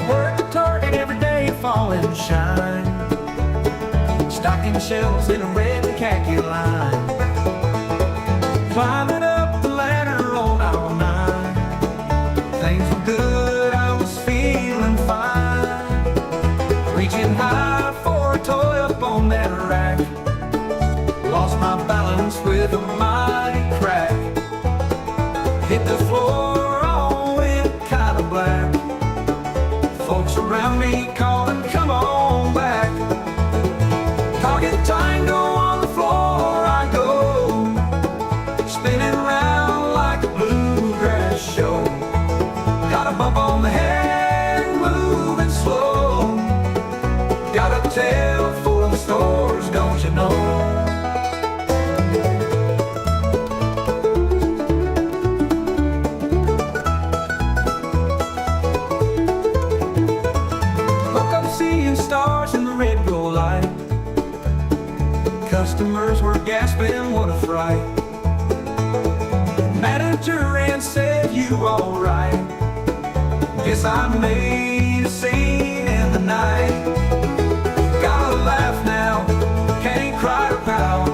Work the target every day, fall and shine. Stocking shelves in a red and khaki line. Climbing up the ladder all night. Things were good, I was feeling fine. Reaching high for a toy up on that rack. Lost my balance with a mighty crack. Hit the floor, all went kinda black. Folks around me calling, come on back. Target tango on the floor I go, spinning round like a bluegrass show. Got a bump on the head, moving slow. Got a tail full of stores, don't you know? Woke up seeing stars in the red glow light. Customers were gasping, what a fright. Manager ran, said, you alright? Guess I made a scene in the night. Gotta laugh now, can't cry or pout.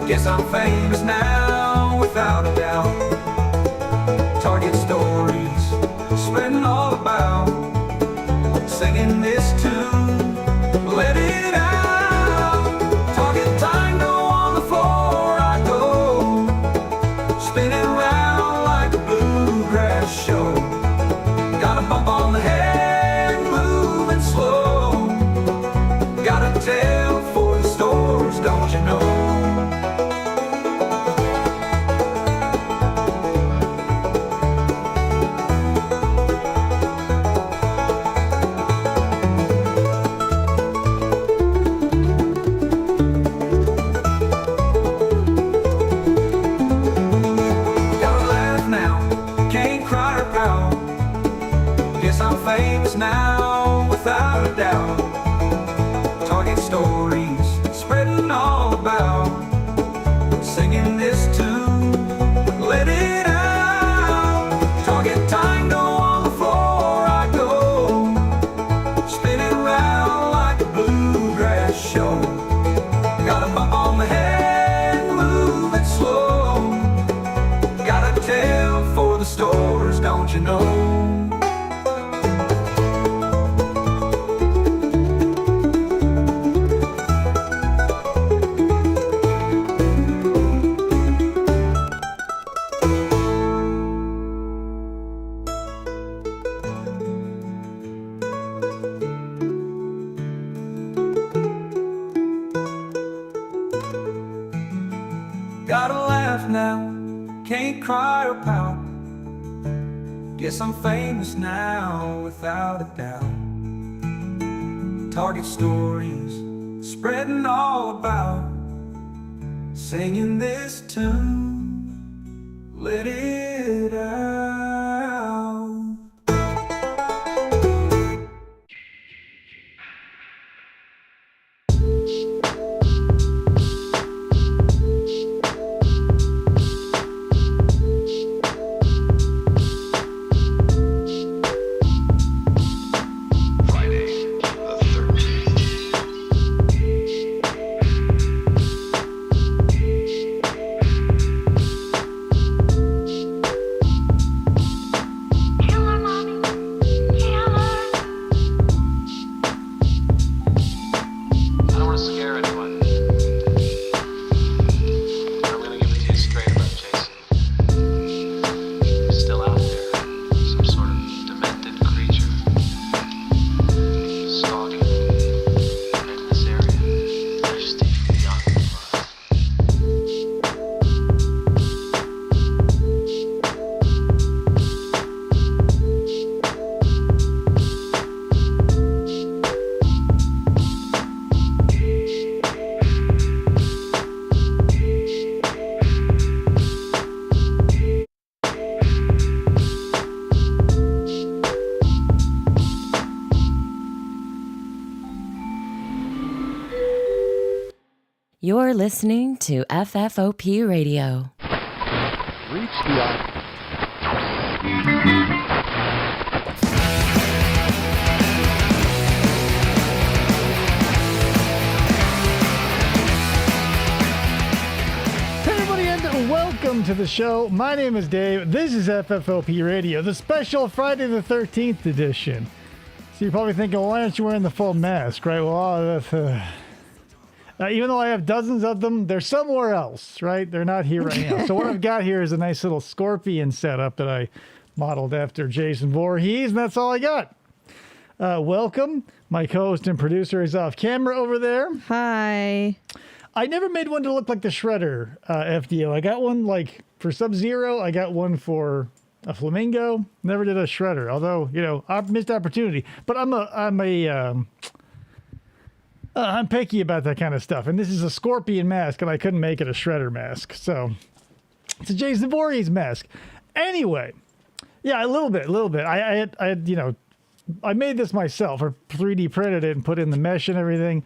Guess I'm famous now, without a doubt. Target stories, spreading all about. Singing this tune, let it out. Target tango on the floor I go, spinning round like a bluegrass show. Got a bump on the head, moving slow. Got a tail for the stores, don't you know? Gotta laugh now, can't cry or pout. Guess I'm famous now, without a doubt. Target stories, spreading all about. Singing this tune, let it out. Target tango on the floor I go, spinning round like a bluegrass show. Got a bump on the head, moving slow. Got a tail for the stores, don't you know? Gotta laugh now, can't cry or pout. Guess I'm famous now, without a doubt. Target stories, spreading all about. Singing this tune, let it out. You're listening to FFOP Radio. Reach the Welcome to the show. My name is Dave. This is FFOP Radio, the special Friday the 13th edition. So you're probably thinking, well, why aren't you wearing the full mask, right? Well, even though I have dozens of them, they're somewhere else, right? They're not here right now. So what I've got here is a nice little scorpion setup that I modeled after Jason Voorhees, and that's all I got. Welcome. My co-host and producer is off camera over there. Hi. I never made one to look like the Shredder FDO. I got one like for Sub-Zero. I got one for a Flamingo. Never did a Shredder, although, you know, I missed opportunity. But I'm picky about that kind of stuff. And this is a Scorpion mask, and I couldn't make it a Shredder mask. So it's a Jason Voorhees mask. Anyway, yeah, a little bit. I had, you know, I made this myself, or 3D printed it and put in the mesh and everything.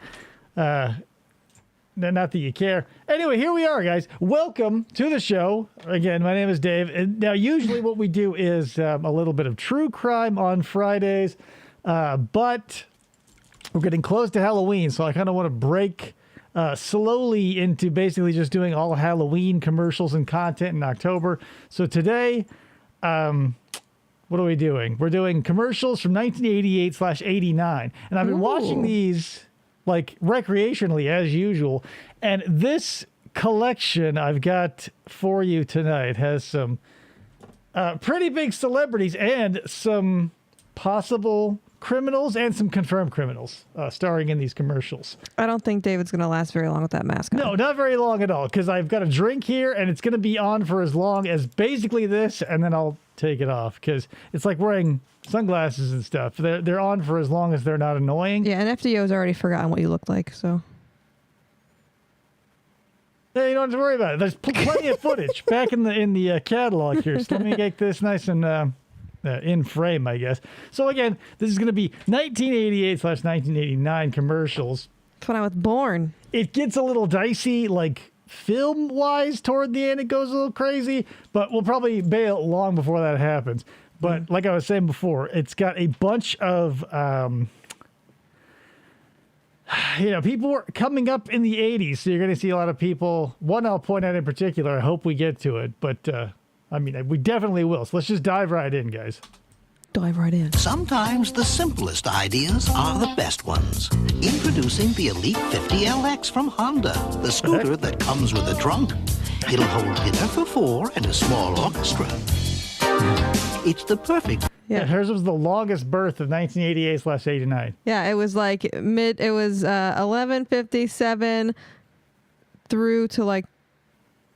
Not that you care. Anyway, here we are, guys. Welcome to the show. Again, my name is Dave. And now, usually what we do is a little bit of true crime on Fridays, but we're getting close to Halloween, so I kind of want to break slowly into basically just doing all Halloween commercials and content in October. So today, what are we doing? We're doing commercials from 1988/89, and I've been watching these like recreationally as usual. And this collection I've got for you tonight has some pretty big celebrities and some possible criminals and some confirmed criminals starring in these commercials. I don't think David's going to last very long with that mask on. No, not very long at all, because I've got a drink here and it's going to be on for as long as basically this, and then I'll take it off because it's like wearing sunglasses and stuff. They're on for as long as they're not annoying. Yeah, and FDO's already forgotten what you look like, so. Hey, you don't have to worry about it. There's plenty of footage back in the catalog here. So let me get this nice and in frame, I guess. So again, this is going to be 1988/1989 commercials. That's when I was born. It gets a little dicey, like film-wise toward the end. It goes a little crazy, but we'll probably bail long before that happens. But like I was saying before, it's got a bunch of, you know, people were coming up in the 80s. So you're going to see a lot of people. One I'll point out in particular. I hope we get to it. But, I mean, we definitely will. So let's just dive right in, guys. Dive right in. Sometimes the simplest ideas are the best ones. Introducing the Elite 50LX from Honda, the scooter that comes with a trunk. It'll hold dinner for four and a small orchestra. It's the perfect. Yeah, hers was the longest birth of 1988/89. Yeah, it was like it was 11:57 through to like.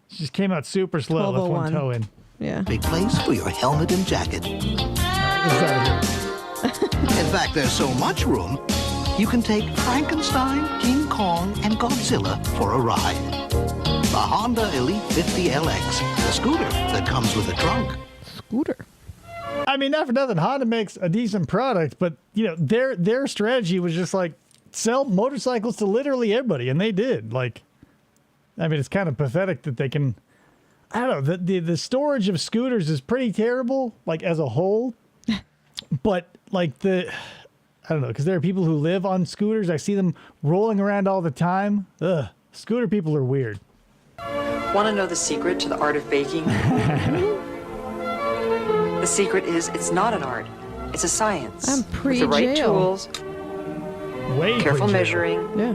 She just came out super slow with one toe in. Yeah. Big place for your helmet and jacket. In fact, there's so much room, you can take Frankenstein, King Kong, and Godzilla for a ride. The Honda Elite 50LX, the scooter that comes with a trunk. Scooter. I mean, not for nothing, Honda makes a decent product, but you know, their strategy was just like sell motorcycles to literally everybody, and they did. Like, I mean, it's kind of pathetic that they can. I don't know. The storage of scooters is pretty terrible, like as a whole. But like I don't know, because there are people who live on scooters. I see them rolling around all the time. Ugh, scooter people are weird. Want to know the secret to the art of baking? The secret is it's not an art. It's a science. I'm With the right tools, Way careful pre-jail. measuring, Yeah.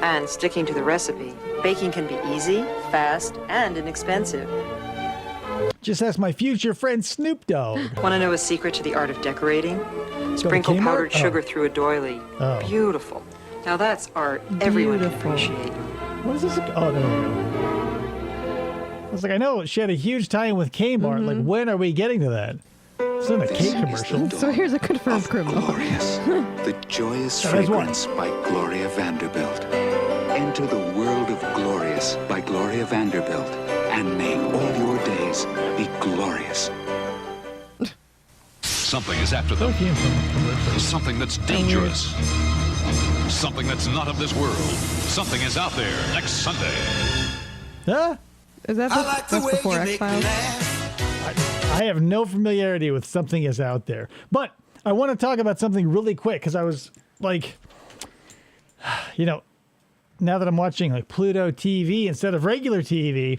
and sticking to the recipe, baking can be easy, fast, and inexpensive. Just ask my future friend Snoop Dogg. Want to know a secret to the art of decorating? Sprinkle Kmart? powdered Oh. sugar through a doily. Oh. Beautiful. Now that's art everyone can Beautiful. appreciate. What is this? Oh, there we go. I was like, I know she had a huge tie-in with Kmart. Like, when are we getting to that? It's not a cake commercial. So here's a confirmed criminal. Glorious, the joyous Oh, there's one. fragrance by Gloria Vanderbilt. Enter the world of Glorious by Gloria Vanderbilt, and may all your days be glorious. Something is after them. Came from commercial. Something that's dangerous. something that's not of this world. Something is out there next Sunday. Huh? Is that that's before X-Files? I have no familiarity with Something Is Out There. But I want to talk about something really quick because I was like, now that I'm watching like Pluto TV instead of regular TV,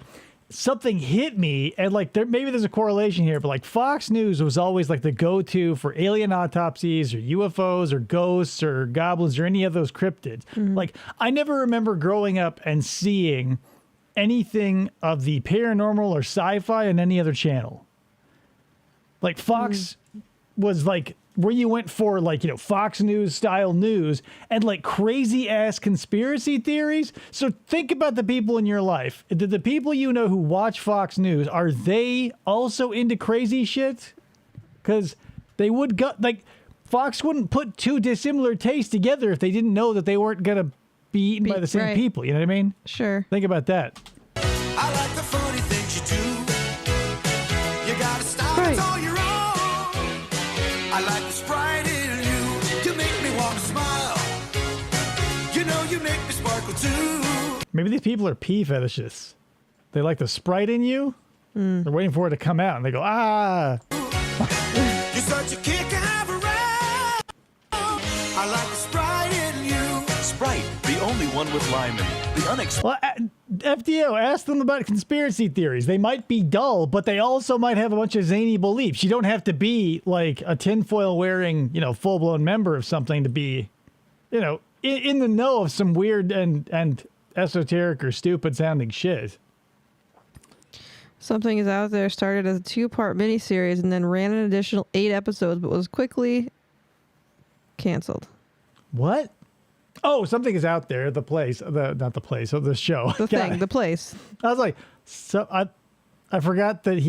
something hit me, and like maybe there's a correlation here, but like Fox News was always like the go-to for alien autopsies or UFOs or ghosts or goblins or any of those cryptids. Like I never remember growing up and seeing anything of the paranormal or sci-fi on any other channel. Like Fox was like where you went for like, Fox News style news and like crazy ass conspiracy theories. So think about the people in your life. The people who watch Fox News, are they also into crazy shit? Because they would go, like, Fox wouldn't put two dissimilar tastes together if they didn't know that they weren't going to be eaten by the same people. You know what I mean? Sure. Think about that. I like the funny things you do. You gotta stop, Right. it's all your own. I like the Sprite in you. You make me want to smile. You make me sparkle too. Maybe these people are pee fetishists. They like the Sprite in you. They're waiting for it to come out, and they go, ah. You're such a kick and have a ride. I like the Sprite in you. Sprite, the only one with lime in it. The unexpected. Well, FDO, ask them about conspiracy theories. They might be dull, but they also might have a bunch of zany beliefs. You don't have to be like a tinfoil wearing, full-blown member of something to be, in the know of some weird and esoteric or stupid sounding shit. Something Is Out There started as a 2-part miniseries and then ran an additional 8 episodes, but was quickly canceled. What? Oh, Something Is Out There, the place, not the place, the show. The thing, the place. I was like, so I forgot that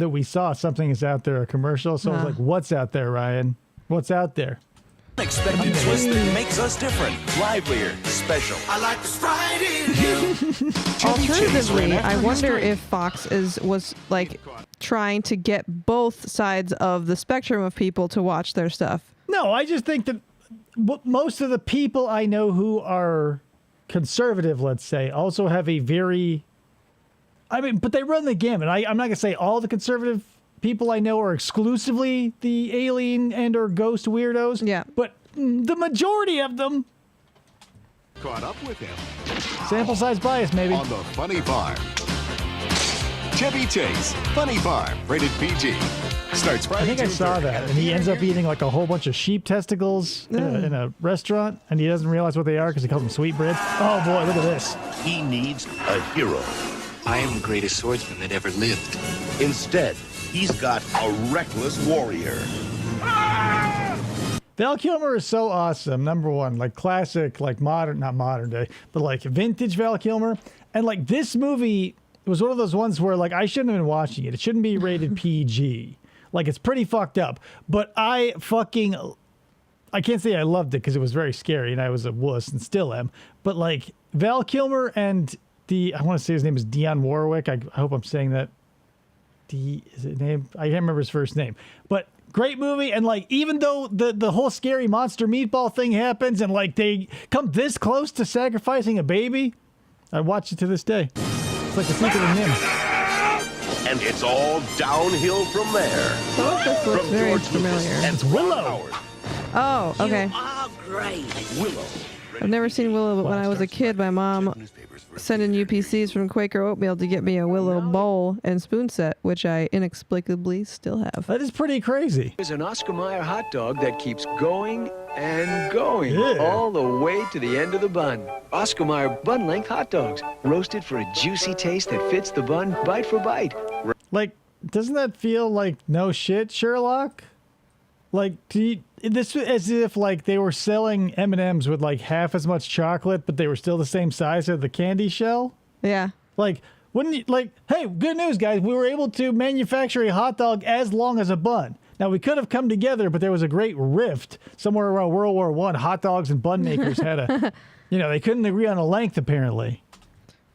we saw Something Is Out There, a commercial. So I was like, what's out there, Ryan? What's out there? Unexpected twist that makes us different, livelier, special. I like the Sprite in you. Alternatively, I wonder if Fox was like trying to get both sides of the spectrum of people to watch their stuff. No, I just think that most of the people I know who are conservative, let's say, also have a very, but they run the gamut. I'm not going to say all the conservative people I know are exclusively the alien and or ghost weirdos. Yeah. But the majority of them. Caught up with him Sample size bias, maybe. on the Funny Farm. Chevy Chase, Funny Farm, rated PG. Starts Friday, I think I June saw 3rd. that, and he ends up eating like a whole bunch of sheep testicles in a restaurant, and he doesn't realize what they are because he calls them sweetbreads. Oh boy, look at this. He needs a hero. I am the greatest swordsman that ever lived. Instead, he's got a reckless warrior. Val Kilmer is so awesome. Number one, like classic, like not modern day, but like vintage Val Kilmer. And like this movie was one of those ones where like I shouldn't have been watching it. It shouldn't be rated PG. Like it's pretty fucked up. But I can't say I loved it because it was very scary and I was a wuss and still am. But like Val Kilmer and I want to say his name is Dionne Warwick. I hope I'm saying that. Is it name? I can't remember his first name. But great movie. And like, even though the whole scary monster meatball thing happens and like they come this close to sacrificing a baby, I watch it to this day. It's like the secret of Nim. And it's all downhill from there. Some of this looks From very George familiar. Lucas and It's Willow. Howard. Oh, okay. Willow. I've never seen Willow, but when I was a kid, my mom sent in UPCs from Quaker Oatmeal to get me a Willow bowl and spoon set, which I inexplicably still have. That is pretty crazy. Is an Oscar Mayer hot dog that keeps going and going Yeah. all the way to the end of the bun. Oscar Mayer bun length hot dogs, roasted for a juicy taste that fits the bun bite for bite. Like, doesn't that feel like no shit, Sherlock? Like, this as if like they were selling M&Ms with like half as much chocolate, but they were still the same size as the candy shell. Yeah. Like, wouldn't you like? Hey, good news, guys! We were able to manufacture a hot dog as long as a bun. Now we could have come together, but there was a great rift somewhere around World War I. Hot dogs and bun makers had a, they couldn't agree on a length apparently.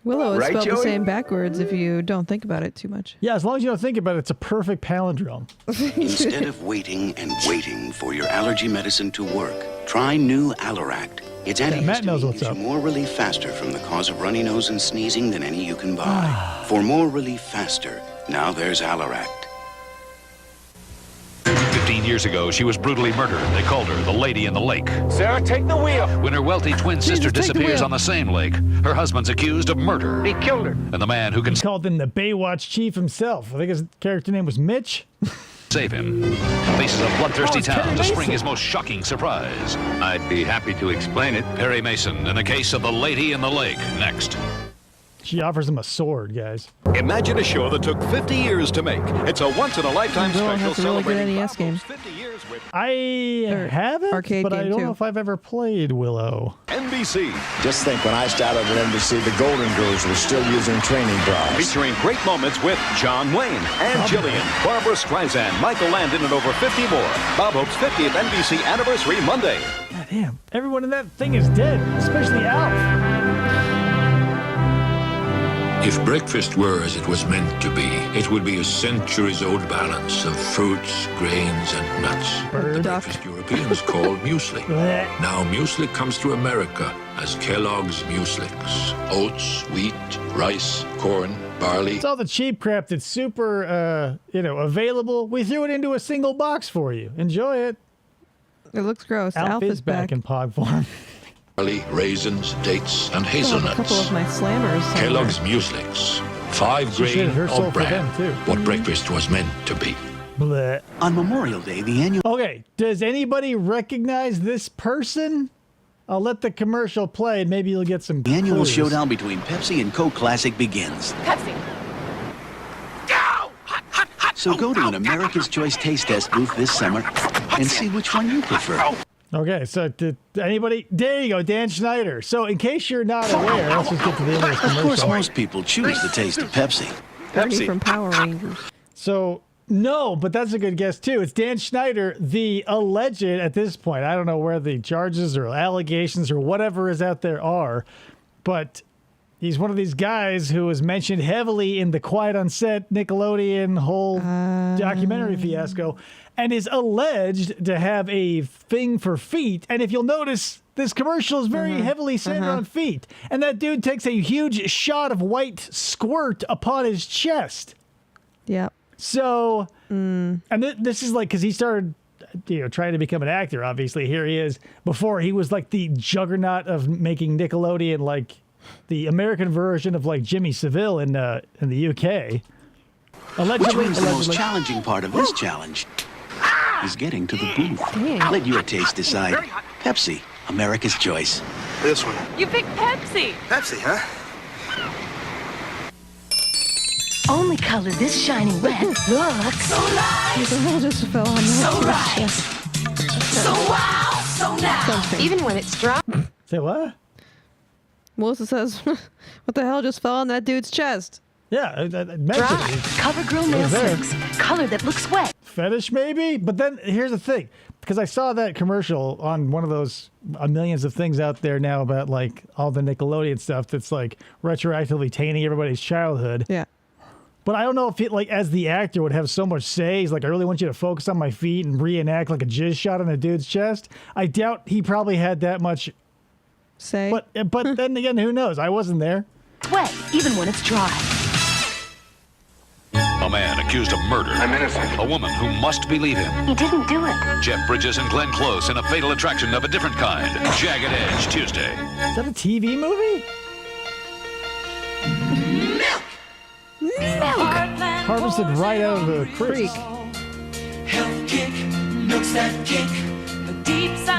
Willow is Right, spelled the Joey? same backwards if you don't think about it too much. Yeah, as long as you don't think about it, it's a perfect palindrome. Instead of waiting and waiting for your allergy medicine to work, try new Alleract. Its Matt knows antihistamine what's gives up. you more relief faster from the cause of runny nose and sneezing than any you can buy. For more relief faster, now there's Alleract. 15 years ago, she was brutally murdered. They called her the Lady in the Lake. Sarah, take the wheel. When her wealthy twin sister take the disappears wheel. on the same lake, her husband's accused of murder. He killed her. And the man who can He called him the Baywatch chief himself. I think his character name was Mitch. save him faces a bloodthirsty Oh, it's town Perry to spring Mason. his most shocking surprise. I'd be happy to explain it. Perry Mason in the case of the Lady in the Lake. Next. She offers him a sword, guys. Imagine a show that took 50 years to make. It's a once-in-a-lifetime Willow special has a really good celebrating NES game. Bravo's 50 years with I Or haven't, arcade but I game, don't too. know if I've ever played Willow. NBC. Just think, when I started at NBC, the Golden Girls were still using training bras. Featuring great moments with John Wayne and Jillian, Barbara Streisand, Michael Landon, and over 50 more. Bob Hope's 50th NBC anniversary Monday. God damn, everyone in that thing is dead, especially Alf. If breakfast were as it was meant to be, it would be a centuries-old balance of fruits, grains, and nuts. The breakfast Europeans call muesli. Now muesli comes to America as Kellogg's Mueslix. Oats, wheat, rice, corn, barley. It's all the cheap crap that's super, available. We threw it into a single box for you. Enjoy it. It looks gross. Alf Alf is is back in pod form. Barley, raisins, dates, and I have a hazelnuts. couple of my slammers. somewhere. Kellogg's Mueslix. 5 She grain traded her soul of for them, bran. too. What breakfast was meant to be. Bleh. On Memorial Day, the annual... Okay, does anybody recognize this person? I'll let the commercial play and maybe you'll get some The annual clues. showdown between Pepsi and Coke Classic begins. Pepsi. So go to an America's Choice Taste Test booth this summer and see which one you prefer. Okay, so did anybody... There you go, Dan Schneider. So in case you're not aware, let's just get to the end of this Of course, commercial. most people choose the taste of Pepsi. Bernie from Power Rangers. So, no, but that's a good guess, too. It's Dan Schneider, the alleged, at this point, I don't know where the charges or allegations or whatever is out there are, but he's one of these guys who was mentioned heavily in the Quiet on Set Nickelodeon whole documentary fiasco and is alleged to have a thing for feet. And if you'll notice, this commercial is very heavily centered on feet. And that dude takes a huge shot of white squirt upon his chest. Yep. So, and this is like, because he started, trying to become an actor, obviously. Here he is. Before, he was like the juggernaut of making Nickelodeon like the American version of like Jimmy Savile in the UK. Which means the most challenging part of this challenge is getting to the booth. Let your taste decide. Pepsi, America's Choice. This one. You picked Pepsi. Pepsi, huh? Only color this shiny red looks so nice. The hell just fell on So the right. So wow. So now. Even when it's dry. Say what? Melissa says, what the hell just fell on that dude's chest? Yeah, I mentioned Dry. it. CoverGirl nail was there. slicks. Color that looks wet. Fetish maybe, but then here's the thing, because I saw that commercial on one of those millions of things out there now about like all the Nickelodeon stuff that's like retroactively tainting everybody's childhood. Yeah. But I don't know if it, like, as the actor would have so much say. He's like, I really want you to focus on my feet and reenact like a jizz shot on a dude's chest. I doubt he probably had that much say. But then again, who knows? I wasn't there. Wet, even when it's dry. A man accused of murder. I'm innocent. A woman who must believe him. He didn't do it. Jeff Bridges and Glenn Close in a fatal attraction of a different kind. Jagged Edge, Tuesday. Is that a TV movie? Harvested right out of the creek.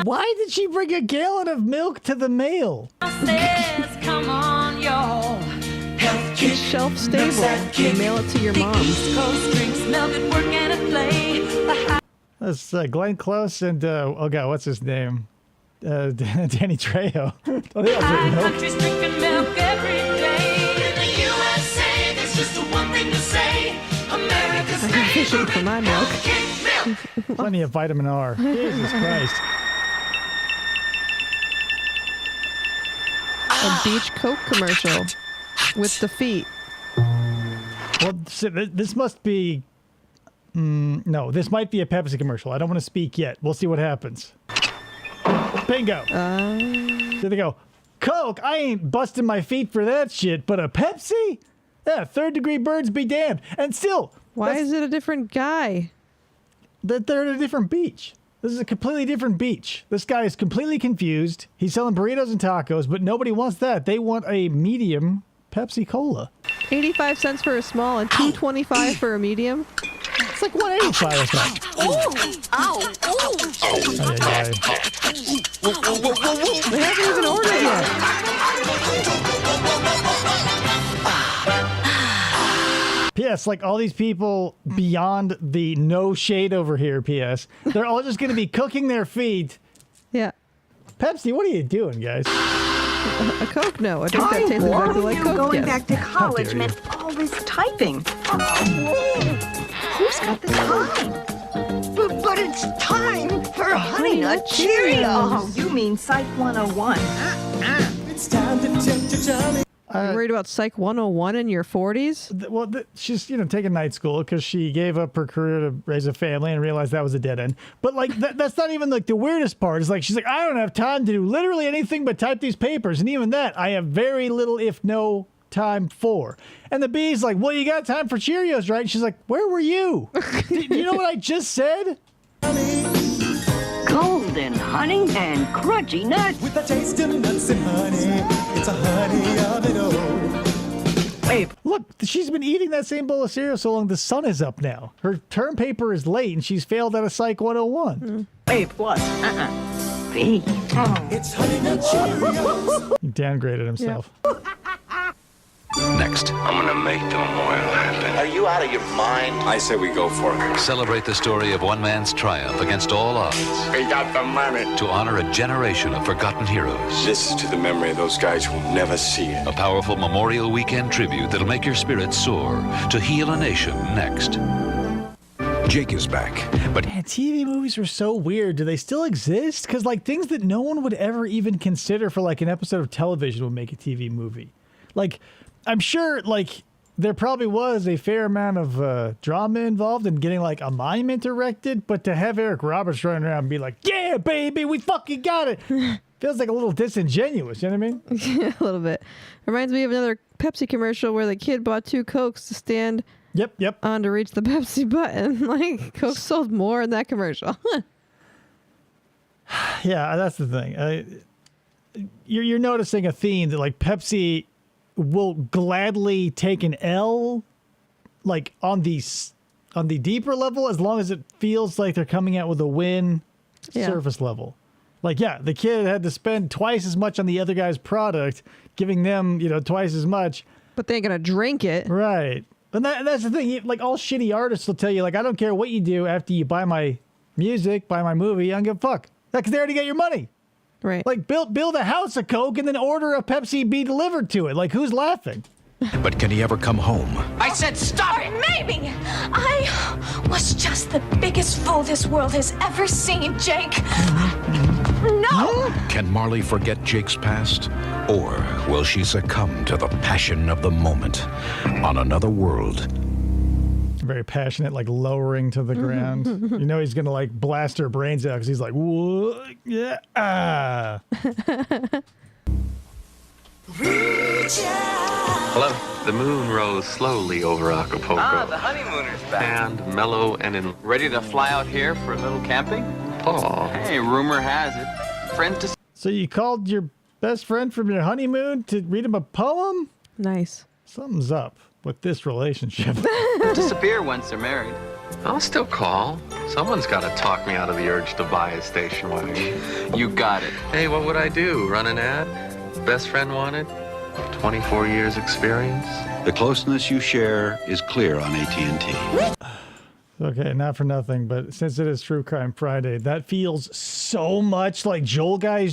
Why did she bring a gallon of milk to the mail? Come on, y'all. It's shelf stable. You mail it to your mom. That's Glenn Close and, oh God, what's his name? Danny Trejo. Oh, they all drink milk. Country's drinking milk every day. In the USA, there's just one thing to say. America's I'm fishing for my milk. Plenty of vitamin R. Jesus Christ. A Beach Coke commercial. with the feet. Well, this must be... no, this might be a Pepsi commercial. I don't want to speak yet. We'll see what happens. Bingo. There they go. Coke, I ain't busting my feet for that shit, but a Pepsi? Yeah, third-degree birds be damned. And still... Why is it a different guy? They're at a different beach. This is a completely different beach. This guy is completely confused. He's selling burritos and tacos, but nobody wants that. They want a medium Pepsi Cola. 85 cents for a small and $2.25 for a medium. It's like $1.85 or something. Ow! They haven't even ordered yet. P.S. Like all these people beyond the no shade over here, P.S. They're all just going to be cooking their feet. Yeah. Pepsi, what are you doing, guys? A Coke? No, I think that tastes exactly like Coke. Going Yes. back to college meant all this typing. Who's got the time? But it's time for Honey Nut Cheerios. Oh, you mean Psych 101. It's time to tempt your Johnny. You're worried about Psych 101 in your 40s? Well, she's, taking night school because she gave up her career to raise a family and realized that was a dead end. But, like, that's not even, like, the weirdest part. It's like, she's like, I don't have time to do literally anything but type these papers. And even that, I have very little, if no, time for. And the B's like, well, you got time for Cheerios, right? And she's like, where were you? Do you know what I just said? Golden honey and crunchy nuts. With a taste of nuts and honey. It's a honey of it all. Babe, look, she's been eating that same bowl of cereal so long the sun is up now. Her term paper is late and she's failed out of Psych 101. A plus. B. It's Honey Nut Cheerios. He downgraded himself. Next, I'm gonna make the memorial happen. Are you out of your mind? I say we go for it. celebrate the story of one man's triumph against all odds We got the money. to honor a generation of forgotten heroes. This is to the memory of those guys who'll never see it. A powerful Memorial Weekend tribute that'll make your spirits soar. To heal a nation next. Jake is back, but Man, TV movies are so weird. Do they still exist? Because, like, things that no one would ever even consider for, like, an episode of television would make a TV movie. Like, I'm sure, like, there probably was a fair amount of drama involved in getting, like, a monument erected, but to have Eric Roberts running around and be like, yeah, baby, we fucking got it, feels like a little disingenuous, you know what I mean? Yeah, a little bit. Reminds me of another Pepsi commercial where the kid bought 2 Cokes to stand on to reach the Pepsi button. Like, Coke sold more in that commercial. Yeah, that's the thing. You're noticing a theme that, like, Pepsi will gladly take an L, like, on the deeper level, as long as it feels like they're coming out with a win. Surface level. Like, yeah, the kid had to spend twice as much on the other guy's product, giving them, twice as much. But they ain't gonna drink it. Right. And that's the thing. Like, all shitty artists will tell you, like, I don't care what you do after you buy my music, buy my movie, I don't give a fuck. Because they already get your money. Right. Like, build a house of Coke and then order a Pepsi be delivered to it. Like, who's laughing? But can he ever come home? I said stop it! Maybe! I was just the biggest fool this world has ever seen, Jake. No! Can Marley forget Jake's past? Or will she succumb to the passion of the moment on another world? Very passionate, like, lowering to the ground. He's going to, like, blast her brains out because he's like, what? Yeah. Ah. Hello. The moon rose slowly over Acapulco. Ah, the honeymooners back. And mellow and in... Ready to fly out here for a little camping? Paul. Hey, rumor has it. Friend to... So you called your best friend from your honeymoon to read him a poem? Nice. Something's up with this relationship. disappear once they're married. I'll still call. Someone's got to talk me out of the urge to buy a station wagon. You got it. Hey, what would I do? Run an ad? Best friend wanted? 24 years experience? The closeness you share is clear on AT&T. Okay, not for nothing, but since it is True Crime Friday, that feels so much like Joel Guy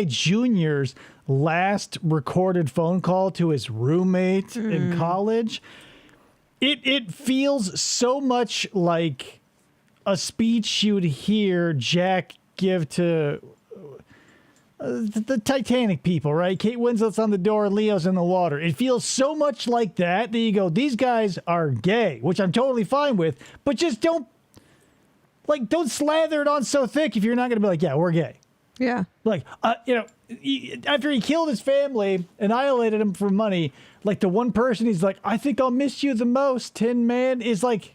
Jr.'s last recorded phone call to his roommate in college. It feels so much like a speech you'd hear Jack give to the Titanic people, right? Kate Winslet's on the door and Leo's in the water. It feels so much like that you go, these guys are gay, which I'm totally fine with, but just don't slather it on so thick if you're not going to be like, yeah, we're gay. Yeah. Like, after he killed his family, annihilated him for money, like the one person he's like, I think I'll miss you the most, Tin Man, is like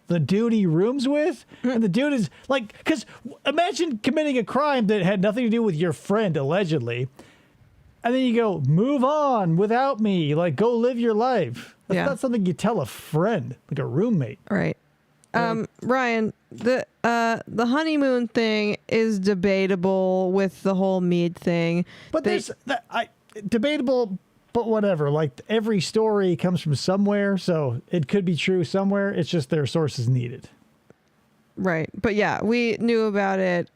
the dude he rooms with. And the dude is like, because imagine committing a crime that had nothing to do with your friend, allegedly. And then you go, move on without me. Like, go live your life. That's not something you tell a friend, like a roommate. Right. Ryan, the honeymoon thing is debatable with the whole mead thing. But debatable, but whatever. Like, every story comes from somewhere, so it could be true somewhere. It's just their sources needed. Right. But yeah, we knew about it.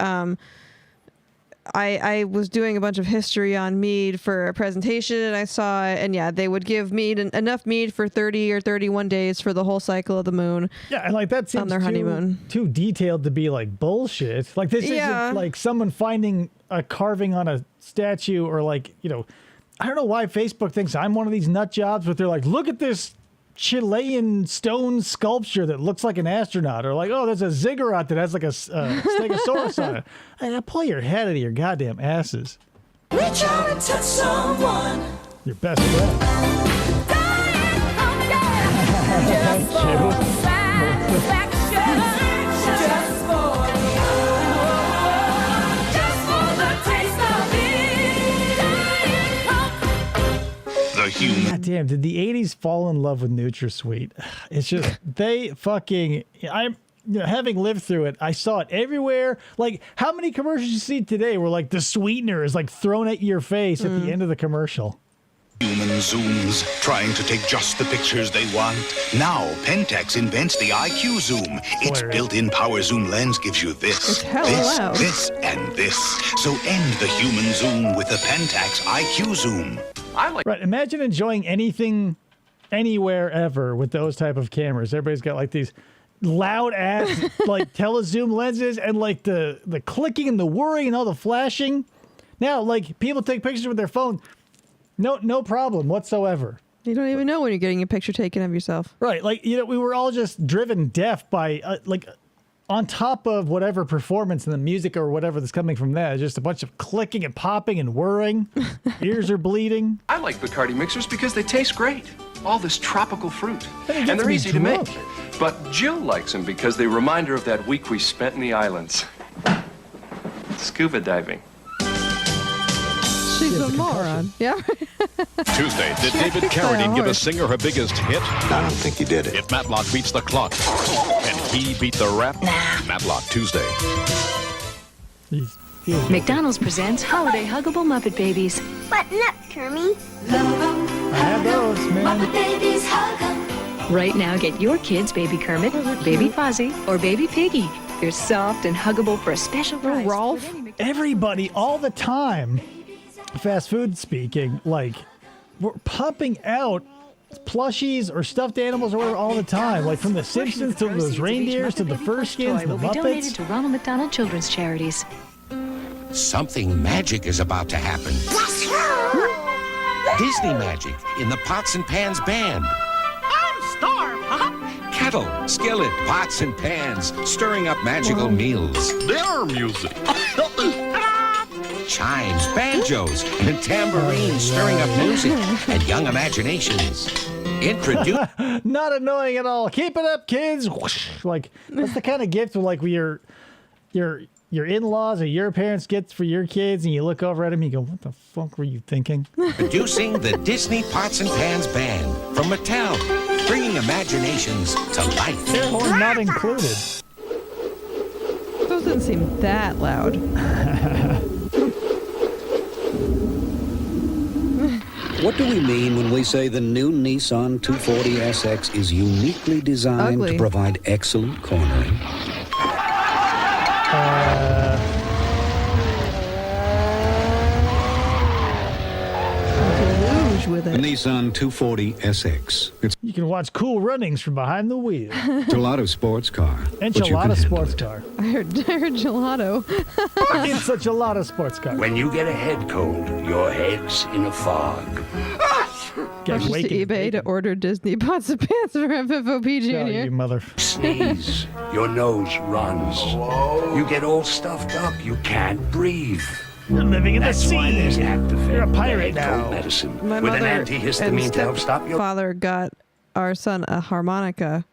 I was doing a bunch of history on mead for a presentation, and I saw it, and yeah, they would give mead enough mead for 30 or 31 days for the whole cycle of the moon. Yeah, and like that seems on their honeymoon. Too detailed to be like bullshit. Like this isn't like someone finding a carving on a statue, or like, I don't know why Facebook thinks I'm one of these nut jobs, but they're like, look at this Chilean stone sculpture that looks like an astronaut, or like, oh, there's a ziggurat that has like a stegosaurus on it. Hey, pull your head out of your goddamn asses. Reach out and touch someone. Your best friend. Just for satisfaction. Just for the taste of it. The human. God damn, did the 80s fall in love with NutraSweet? It's just, they fucking, having lived through it, I saw it everywhere. Like, how many commercials you see today where like the sweetener is like thrown at your face at the end of the commercial? Human zooms, trying to take just the pictures they want. Now, Pentax invents the IQ Zoom. Its built-in power zoom lens gives you this, this, and this. So end the human zoom with the Pentax IQ Zoom. Right, imagine enjoying anything, anywhere, ever with those type of cameras. Everybody's got like these loud ass like telezoom lenses, and like the clicking and the whirring and all the flashing. Now, like, people take pictures with their phone. No problem whatsoever. You don't even know when you're getting a picture taken of yourself. Right. Like, we were all just driven deaf by, on top of whatever performance and the music or whatever that's coming from that, just a bunch of clicking and popping and whirring. Ears are bleeding. I like Bacardi mixers because they taste great. All this tropical fruit. And they're easy to make. But Jill likes them because they remind her of that week we spent in the islands. Scuba diving. She's a moron. Yeah. Tuesday, did David Carradine give a singer her biggest hit? I don't think he did it. If Matlock beats the clock, and he beat the rap? Matlock, Tuesday. McDonald's presents Holiday Huggable Muppet Babies. Button up, Kermie. I have those, man. Muppet Babies, hug 'em. Right now, get your kids Baby Kermit, Baby Fozzie, or Baby Piggy. They're soft and huggable for a special price. Rolf, everybody, all the time, fast food speaking, like, we're pumping out plushies or stuffed animals or whatever all the time, like from the Simpsons to those reindeers to the Furskins, the will be donated Muppets. to Ronald McDonald Children's Charities. Something magic is about to happen. Disney magic in the Pots and Pans Band. I'm starved. Kettle, skillet, pots and pans, stirring up magical meals. Their music. Chimes, banjos, and tambourines stirring up music and young imaginations. Introduce. Not annoying at all. Keep it up, kids. Whoosh. Like, that's the kind of gift of like your in-laws or your parents get for your kids, and you look over at them and you go, what the fuck were you thinking? Producing the Disney Pots and Pans Band from Mattel, bringing imaginations to life. Air horn not included. Those didn't seem that loud. What do we mean when we say the new Nissan 240SX is uniquely designed to provide excellent cornering? with The it. Nissan 240 SX. It's You can watch cool runnings from behind the wheel. a lot of sports car. but you can Enchilada handle sports it. car. I heard gelato. It's such a lot of sports car. When you get a head cold, your head's in a fog. Get Rushes to waking eBay to order Disney pots and pants for FFOP Oh, Jr. you mother. Sneeze, your nose runs. You get all stuffed up, you can't breathe. You're living in the That's why there's sea. Actifed, You're a pirate the head cold now. medicine My with an mother antihistamine and to help stop your... father got our son a harmonica.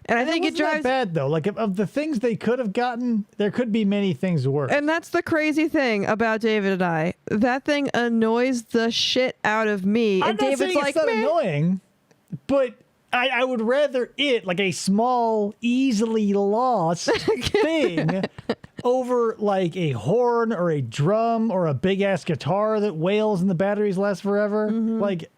And I think it wasn't that drives... bad though. Like of the things they could have gotten, there could be many things worse. And that's the crazy thing about David and I. That thing annoys the shit out of me. I'm And not David's saying like, it's not "Meh." annoying, but I would rather it, like a small, easily lost thing, over like a horn or a drum or a big ass guitar that wails and the batteries last forever. Like,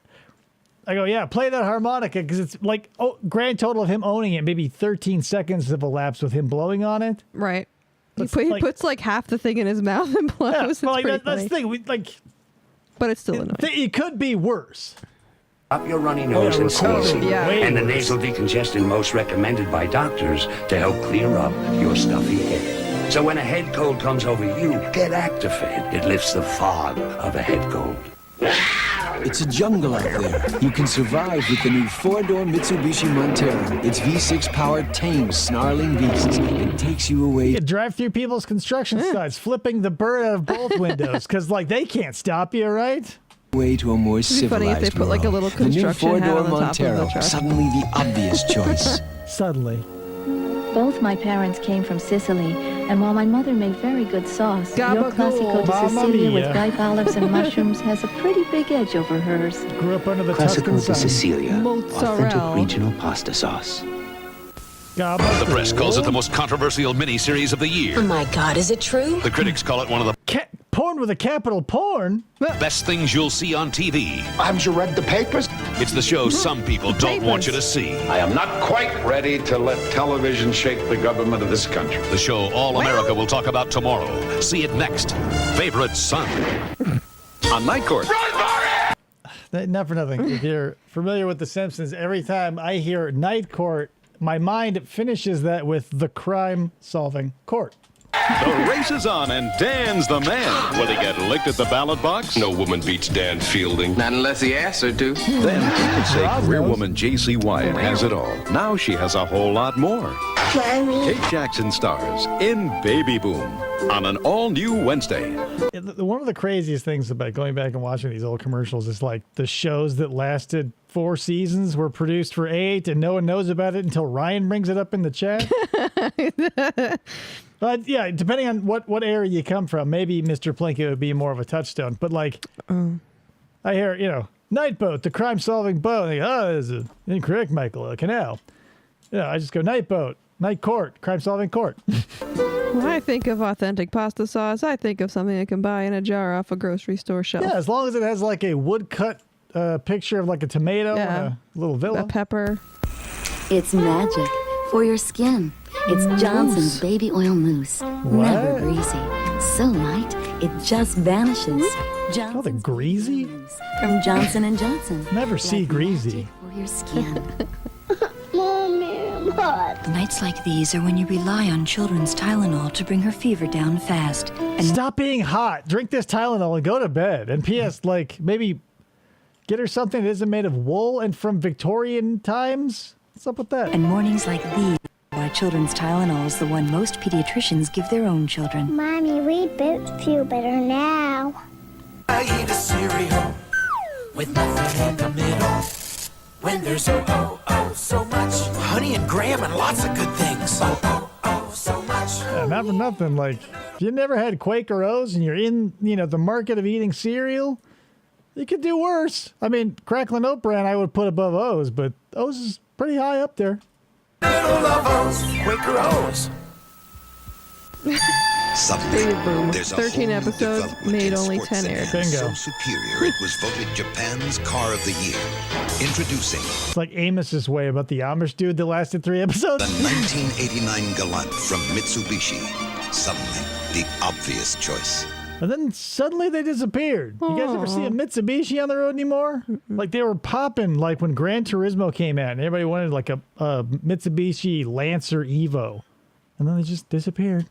I go, yeah, play that harmonica because it's like grand total of him owning it, maybe 13 seconds have elapsed with him blowing on it. Right. He But puts like half the thing in his mouth and blows. Yeah, It's but like, pretty that's the funny. thing. But it's still annoying. It could be worse. Up your runny nose and sneezing, Yeah. and the nasal decongestant most recommended by doctors to help clear up your stuffy head. So when a head cold comes over you, get Actifed. It lifts the fog of a head cold. It's a jungle out there. You can survive with the new four-door Mitsubishi Montero. Its V6 powered tames snarling beasts and takes you away. You drive through people's construction sites, flipping the bird out of both windows because like they can't stop you, right? Way to a more It'd be funny if civilized they put like a world. little The new construction hat four-door on the top of Montero, the truck. suddenly the obvious choice. Suddenly. Both my parents came from Sicily, and while my mother made very good sauce, your Gabagool, Classico de Mamma Sicilia with mia. ripe olives and mushrooms has a pretty big edge over hers. Grew up under the Classical Tuscan de sun. Sicilia. Mozzarella. Authentic regional pasta sauce. The press calls it the most controversial miniseries of the year. Oh my God, is it true? The critics call it one of the porn with a capital porn. best things you'll see on TV. Haven't you read the papers? It's the show some people don't want you to see. I am not quite ready to let television shape the government of this country. The show all America will talk about tomorrow. See it next. Favorite Son. On Night Court. Not for nothing. If you're familiar with The Simpsons, every time I hear Night Court, my mind finishes that with the crime-solving court. The race is on, and Dan's the man. Will he get licked at the ballot box? No woman beats Dan Fielding. Not unless he asks her to. Then you could say career woman J.C. Wyatt has it all. Now she has a whole lot more. Kate Jackson stars in Baby Boom on an all-new Wednesday. One of the craziest things about going back and watching these old commercials is like the shows that lasted 4 seasons were produced for 8 and no one knows about it until Ryan brings it up in the chat. But yeah, depending on what area you come from, maybe Mr. Plinkett would be more of a touchstone. But like, I hear, Night Boat, the crime-solving boat. And they go, this is incorrect, Michael, a canal. I just go, Night Boat, Night Court, crime-solving court. When I think of authentic pasta sauce, I think of something I can buy in a jar off a grocery store shelf. Yeah, as long as it has like a woodcut picture of like a tomato and a little villa. A pepper. It's magic for your skin. It's Johnson's baby oil mousse. Never greasy. So light, it just vanishes. Called it greasy? From Johnson & Johnson. Never see greasy. For your skin. Mommy, I'm hot. Nights like these are when you rely on children's Tylenol to bring her fever down fast. And Stop being hot. Drink this Tylenol and go to bed. And P.S. like maybe get her something that isn't made of wool and from Victorian times. What's up with that? And mornings like these, why children's Tylenol is the one most pediatricians give their own children. Mommy, we both feel better now. I eat a cereal with nothing in the middle. When there's so much honey and graham and lots of good things. So much. Yeah, not for nothing. Like, if you never had Quaker O's and you're in, the market of eating cereal, you could do worse. I mean, Cracklin' Oat Bran I would put above O's, but O's is pretty high up there. Little of O's, Quaker O's. Suddenly, there's 13 episodes, made only 10 aired. Bingo. So superior, it was voted Japan's Car of the Year. Introducing It's like Amos's way about the Amish dude that lasted 3 episodes. the 1989 Galant from Mitsubishi. Suddenly, the obvious choice. And then suddenly they disappeared. You guys ever see a Mitsubishi on the road anymore? Like they were popping like when Gran Turismo came out and everybody wanted like a Mitsubishi Lancer Evo. And then they just disappeared.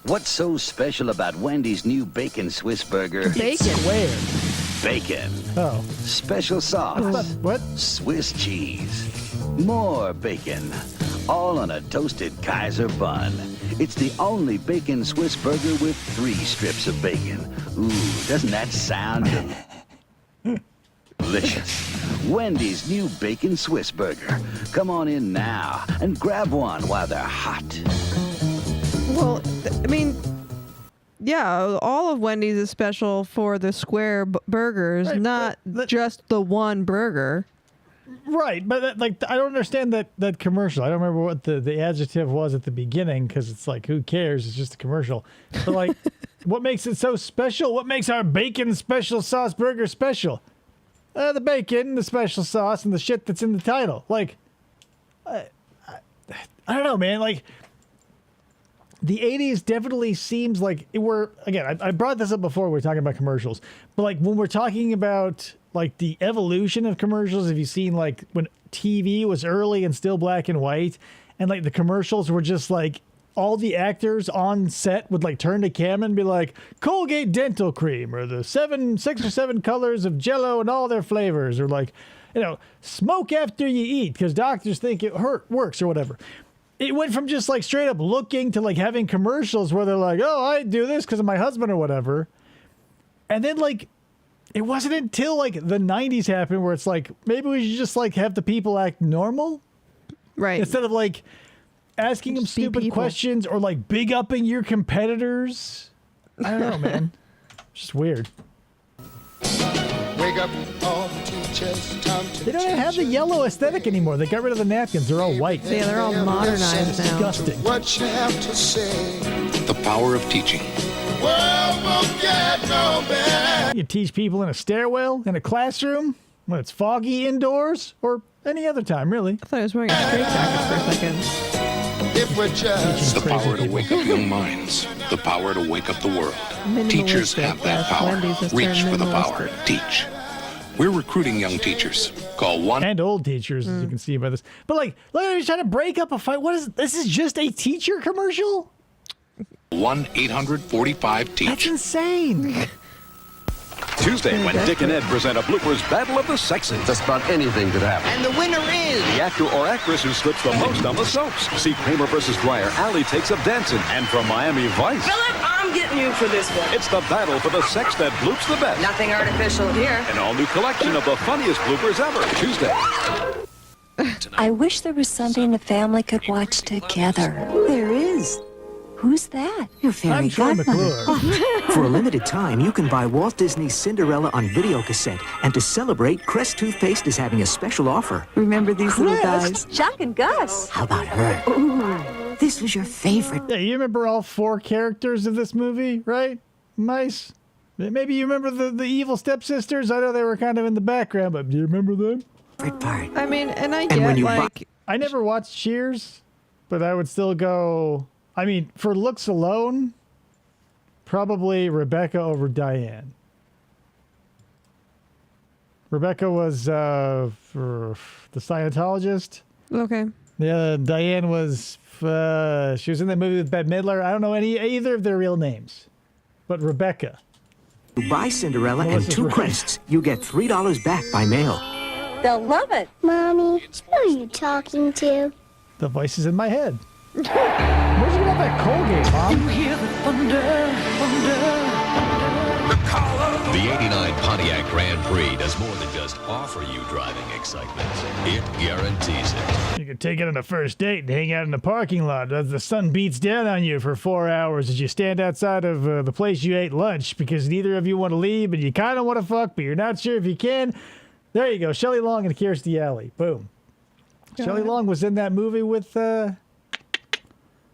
What's so special about Wendy's new Bacon Swiss Burger? Bacon. Square. Bacon. Oh. Special sauce. What? Swiss cheese. More bacon. All on a toasted Kaiser bun. It's the only Bacon Swiss Burger with 3 strips of bacon. Ooh, doesn't that sound delicious? Wendy's new Bacon Swiss Burger. Come on in now and grab one while they're hot. Well, I mean, yeah, all of Wendy's is special for the square burgers, not just the one burger. Right, but like I don't understand that commercial. I don't remember what the adjective was at the beginning because it's like, who cares? It's just a commercial. But like, what makes it so special? What makes our bacon special sauce burger special? The bacon, the special sauce, and the shit that's in the title. Like, I don't know, man. Like, the 80s definitely seems like I brought this up before we were talking about commercials, but like when we're talking about like the evolution of commercials, have you seen like when TV was early and still black and white and like the commercials were just like all the actors on set would like turn to camera and be like Colgate dental cream or the 6 or 7 colors of Jell-O and all their flavors, or like, you know, smoke after you eat because doctors think it works or whatever. It went from just like straight up looking to like having commercials where they're like, oh, I do this because of my husband or whatever. And then like, it wasn't until like the 90s happened where it's like, maybe we should just like have the people act normal. Right. Instead of like asking them stupid questions or like big upping your competitors. I don't know, man. It's just weird. Wake up all the teachers, time to they don't even have the yellow aesthetic anymore. They got rid of the napkins. They're all white. Yeah, they're all modernized it's now. Disgusting. What you have to say. The power of teaching. World won't get no better. You teach people in a stairwell, in a classroom, when it's foggy indoors, or any other time, really. I thought I was wearing a straight jacket for a second. If we're just The power to wake up young minds. The power to wake up the world. Minimalistic, Teachers have that yes. power. Wendy's has Reach turned for the power. minimalistic. Teach. We're recruiting young teachers. Call 1 and old teachers, as you can see by this. But like, look, he's trying to break up a fight. What is this? Is just a teacher commercial? 1-800-45-TEACH. That's insane. Tuesday, when Dick and Ed present a bloopers battle of the sexes. Just about anything could happen. And the winner is... The actor or actress who slips the most on the soaps. See Kramer versus Dwyer. Allie takes up dancing. And from Miami Vice. Philip, I'm getting you for this one. It's the battle for the sex that bloops the best. Nothing artificial here. An all-new collection of the funniest bloopers ever. Tuesday. I wish there was something the family could watch together. There is. Who's that? Your fairy I'm Troy godmother. McClure. For a limited time, you can buy Walt Disney's Cinderella on video cassette. And to celebrate, Crest Toothpaste is having a special offer. Remember these little guys? Chuck and Gus. How about her? Ooh, this was your favorite. Yeah, you remember all 4 characters of this movie, right? Nice. Maybe you remember the evil stepsisters. I know they were kind of in the background, but do you remember them? Part. I mean, and I And get when you like... I never watched Cheers, but I would still go... I mean, for looks alone, probably Rebecca over Diane. Rebecca was for the Scientologist. Okay. Yeah, Diane was... she was in that movie with Bette Midler. I don't know either of their real names, but Rebecca. You buy Cinderella and Melissa's 2 right. crests, you get $3 back by mail. They'll love it. Mommy, who are you talking to? The voice is in my head. Where'd you get all that Colgate, Mom? You hear the thunder, The call of the 89 Pontiac Grand Prix does more than just offer you driving excitement. It guarantees it. You could take it on a first date and hang out in the parking lot as the sun beats down on you for 4 hours as you stand outside of the place you ate lunch because neither of you want to leave and you kind of want to fuck, but you're not sure if you can. There you go. Shelley Long and Kirstie Alley. Boom. Shelley Long was in that movie with...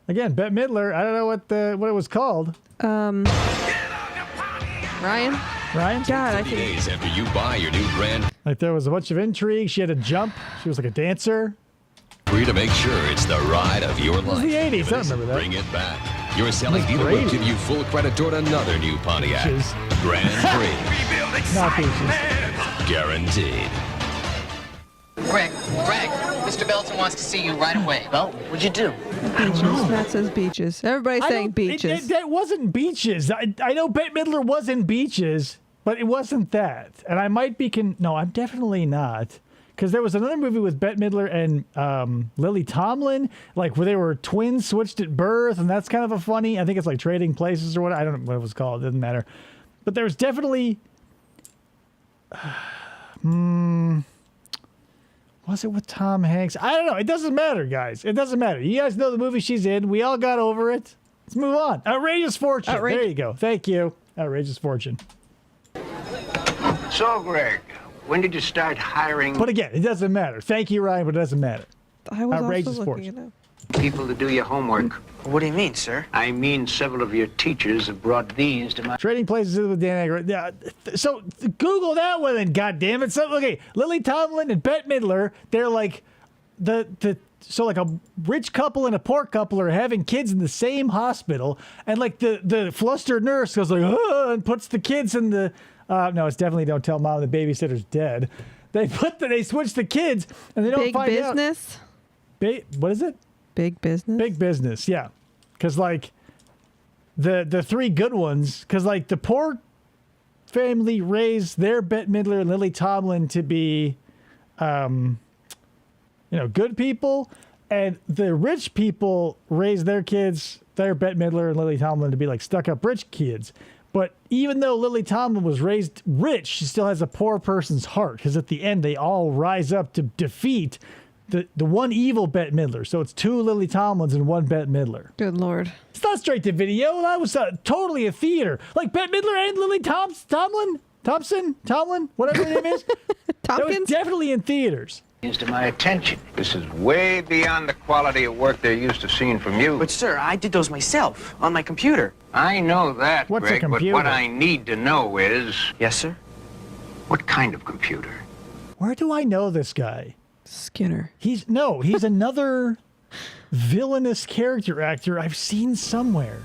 Again, Bette Midler. I don't know what it was called. Ryan? Ryan? God, I 30 think... days after you buy your new brand, Like there was a bunch of intrigue. She had to jump. She was like a dancer. free to make sure it's the ride of your life. was the 80s, If it I remember isn't, that. Bring it back. Your selling dealer will give you full credit toward another new Pontiac. Grand Prix. Not peaches. Guaranteed. Greg, Mr. Belton wants to see you right away. Well, what'd you do? Beaches. Matt says beaches. Everybody's saying beaches. That wasn't beaches. I know Bette Midler was in Beaches, but it wasn't that. And I might be no, I'm definitely not. Because there was another movie with Bette Midler and Lily Tomlin, like where they were twins switched at birth, and that's kind of a funny. I think it's like Trading Places or what. I don't know what it was called. It doesn't matter. But there was definitely. Was it with Tom Hanks? I don't know. It doesn't matter, guys. It doesn't matter. You guys know the movie she's in. We all got over it. Let's move on. Outrageous Fortune. There you go. Thank you. Outrageous Fortune. So, Greg, when did you start hiring... But again, it doesn't matter. Thank you, Ryan, but it doesn't matter. I was Outrageous also looking Fortune. it up. people to do your homework? What do you mean, sir? I mean several of your teachers have brought these to my... Trading Places with Dan Aykroyd. Yeah, so Google that one then, goddammit. So, okay, Lily Tomlin and Bette Midler, they're like so like a rich couple and a poor couple are having kids in the same hospital, and like the flustered nurse goes like, oh, and puts the kids in the... no, it's definitely Don't Tell Mom the Babysitter's Dead. They switch the kids, and they don't find out. Big Business? What is it? Big Business? Big Business, yeah. Because, like, the three good ones, because, like, the poor family raised their Bette Midler and Lily Tomlin to be, good people, and the rich people raised their kids, their Bette Midler and Lily Tomlin, to be, like, stuck-up rich kids. But even though Lily Tomlin was raised rich, she still has a poor person's heart, because at the end, they all rise up to defeat the one evil Bette Midler. So it's two Lily Tomlins and one Bette Midler. Good Lord. It's not straight to video. That was totally a theater. Like Bette Midler and Lily Tomlin, whatever her name is. That was definitely in theaters. To my attention. This is way beyond the quality of work they're used to seeing from you. But, sir, I did those myself on my computer. I know that, What's Greg, a computer? but what I need to know is... Yes, sir? What kind of computer? Where do I know this guy? Skinner. He's another villainous character actor I've seen somewhere.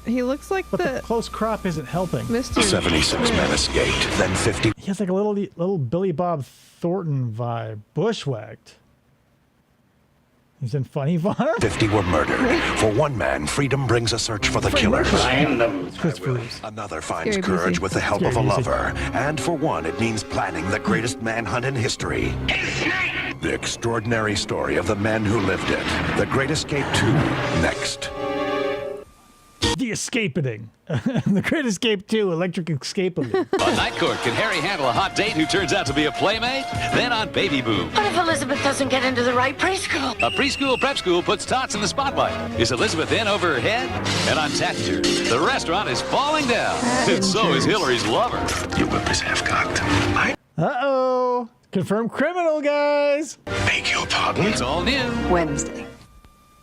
He looks like but the close crop isn't helping. Mr. 76 men escaped, then 50. He has like a little Billy Bob Thornton vibe. Bushwhacked. He's in Funny Farm. 50 were murdered. For one man, freedom brings a search for the killers. Find them. Another finds Scary courage busy. with the help Scary of a busy. lover. And for one, it means planning the greatest manhunt in history. The extraordinary story of the men who lived it. The Great Escape 2, next. The Escaping. The Great Escape 2, Electric Escaping. On Night Court, can Harry handle a hot date who turns out to be a playmate? Then on Baby Boom. What if Elizabeth doesn't get into the right preschool? A preschool prep school puts tots in the spotlight. Is Elizabeth in over her head? And on Tattoo, the restaurant is falling down. And so is Hillary's lover. Your whip is half-cocked. Uh-oh. Confirmed criminal, guys. Beg your pardon? It's all new. Wednesday.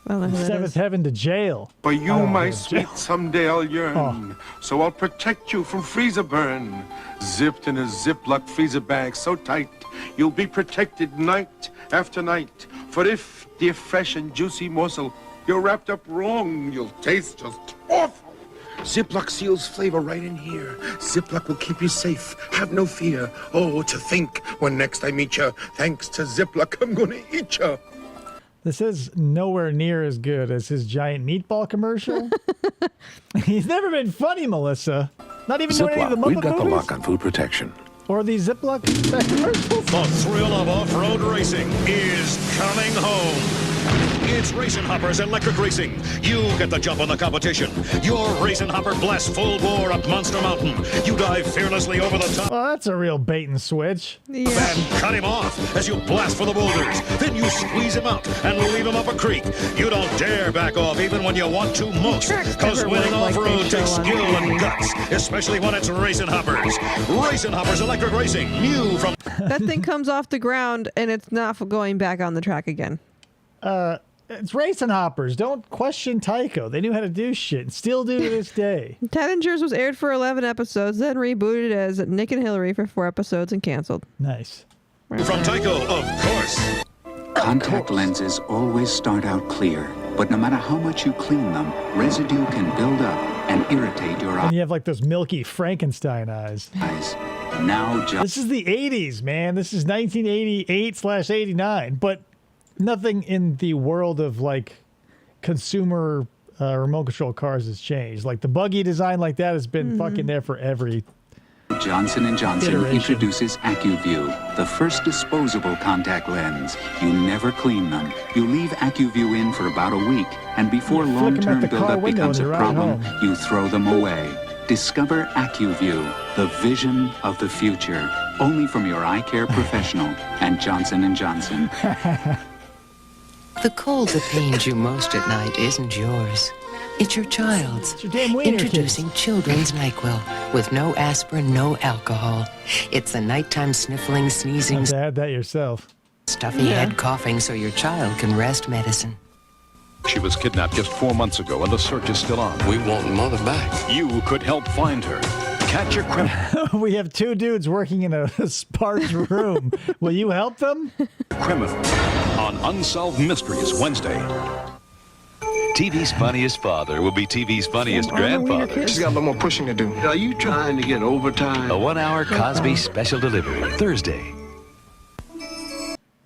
Seventh heaven to jail. For you, Oh, my yeah. sweet, someday I'll yearn. Oh. So I'll protect you from freezer burn. Zipped in a Ziploc freezer bag so tight, you'll be protected night after night. For if, dear fresh and juicy morsel, you're wrapped up wrong, you'll taste just awful. Ziploc seals flavor right in here. Ziploc will keep you safe. Have no fear. Oh, to think when next I meet you, thanks to Ziploc, I'm gonna eat you. This is nowhere near as good as his giant meatball commercial. He's never been funny, Melissa. Not even doing any of the Ziploc, Muppet we've got the movies? lock on food protection. Or the Ziploc commercials? The thrill of off-road racing is coming home. It's Racing Hopper's Electric Racing. You get the jump on the competition. Your Racing Hopper blasts full bore up Monster Mountain. You dive fearlessly over the top. Well, that's a real bait and switch. Yeah. Then cut him off as you blast for the boulders. Then you squeeze him out and leave him up a creek. You don't dare back off even when you want to most. Because winning off-road takes skill and guts, especially when it's Racing Hoppers. Racing Hoppers Electric Racing, new from... That thing comes off the ground and it's not going back on the track again. It's Racing Hoppers. Don't question Tycho. They knew how to do shit and still do to this day. Tanningers was aired for 11 episodes, then rebooted as Nick and Hillary for 4 episodes and canceled. Nice. From Tycho, of course. Contact lenses always start out clear, but no matter how much you clean them, residue can build up and irritate your eyes. And you have like those milky Frankenstein eyes. Now this is the 80s, man. This is 1988/89, but nothing in the world of like consumer remote control cars has changed. Like the buggy design like that has been fucking there for every Johnson & Johnson iteration. introduces AccuView, the first disposable contact lens. You never clean them. You leave AccuView in for about a week, and before long-term buildup becomes a problem, you throw them away. Discover AccuView, the vision of the future. Only from your eye care professional and Johnson & Johnson. The cold that pains you most at night isn't yours. It's your child's. It's your damn wiener, Introducing Children's NyQuil with no aspirin, no alcohol. It's the nighttime sniffling, sneezing, to add that yourself. Stuffy head coughing so your child can rest medicine. She was kidnapped just 4 months ago, and the search is still on. We want Mother back. You could help find her. Catch your criminal. We have two dudes working in a sparse room. Will you help them? Criminal on Unsolved Mysteries Wednesday. TV's funniest father will be TV's funniest grandfather. She's got a little more pushing to do. Are you trying to get overtime? A 1-hour Cosby special delivery Thursday.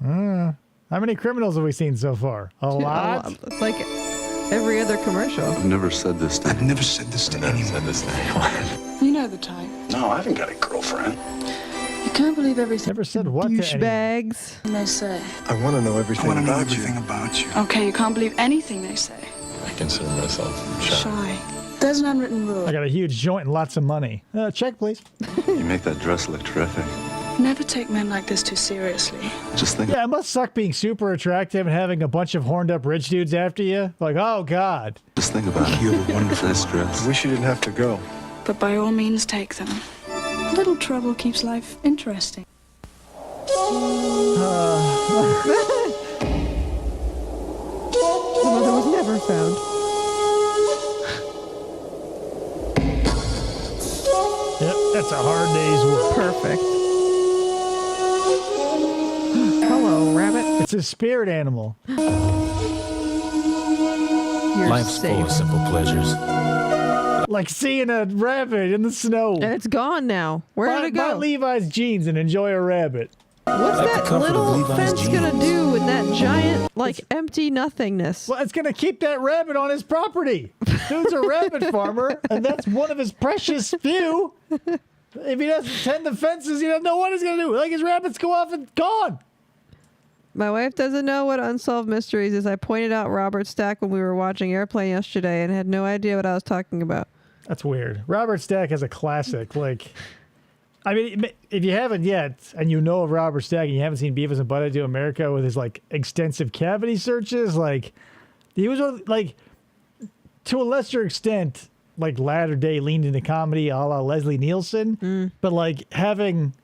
How many criminals have we seen so far? A lot? It's like every other commercial. I've never said this to anyone. I've never said this to anyone. You know the type. No, I haven't got a girlfriend. You can't believe everything. Never said what to anyone. Douchebags. They say. I want to know everything about you. Okay, you can't believe anything they say. I consider myself Shy. There's an unwritten rule. I got a huge joint and lots of money. Check, please. You make that dress look terrific. Never take men like this too seriously. Just think. Yeah, it must suck being super attractive and having a bunch of horned up rich dudes after you. Like, oh, God. Just think about it. You have a wonderful dress. Wish you didn't have to go. But by all means, take them. A little trouble keeps life interesting. The mother was never found. Yep, that's a hard day's work. Perfect. Hello, rabbit. It's a spirit animal. You're Life's safe. full of simple pleasures. Like seeing a rabbit in the snow. And it's gone now. Where did it go? Buy Levi's jeans and enjoy a rabbit. What's that little fence gonna do in that giant, like, empty nothingness? Well, it's gonna keep that rabbit on his property. Dude's a rabbit farmer, and that's one of his precious few. If he doesn't tend the fences, he doesn't know what he's gonna do. Like his rabbits go off and gone. My wife doesn't know what Unsolved Mysteries is. I pointed out Robert Stack when we were watching Airplane yesterday and had no idea what I was talking about. That's weird. Robert Stack has a classic. Like, I mean, if you haven't yet, and you know of Robert Stack, and you haven't seen Beavis and Butthead Do America with his like extensive cavity searches, like he was like, to a lesser extent, like latter day leaned into comedy, a la Leslie Nielsen, but like having,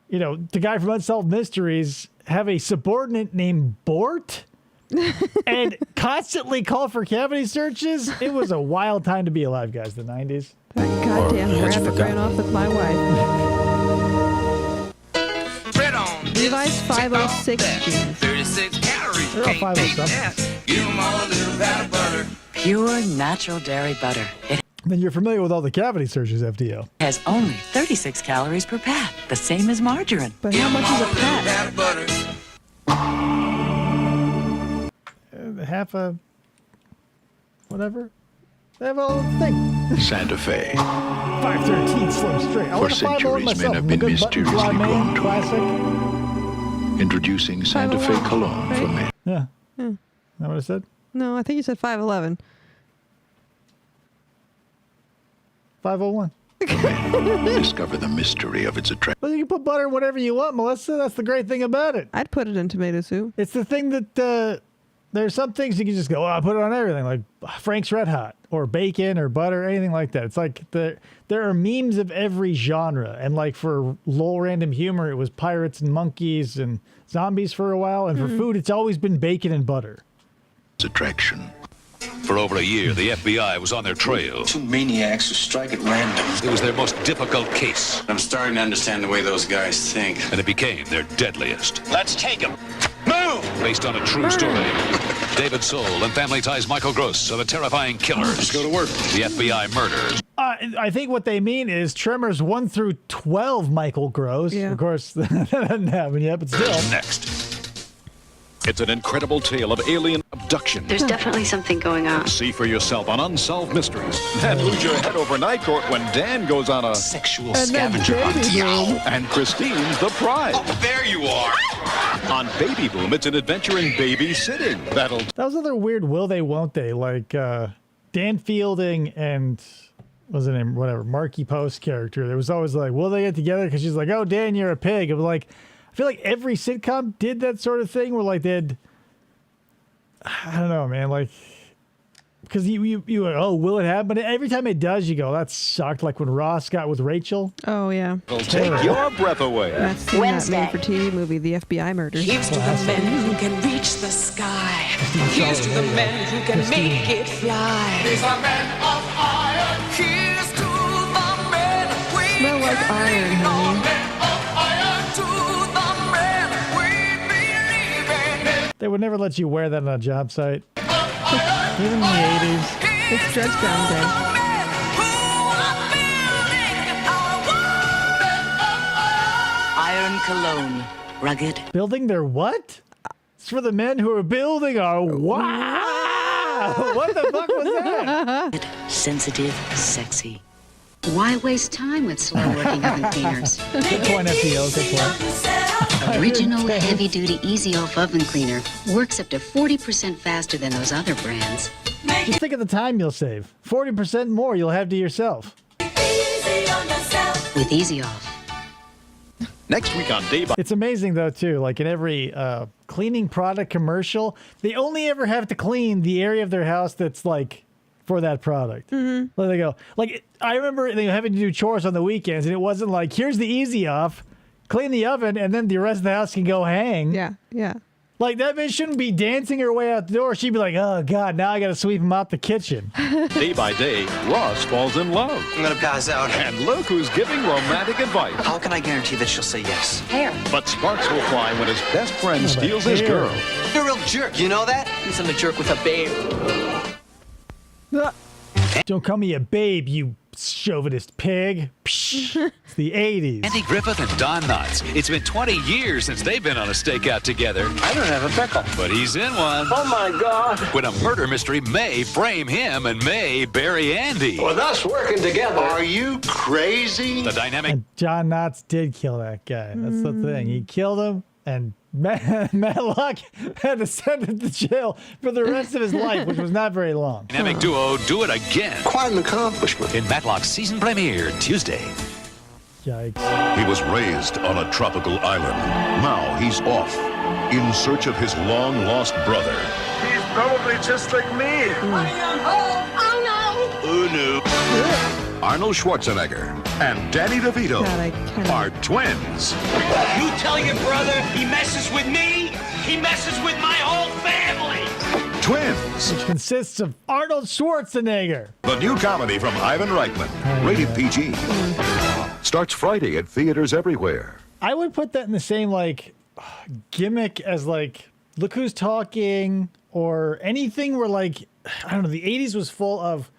you know, the guy from Unsolved Mysteries have a subordinate named Bort and constantly call for cavity searches. It was a wild time to be alive, guys, the 90s. That goddamn rabbit ran off with my wife. Levi's 506 jeans. 36 calories. They're all 507. Give them all a little pat of butter. Pure natural dairy butter. It Then you're familiar with all the cavity searches, FDO. has only 36 calories per pat, the same as margarine. But how much is a pat? Pat of butter. Half a whatever. They have a little thing. Santa Fe. 513 Slim Straight. I For want a 5 centuries, myself. men have I'm a been good button fly mysteriously man, drawn to classic. Introducing Santa Fe cologne for men. Yeah. Is that what I said? No, I think you said 511. 501. Discover the mystery of its attraction. Well, you can put butter in whatever you want, Melissa. That's the great thing about it. I'd put it in tomato soup. It's the thing that there's some things you can just go, oh, I put it on everything, like Frank's Red Hot or bacon or butter, anything like that. It's like there are memes of every genre. And like for lol random humor, it was pirates and monkeys and zombies for a while. And for food, it's always been bacon and butter. Its attraction. For over a year, the FBI was on their trail. Two maniacs who strike at random. It was their most difficult case. I'm starting to understand the way those guys think. And it became their deadliest. Let's take them. Move! Based on a true story David Soul and Family Ties Michael Gross are the terrifying killers. Let's go to work. The FBI murders. I think what they mean is Tremors 1 through 12 Michael Gross. Yeah. Of course, that hasn't happened yet, but still. Next. It's an incredible tale of alien abduction. There's definitely something going on. See for yourself on Unsolved Mysteries. And lose your head over night court when Dan goes on a sexual scavenger hunt. And Christine's the prize. Oh, there you are. On Baby Boom, it's an adventure in babysitting. That was another weird will they, won't they? Like Dan Fielding and, what's her name? Whatever, Marky Post character. There was always like, will they get together? Because she's like, oh, Dan, you're a pig. I'm like, I feel like every sitcom did that sort of thing where like they'd, I don't know, man, like, because you oh, will it happen? But every time it does, you go, that sucked. Like when Ross got with Rachel. Oh, yeah. It'll take your breath away. I've seen that made-for-TV movie, The FBI Murders. Here's to the men who can reach the sky. Here's to the men who can make it fly. These are men of iron. Here's to the men we smell like iron, honey. They would never let you wear that on a job site. Even in the 80s. It's dress down day. Iron cologne. Rugged. Building their what? It's for the men who are building our wow! What the fuck was that? Sensitive, sexy. Why waste time with slow-working oven cleaners? Good point, FDO. Good point. Original heavy-duty easy-off oven cleaner works up to 40% faster than those other brands. Just think of the time you'll save. 40% more you'll have to yourself. With Easy Off. Next week on Day by. It's amazing though too. Like in every cleaning product commercial, they only ever have to clean the area of their house that's like for that product. Mm-hmm. Like they go. Like I remember having to do chores on the weekends, and it wasn't like here's the Easy Off, clean the oven, and then the rest of the house can go hang. Yeah, yeah. Like that bitch shouldn't be dancing her way out the door. She'd be like, oh God, now I got to sweep him out the kitchen. Day by day, Ross falls in love. I'm gonna pass out. And look who's giving romantic advice. How can I guarantee that she'll say yes? Hair. But sparks will fly when his best friend steals his girl. You're a real jerk, you know that? He's a jerk with a babe. Don't call me a babe, you chauvinist pig. Psh, it's the 80s. Andy Griffith and Don Knotts. It's been 20 years since they've been on a stakeout together. I don't have a pickle. But he's in one. Oh, my God. When a murder mystery may frame him and may bury Andy. With us working together. Are you crazy? The dynamic. And John Knotts did kill that guy. That's the thing. He killed him, and Matlock had to send him to jail for the rest of his life, which was not very long. Dynamic duo do it again. Quite an accomplishment. In Matlock's season premiere Tuesday. Yikes. He was raised on a tropical island. Now he's off in search of his long-lost brother. He's probably just like me. Oh no! Who knew? Arnold Schwarzenegger and Danny DeVito are twins. You tell your brother he messes with me, he messes with my whole family. Twins. Which consists of Arnold Schwarzenegger. The new comedy from Ivan Reitman. Rated PG. Starts Friday at theaters everywhere. I would put that in the same like gimmick as like Look Who's Talking or anything where like, I don't know, the 80s was full of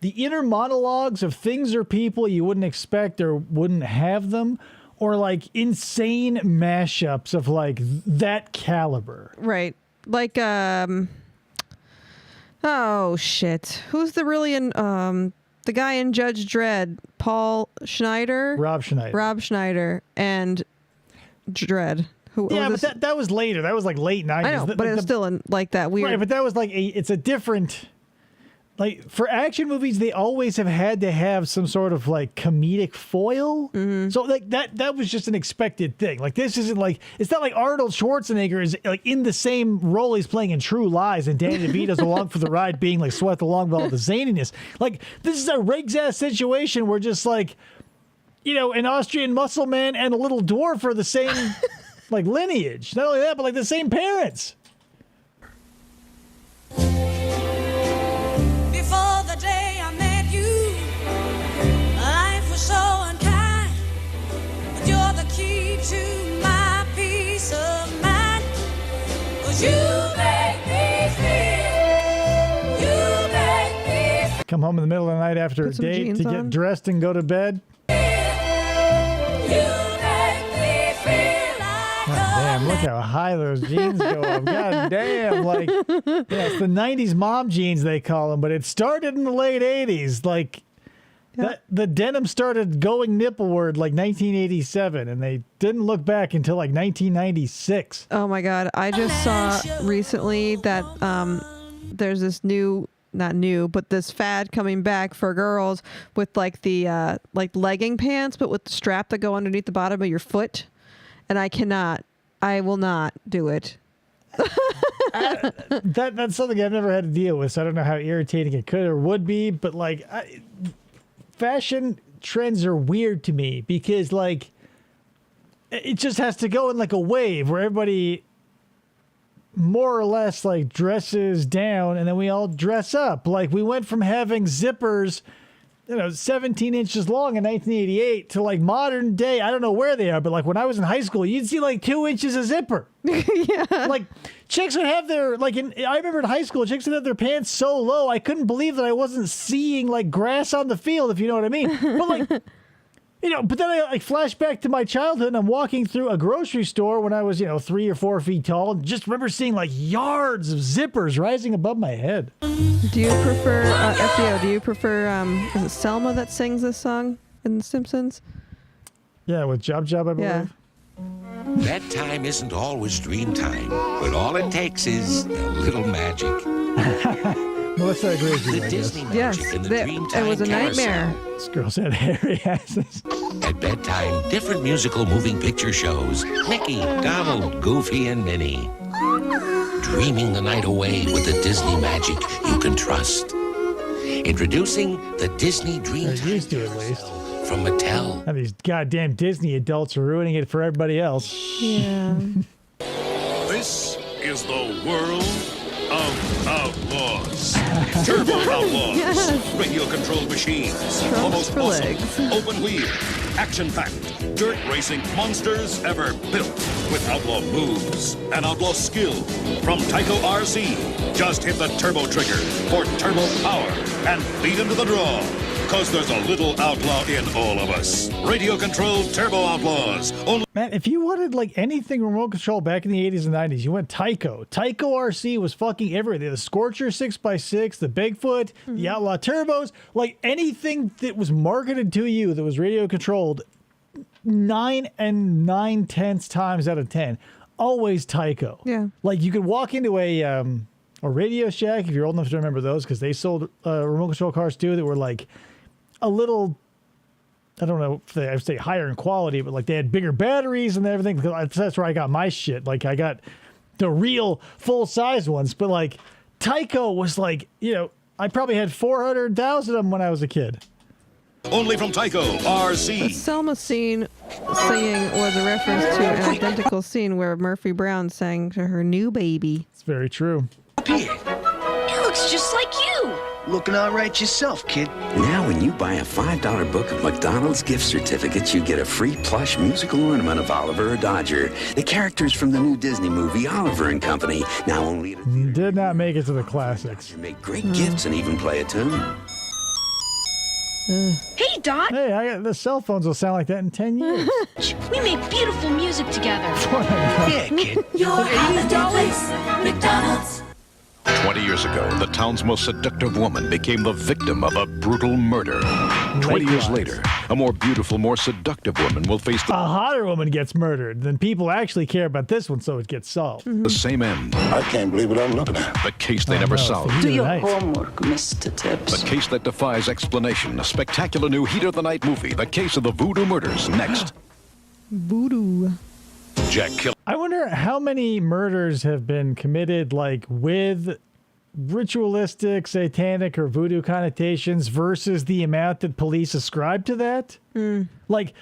the inner monologues of things or people you wouldn't expect or wouldn't have them, or like insane mashups of like that caliber. Right. Like, oh shit. Who's the really the guy in Judge Dredd? Paul Schneider? Rob Schneider. Rob Schneider and Dredd. Yeah, but that was later. That was like late 90s. I know, but it's still in like that weird. Right, but that was like it's a different. Like for action movies, they always have had to have some sort of like comedic foil. Mm-hmm. So like that was just an expected thing. Like this isn't like, it's not like Arnold Schwarzenegger is like in the same role he's playing in True Lies and Danny DeVito's along for the ride being like swept along by all the zaniness. Like this is a Riggs ass situation where just like, you know, an Austrian muscle man and a little dwarf are the same like lineage. Not only that, but like the same parents. Before the day I met you, life was so unkind, but you're the key to my peace of mind, 'cause you make me feel Come home in the middle of the night after a date to get dressed and go to bed. Damn, look how high those jeans go up. God damn, like, yeah, it's the 90s mom jeans, they call them, but it started in the late 80s. Like, the denim started going nippleward like 1987, and they didn't look back until like 1996. Oh my God. I just saw recently that there's this new, not new, but this fad coming back for girls with like the like legging pants, but with the strap that go underneath the bottom of your foot. And I will not do it. That's something I've never had to deal with, so I don't know how irritating it could or would be, but like fashion trends are weird to me because like it just has to go in like a wave where everybody more or less like dresses down and then we all dress up. Like we went from having zippers 17 inches long in 1988 to like modern day. I don't know where they are, but like when I was in high school, you'd see like 2 inches of zipper. Yeah. Like chicks would have their, I remember in high school, chicks would have their pants so low, I couldn't believe that I wasn't seeing like grass on the field, if you know what I mean. But like, but then I like flash back to my childhood and I'm walking through a grocery store when I was, 3 or 4 feet tall and just remember seeing like yards of zippers rising above my head. Do you prefer, FDO, do you prefer, is it Selma that sings this song in The Simpsons? Yeah, with Job, I believe. Yeah. Bedtime isn't always dream time, but all it takes is a little magic. Melissa agrees with you, The Disney magic Yes, in the Dreamtime it was a carousel. nightmare. This girl said hairy asses. At bedtime, different musical moving picture shows. Mickey, Donald, Goofy, and Minnie. Dreaming the night away with the Disney magic you can trust. Introducing the Disney Dreamtime used to, at least. From Mattel. Now these goddamn Disney adults are ruining it for everybody else. Yeah. This is the world of outlaws. Turbo Outlaws. Yes. Radio-controlled machines. Trunks Almost for awesome. legs. Open wheel. Action-packed. Dirt racing monsters ever built. With outlaw moves and outlaw skill. From Tyco RC. Just hit the turbo trigger for turbo power and beat into the draw. Because there's a little outlaw in all of us. Radio-controlled Turbo Outlaws. Only Man, if you wanted like anything remote control back in the 80s and 90s, you went Tyco. Tyco RC was fucking everything. The Scorcher 6x6, the Bigfoot, the Outlaw Turbos, like anything that was marketed to you that was radio controlled, 9 9/10 times out of 10, always Tyco. Yeah. Like you could walk into a Radio Shack, if you're old enough to remember those, because they sold remote control cars too that were like a little, I don't know if I would say higher in quality, but like they had bigger batteries and everything. That's where I got my shit. Like I got the real full size ones, but like Tyco was like, I probably had 400,000 of them when I was a kid. Only from Tyco RC. The Selma scene singing was a reference to an identical scene where Murphy Brown sang to her new baby. It's very true. It looks just like you. Looking all right yourself, kid. Now when you buy a $5 book of McDonald's gift certificates, you get a free plush musical ornament of Oliver or Dodger. The characters from the new Disney movie, Oliver and Company. Now only at a Did not make it to the classics. You make great gifts and even play a tune. Hey, Doc. Hey, the cell phones will sound like that in 10 years. We make beautiful music together. Yeah, kid. Your McDonald's. 20 years ago, the town's most seductive woman became the victim of a brutal murder. 20 years later, a more beautiful, more seductive woman will face A hotter woman gets murdered. Then people actually care about this one, so it gets solved. the same end. I can't believe what I'm looking at. The case they never solved. Do your homework, Mr. Tips. The case that defies explanation. A spectacular new heat of the night movie. The case of the voodoo murders. Next. Voodoo. Jack Kill. I wonder how many murders have been committed like with ritualistic, satanic, or voodoo connotations versus the amount that police ascribe to that. Like,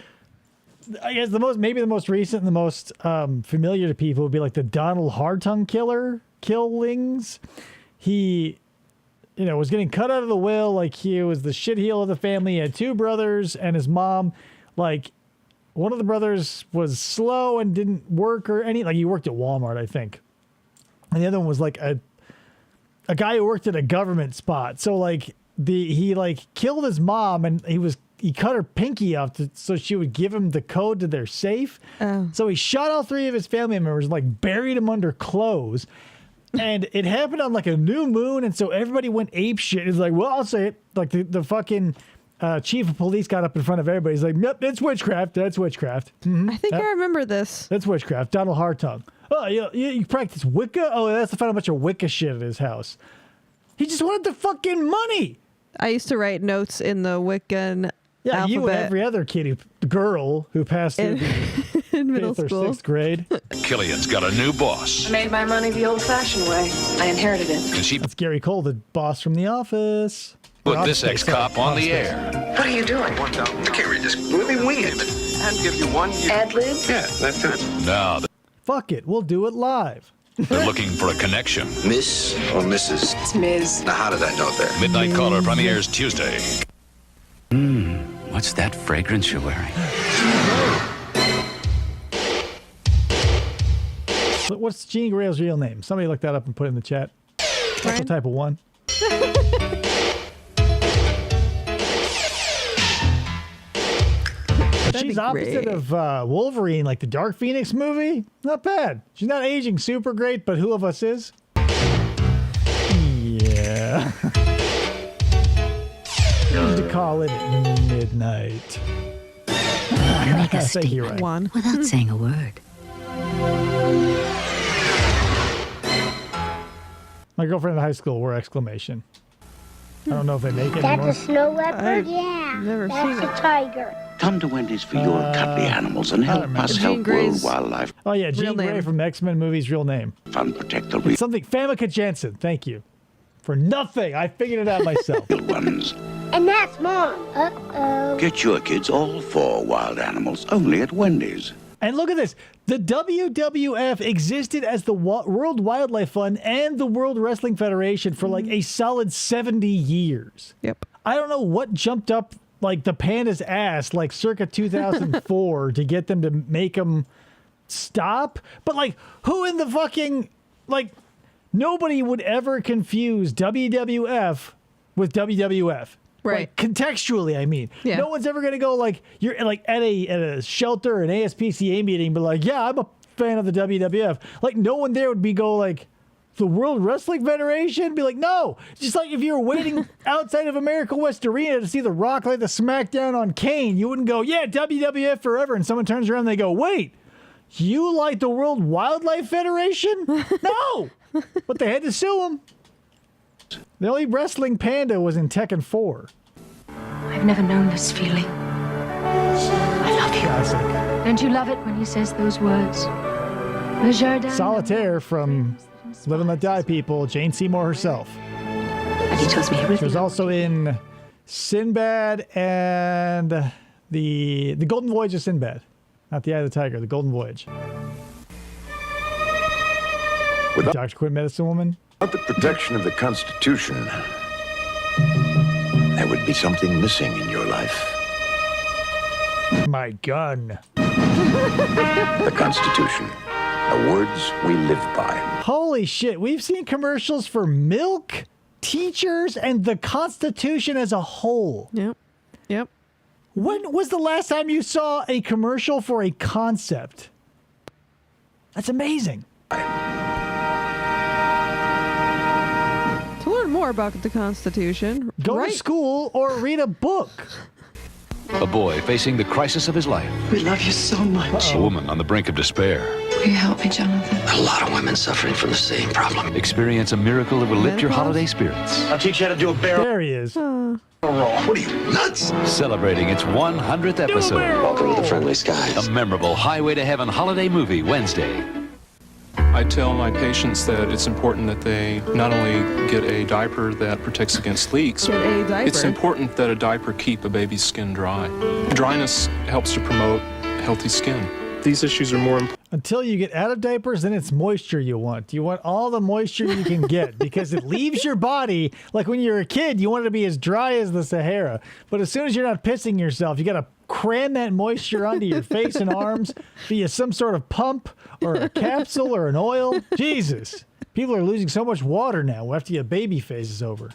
I guess the most recent and the most familiar to people would be like the Donald Hartung killings. He, was getting cut out of the will. Like he was the shitheel of the family. He had 2 brothers and his mom. Like one of the brothers was slow and didn't work he worked at Walmart, I think. And the other one was like a guy who worked at a government spot. So like he like killed his mom, and he cut her pinky off so she would give him the code to their safe. So he shot all 3 of his family members, like buried them under clothes. And it happened on like a new moon, and so everybody went ape shit. It's like, well, I'll say it. Like the fucking chief of police got up in front of everybody. He's like, yep, it's witchcraft. That's witchcraft. I think I remember this. That's witchcraft. Donald Hartung. Oh, you practice Wicca? Oh, that's to find a bunch of Wicca shit at his house. He just wanted the fucking money. I used to write notes in the Wiccan alphabet. You and every other girl who passed through in middle 5th school. or 6th grade. Killian's got a new boss. I made my money the old-fashioned way. I inherited it. And she That's Gary Cole, the boss from The Office. put this ex-cop on the air. What are you doing? I can't read this. Let me wing it. And give you one. Ad-lib? Yeah, that's it. Now Fuck it, we'll do it live. they're looking for a connection. Miss or Mrs.? It's Ms. Now, how did I know that? Midnight Caller premieres Tuesday. What's that fragrance you're wearing? What's Jean Grey's real name? Somebody look that up and put it in the chat. Also type of 1. She's opposite of Wolverine, like the Dark Phoenix movie. Not bad. She's not aging super great, but who of us is? Yeah. Need to call it at midnight. Make a Thank you, statement Ryan. without saying a word. My girlfriend in high school wore exclamation. I don't know if they make it That's anymore. a snow leopard? Yeah. That's a tiger. Come to Wendy's for your cuddly animals and help us help World Wildlife Oh yeah, Jean Grey from X-Men movies, real name. Fund protect the It's something Famke Janssen. Thank you. For nothing. I figured it out myself. real ones. And that's Mom. Uh-oh. Get your kids all 4 wild animals only at Wendy's. And look at this. The WWF existed as the World Wildlife Fund and the World Wrestling Federation for like a solid 70 years. Yep. I don't know what jumped up like the panda's ass like circa 2004 to get them to make them stop. But like who in the fucking like nobody would ever confuse WWF with WWF. Right. Like, contextually, I mean. Yeah. No one's ever going to go like, you're like at a shelter or an ASPCA meeting, but like, yeah, I'm a fan of the WWF. Like, no one there would go like, the World Wrestling Federation? Be like, no. Just like if you were waiting outside of America West Arena to see The Rock like the SmackDown on Kane, you wouldn't go, yeah, WWF forever. And someone turns around and they go, wait, you like the World Wildlife Federation? No. But they had to sue him. The only wrestling panda was in Tekken 4. I've never known this feeling. I love you. Classic. Don't you love it when he says those words? Le Jardin. Solitaire from Live and Let Die People, Jane Seymour herself. He tells me She everything. was also in Sinbad and the Golden Voyage of Sinbad. Not the Eye of the Tiger, the Golden Voyage. Dr. Quinn, Medicine Woman. Without the protection of the Constitution, there would be something missing in your life. My gun. The Constitution. The words we live by. Holy shit, we've seen commercials for milk, teachers, and the Constitution as a whole. Yep. Yep. When was the last time you saw a commercial for a concept? That's amazing. To learn more about the Constitution, Go to school or read a book. A boy facing the crisis of his life. We love you so much. A woman on the brink of despair. Will you help me, Jonathan? A lot of women suffering from the same problem. Experience a miracle that will lift your holiday spirits. I'll teach you how to do a barrel There he is. roll. What are you, nuts? Celebrating its 100th episode. Welcome to the friendly skies. A memorable Highway to Heaven holiday movie Wednesday. I tell my patients that it's important that they not only get a diaper that protects against leaks, Get a diaper. it's important that a diaper keep a baby's skin dry. Dryness helps to promote healthy skin. These issues are more important. Until you get out of diapers, then it's moisture you want. You want all the moisture you can get because it leaves your body. Like when you're a kid, you want it to be as dry as the Sahara. But as soon as you're not pissing yourself, you got to cram that moisture onto your face and arms via some sort of pump or a capsule or an oil. Jesus. People are losing so much water now after your baby phase is over.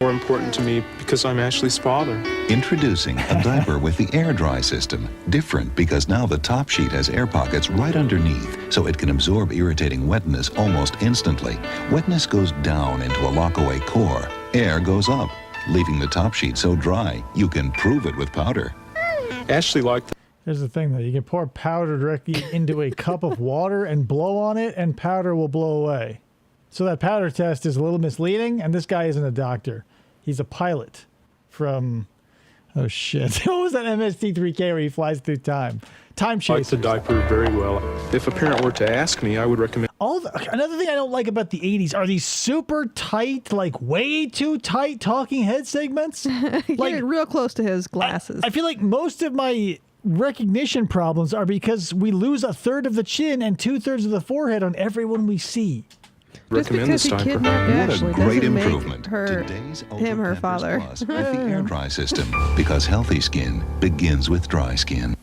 More important to me because I'm Ashley's father. Introducing a diaper with the air dry system. Different because now the top sheet has air pockets right underneath, so it can absorb irritating wetness almost instantly. Wetness goes down into a lockaway core. Air goes up, leaving the top sheet so dry you can prove it with powder. Ashley liked. Here's the thing, though. You can pour powder directly into a cup of water and blow on it, and powder will blow away. So that powder test is a little misleading, and this guy isn't a doctor. He's a pilot from, oh shit, what was that MST3K where he flies through time? Time Chaser. I like the diaper very well. If a parent were to ask me, I would recommend. Another thing I don't like about the 80s are these super tight, like way too tight talking head segments. Like real close to his glasses. I feel like most of my recognition problems are because we lose a third of the chin and 2/3 of the forehead on everyone we see. Recommend this diaper. What a great improvement. Today's her father. Plus with the air dry system, because healthy skin begins with dry skin.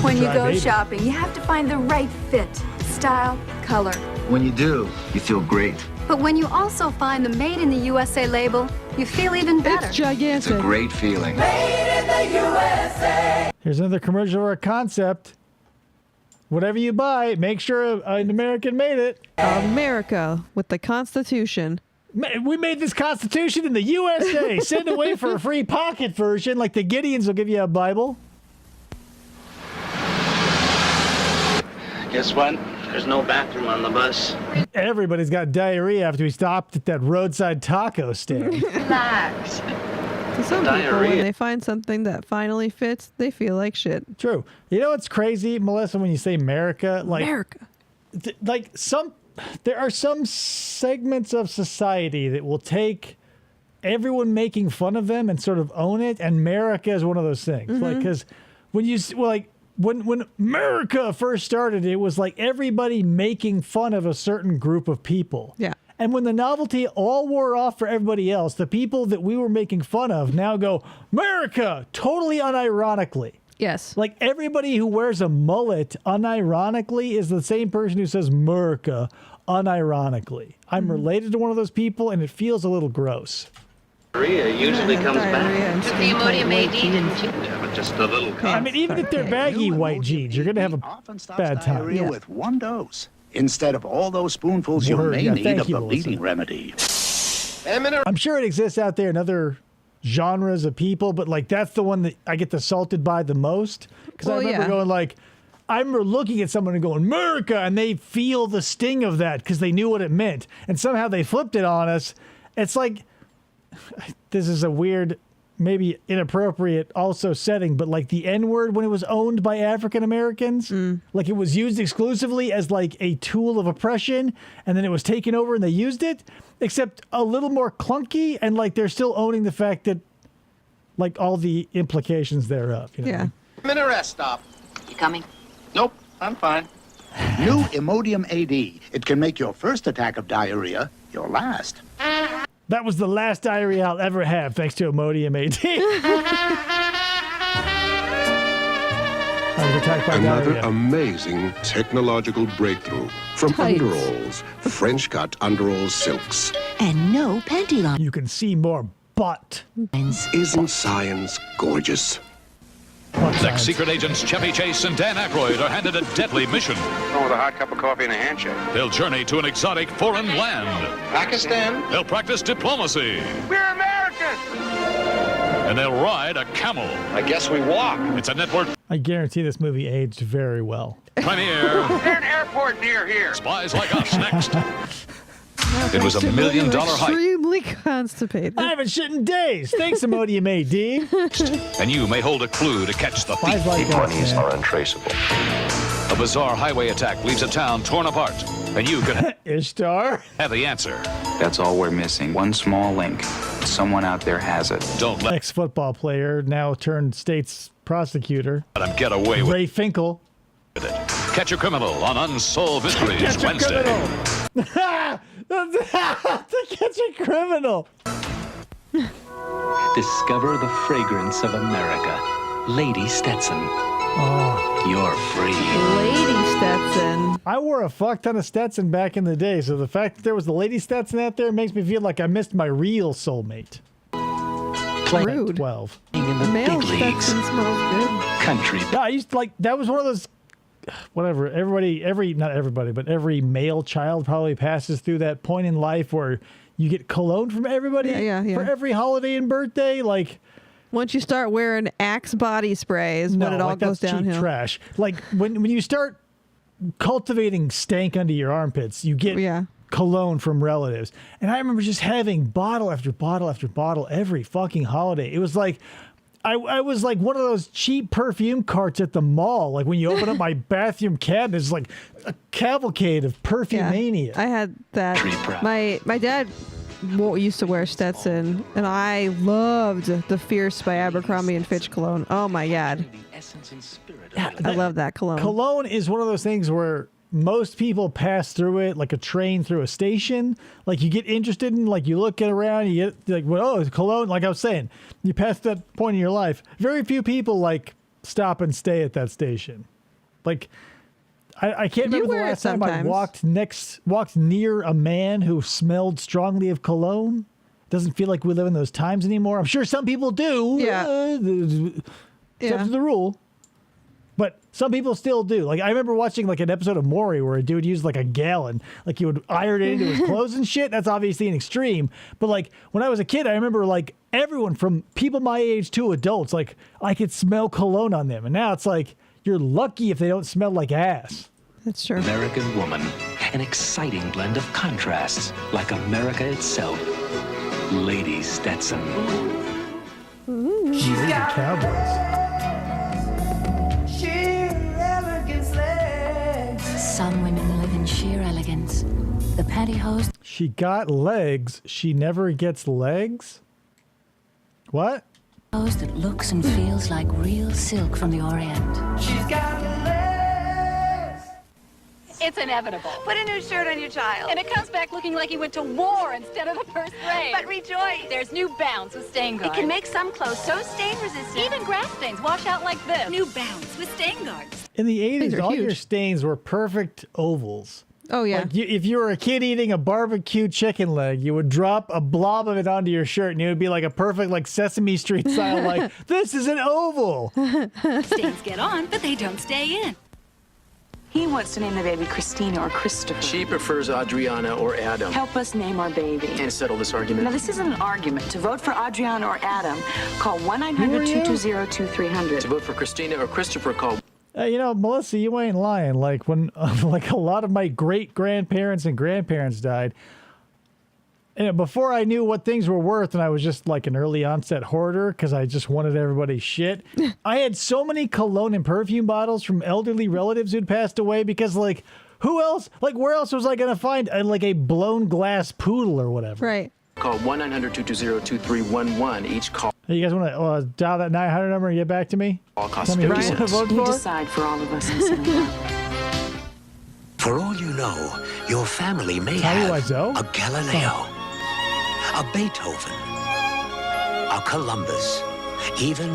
When you go shopping, you have to find the right fit, style, color. When you do, you feel great. But when you also find the Made in the USA label, you feel even better. It's gigantic. It's a great feeling. Made in the USA. Here's another commercial or a concept. Whatever you buy, make sure an American made it. America with the Constitution. We made this Constitution in the USA. Send away for a free pocket version, like the Gideons will give you a Bible. Guess what? There's no bathroom on the bus. Everybody's got diarrhea after we stopped at that roadside taco stand. Relax. To some people, when they find something that finally fits, they feel like shit. True. You know what's crazy, Melissa, when you say America? Like, America. There are some segments of society that will take everyone making fun of them and sort of own it, and America is one of those things. Like, because when America first started, it was like everybody making fun of a certain group of people. Yeah. And when the novelty all wore off for everybody else, the people that we were making fun of now go, America, totally unironically. Yes. Like everybody who wears a mullet unironically is the same person who says America unironically. I'm related to one of those people, and it feels a little gross. Diarrhea usually comes back. Took the Imodium AD, didn't you? Yeah, but just a little I mean, even if they're baggy white jeans, you're going to have a bad time. Diarrhea with one dose instead of all those spoonfuls you may need of the leading remedy. I'm sure it exists out there in other genres of people, but like that's the one that I get assaulted by the most. Because I remember going like, I remember looking at someone and going, America, and they feel the sting of that because they knew what it meant. And somehow they flipped it on us. It's like, this is a weird, maybe inappropriate also setting, but like the N-word when it was owned by African Americans, like it was used exclusively as like a tool of oppression, and then it was taken over and they used it, except a little more clunky, and like they're still owning the fact that like all the implications thereof. You know? Yeah. I'm in a rest stop. You coming? Nope, I'm fine. New Imodium AD. It can make your first attack of diarrhea your last. That was the last diarrhea I'll ever have, thanks to Imodium AD. I was attacked by Another diarrhea. amazing technological breakthrough from Tights. underalls, French cut underall silks. And no panty line. You can see more butt. Isn't science gorgeous? Next, secret agents Chevy Chase and Dan Aykroyd are handed a deadly mission. Oh, with a hot cup of coffee and a handshake. They'll journey to an exotic foreign land. Pakistan? They'll practice diplomacy. We're Americans! And they'll ride a camel. I guess we walk. It's a network I guarantee this movie aged very well. premiere. There's an airport near here. Spies Like Us next. It was $1 million hype. Extremely constipated. I haven't shit in days. Thanks, Imodium AD. And you may hold a clue to catch the thief. Like Monies are untraceable. A bizarre highway attack leaves a town torn apart. And you could Ishtar. have the answer. That's all we're missing. One small link. Someone out there has it. Don't let Ex-football player, now turned state's prosecutor. them get away with Ray Finkel. it. Catch a Criminal on Unsolved Mysteries Catch a Wednesday. criminal. To catch a criminal. Discover the fragrance of America. Lady Stetson. Oh. You're free. Lady Stetson. I wore a fuck ton of Stetson back in the day, so the fact that there was the Lady Stetson out there makes me feel like I missed my real soulmate. Rude. 12. In the Male big leagues. Stetson smells good. Country. Yeah, I used to like, that was one of those, whatever, not everybody, but every male child probably passes through that point in life where you get cologne from everybody Yeah. for every holiday and birthday. Like, once you start wearing Axe body spray is when it all goes that's downhill. cheap trash. Like when you start cultivating stank under your armpits, you get cologne from relatives. And I remember just having bottle after bottle after bottle every fucking holiday. It was like I was like one of those cheap perfume carts at the mall. Like when you open up my bathroom cabinet, it's like a cavalcade of perfume mania. I had that. My dad used to wear Stetson, and I loved the Fierce by Abercrombie and Fitch cologne. Oh my god, I love that cologne. Cologne is one of those things where most people pass through it like a train through a station. Like you get interested in, like you look around, you get like, well, oh, it's cologne. Like I was saying, you pass that point in your life. Very few people like stop and stay at that station. Like I can't remember the last time I walked near a man who smelled strongly of cologne. Doesn't feel like we live in those times anymore. I'm sure some people do. Yeah. Except for the rule. But some people still do. Like I remember watching like an episode of Maury where a dude used like a gallon, like he would iron it into his clothes and shit. That's obviously an extreme. But like when I was a kid, I remember like everyone from people my age to adults, like I could smell cologne on them. And now it's like you're lucky if they don't smell like ass. That's true. American woman. An exciting blend of contrasts, like America itself. Lady Stetson. She's got cowboys. Some women live in sheer elegance. The pantyhose. She got legs. She never gets legs? What? That looks and feels like real silk from the Orient. She's got legs. It's inevitable. Put a new shirt on your child. And it comes back looking like he went to war instead of the first grade. But rejoice. There's new Bounce with stain guard. It can make some clothes so stain resistant. Even grass stains wash out like this. New Bounce with stain guards. In the 80s, all your stains were perfect ovals. Oh, yeah. Like if you were a kid eating a barbecue chicken leg, you would drop a blob of it onto your shirt, and it would be like a perfect, like Sesame Street style, like, this is an oval. Stains get on, but they don't stay in. He wants to name the baby Christina or Christopher. She prefers Adriana or Adam. Help us name our baby. And settle this argument. Now, this isn't an argument. To vote for Adriana or Adam, call 1-900-220-2300. To vote for Christina or Christopher, call... You know, Melissa, you ain't lying. Like when, like a lot of my great grandparents and grandparents died, and before I knew what things were worth, and I was just like an early onset hoarder because I just wanted everybody's shit. I had so many cologne and perfume bottles from elderly relatives who'd passed away because, like, who else? Like, where else was I gonna find like a blown glass poodle or whatever? Right. Call 1-900-220-2311. Each call. Hey, you guys want to dial that 900 number and get back to me? All costs Tell me who 50 you want to cents. vote You for? decide for all of us in cinema. For all you know, your family may Tommy have Wiseau? a Galileo, a Beethoven, a Columbus, even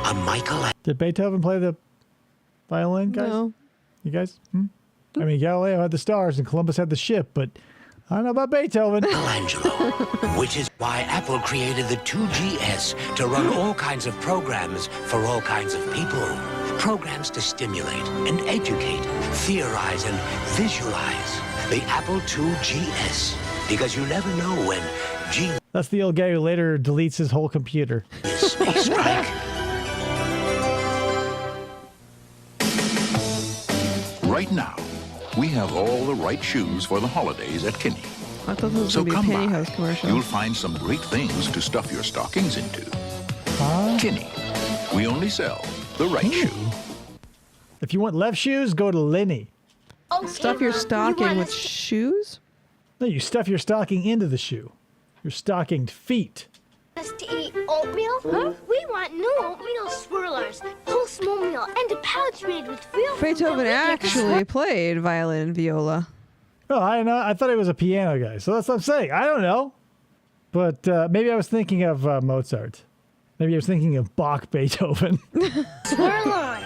a Michael. Did Beethoven play the violin, guys? No. You guys? I mean, Galileo had the stars and Columbus had the ship, but I don't know about Beethoven. Michelangelo, which is why Apple created the 2GS to run all kinds of programs for all kinds of people. Programs to stimulate and educate, theorize and visualize. The Apple 2GS, because you never know when genius That's the old guy who later deletes his whole computer. may strike. Right now, we have all the right shoes for the holidays at Kinney. I thought this was So going to be a come by. pantyhose commercial. You'll find some great things to stuff your stockings into. Huh? Kinney. We only sell the right shoe. If you want left shoes, go to Lenny. Stuff your stocking with shoes? No, you stuff your stocking into the shoe. Your stockinged feet. Us to eat oatmeal? Huh? We want new oatmeal swirlers, toast oatmeal, and a pouch made with real Beethoven actually played violin and viola. Oh, I don't know. I thought he was a piano guy, so that's what I'm saying. I don't know. But maybe I was thinking of Mozart. Maybe I was thinking of Bach, Beethoven. swirler.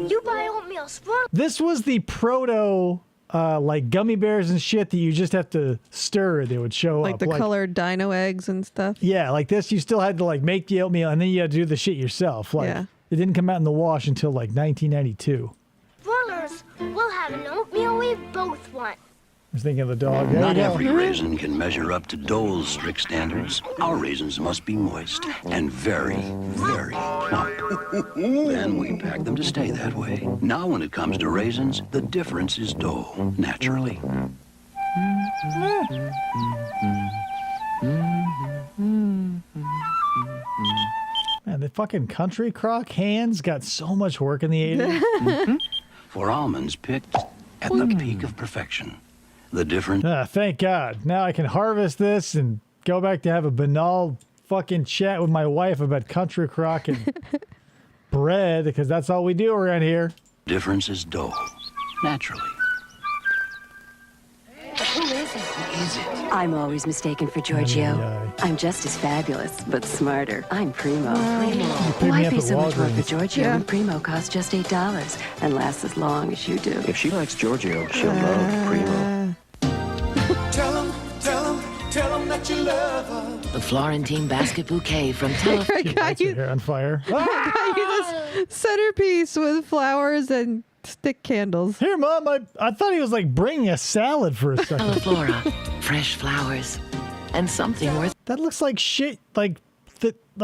You buy oatmeal swirl. This was the proto like gummy bears and shit that you just have to stir. They would show Like up. the colored dino eggs and stuff. Yeah, like this, you still had to like make the oatmeal and then you had to do the shit yourself. Like Yeah. it didn't come out in the wash until like 1992. Spoilers, we'll have an oatmeal we both want. I was thinking of the dog. There Not you go. every raisin can measure up to Dole's strict standards. Our raisins must be moist and very, very plump. Then we pack them to stay that way. Now when it comes to raisins, the difference is Dole, naturally. Man, the fucking country crock hands got so much work in the 80s. For almonds picked at the peak of perfection. The difference. Thank God. Now I can harvest this and go back to have a banal fucking chat with my wife about country crock and bread, because that's all we do around here. Difference is Dole, naturally. Who is it? Who is it? I'm always mistaken for Giorgio. I'm just as fabulous, but smarter. I'm Primo. Why pay so much more for Giorgio when Primo costs just $8 and lasts as long as you do? If she likes Giorgio, she'll love Primo. Tell him that you love her. The Florentine basket bouquet from Lights her hair on fire. I got you this centerpiece with flowers and stick candles. Here, Mom, I thought he was like bringing a salad for a second. Teleflora, fresh flowers, and something worth That looks like shit, like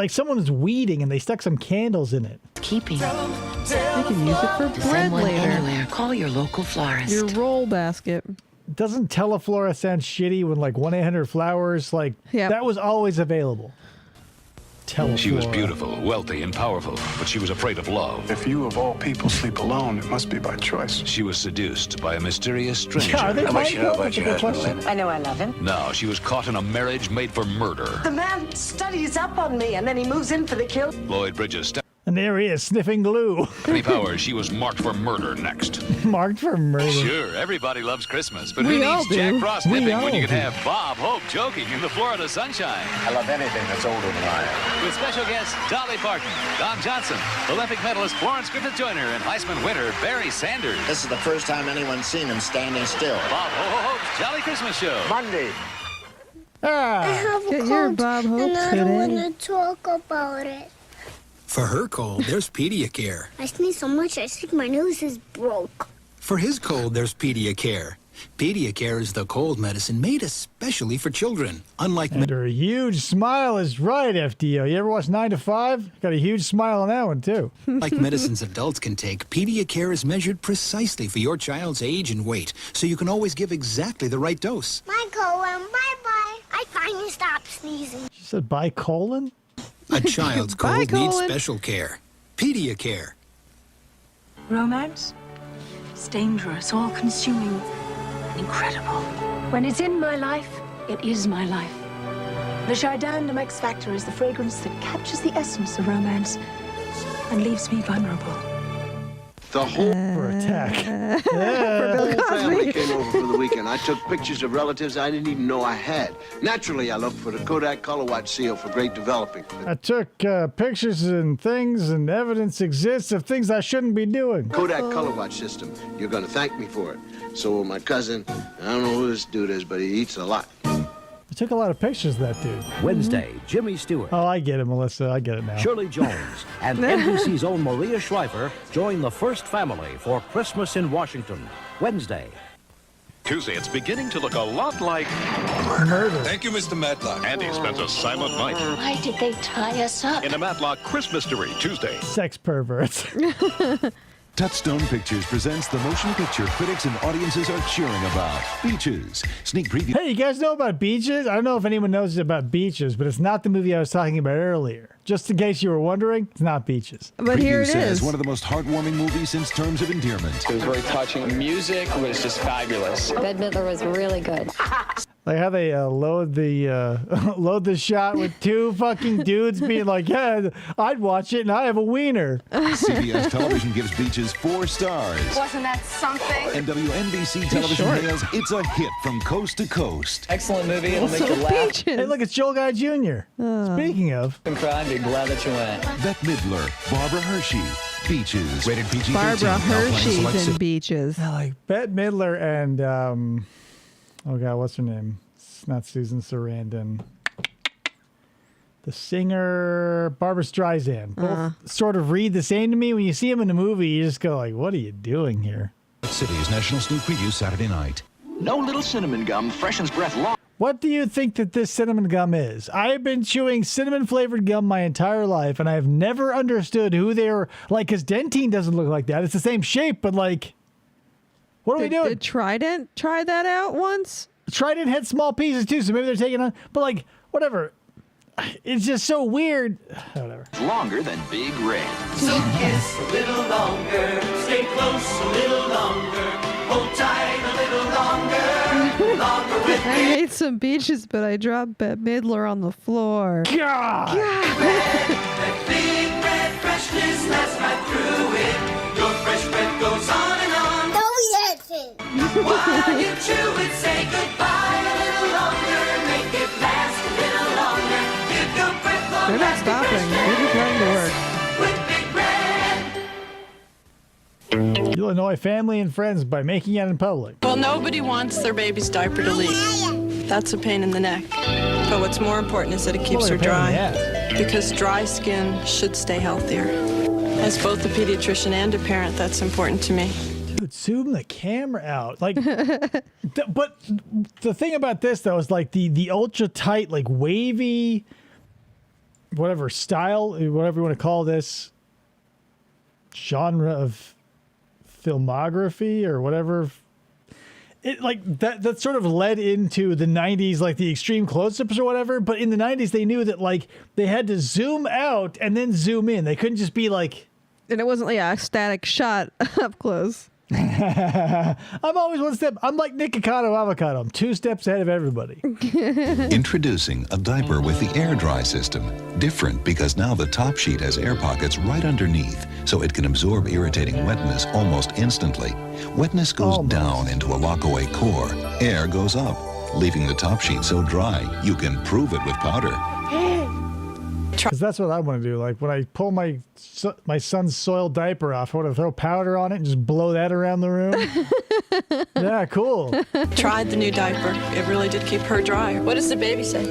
someone was weeding and they stuck some candles in it. keeping. You can use it for To bread send one later. anywhere, call your local florist. Your roll basket. Doesn't Teleflora sound shitty when like 1-800-Flowers, like that was always available? Teleflora. She was beautiful, wealthy, and powerful, but she was afraid of love. If you of all people sleep alone, it must be by choice. She was seduced by a mysterious stranger. Yeah, are they How much you know about your husband, Lynn? I know I love him. No, she was caught in a marriage made for murder. The man studies up on me and then he moves in for the kill. Lloyd Bridges, And there he is, sniffing glue. Stephanie Powers, she was marked for murder next. Marked for murder. Sure, everybody loves Christmas, but We who all needs do. Jack Frost We nipping all when you can do. have Bob Hope joking in the Florida sunshine? I love anything that's older than I am. With special guests Dolly Parton, Don Johnson, Olympic medalist Florence Griffith Joyner, and Heisman winner Barry Sanders. This is the first time anyone's seen him standing still. Bob Hope's Jolly Christmas Show. Monday. Ah, I have a Get your cold, Bob Hope and I don't today. want to talk about it. For her cold, there's Pediacare. I sneeze so much I think my nose is broke. For his cold, there's Pediacare. Pediacare is the cold medicine made especially for children. Unlike And her huge smile is right, FDO. You ever watch 9 to 5? Got a huge smile on that one, too. like medicines adults can take, Pediacare is measured precisely for your child's age and weight, so you can always give exactly the right dose. My colon, bye-bye. I finally stopped sneezing. She said bicolon? A child's Bye, cold needs colon. special care. Pediacare. Romance? It's dangerous, all-consuming, incredible. When it's in my life, it is my life. The Chardin X Factor is the fragrance that captures the essence of romance and leaves me vulnerable. The whole For attack. whole family came over for the weekend. I took pictures of relatives I didn't even know I had. Naturally, I looked for the Kodak Color Watch seal for great developing. I took pictures and things, and evidence exists of things I shouldn't be doing. Kodak Color Watch system. You're going to thank me for it. So will my cousin. I don't know who this dude is, but he eats a lot. I took a lot of pictures of that dude. Wednesday, Jimmy Stewart, Oh, I get it, Melissa. I get it now. Shirley Jones, and NBC's own Maria Shriver join the first family for Christmas in Washington. Wednesday. Tuesday, it's beginning to look a lot like Murder. Thank you, Mr. Matlock. Andy spends a silent night Why did they tie us up? in a Matlock Christmas story Tuesday. Sex perverts. Touchstone Pictures presents the motion picture critics and audiences are cheering about. Beaches. Sneak preview. Hey, you guys know about Beaches? I don't know if anyone knows about Beaches, but it's not the movie I was talking about earlier. Just in case you were wondering, it's not Beaches. But here Preview it says is. one of the most heartwarming movies since Terms of Endearment. It was very touching. The music was just fabulous. Bette Midler was really good. Like how they load the shot with two fucking dudes being like, yeah, I'd watch it and I have a wiener. CBS Television gives Beaches 4 stars. Wasn't that something? And WNBC Television short. hails it's a hit from coast to coast. Excellent movie. It'll make So you laugh Hey, look, it's Joel Guy Jr. Speaking of, and cry and be glad that you went. Bette Midler, Barbara Hershey, Beaches. Rated PG-13. Barbara Now playing Hershey's select and Beaches. Like Bette Midler and oh god, what's her name? It's not Susan Sarandon. The singer Barbara Streisand. Both sort of read the same to me. When you see them in a movie, you just go like, "What are you doing here?" City's National Snoop Preview Saturday night. No little cinnamon gum freshens breath long. What do you think that this cinnamon gum is? I have been chewing cinnamon flavored gum my entire life, and I have never understood who they were like. Because Dentine doesn't look like that. It's the same shape, but like, what are we doing? Did Trident try that out once? Trident had small pieces too, so maybe they're taking on. But like, whatever. It's just so weird. Whatever. Longer than Big Red. So kiss a little longer, stay close a little longer, hold tight a little longer, longer with I me. made some Beaches, but I dropped Bette Midler on the floor. God! That big red freshness lasts right through it. Your fresh breath goes on and on. While you chew it, say goodbye a little longer, make it last a little longer. Give your breath long They're not stopping. They're just going to work. with Big Red. You'll annoy family and friends by making out in public. Well, nobody wants their baby's diaper to leak. That's a pain in the neck. But what's more important is that it keeps her dry. Because dry skin should stay healthier. As both a pediatrician and a parent, that's important to me. Dude, zoom the camera out. Like, but the thing about this though is like the ultra tight, like wavy, whatever style, whatever you want to call this genre of filmography or whatever. It like that sort of led into the 90s, like the extreme close-ups or whatever. But in the 90s, they knew that like they had to zoom out and then zoom in. They couldn't just be like. And it wasn't like a static shot up close. I'm always one step. I'm like Nick Avocado. I'm 2 steps ahead of everybody. Introducing a diaper with the air dry system. Different because now the top sheet has air pockets right underneath, so it can absorb irritating wetness almost instantly. Wetness goes down into a lockaway core. Air goes up, leaving the top sheet so dry you can prove it with powder. Because that's what I want to do. Like when I pull my son's soiled diaper off, I want to throw powder on it and just blow that around the room. Yeah, cool. Tried the new diaper. It really did keep her dry. What does the baby say?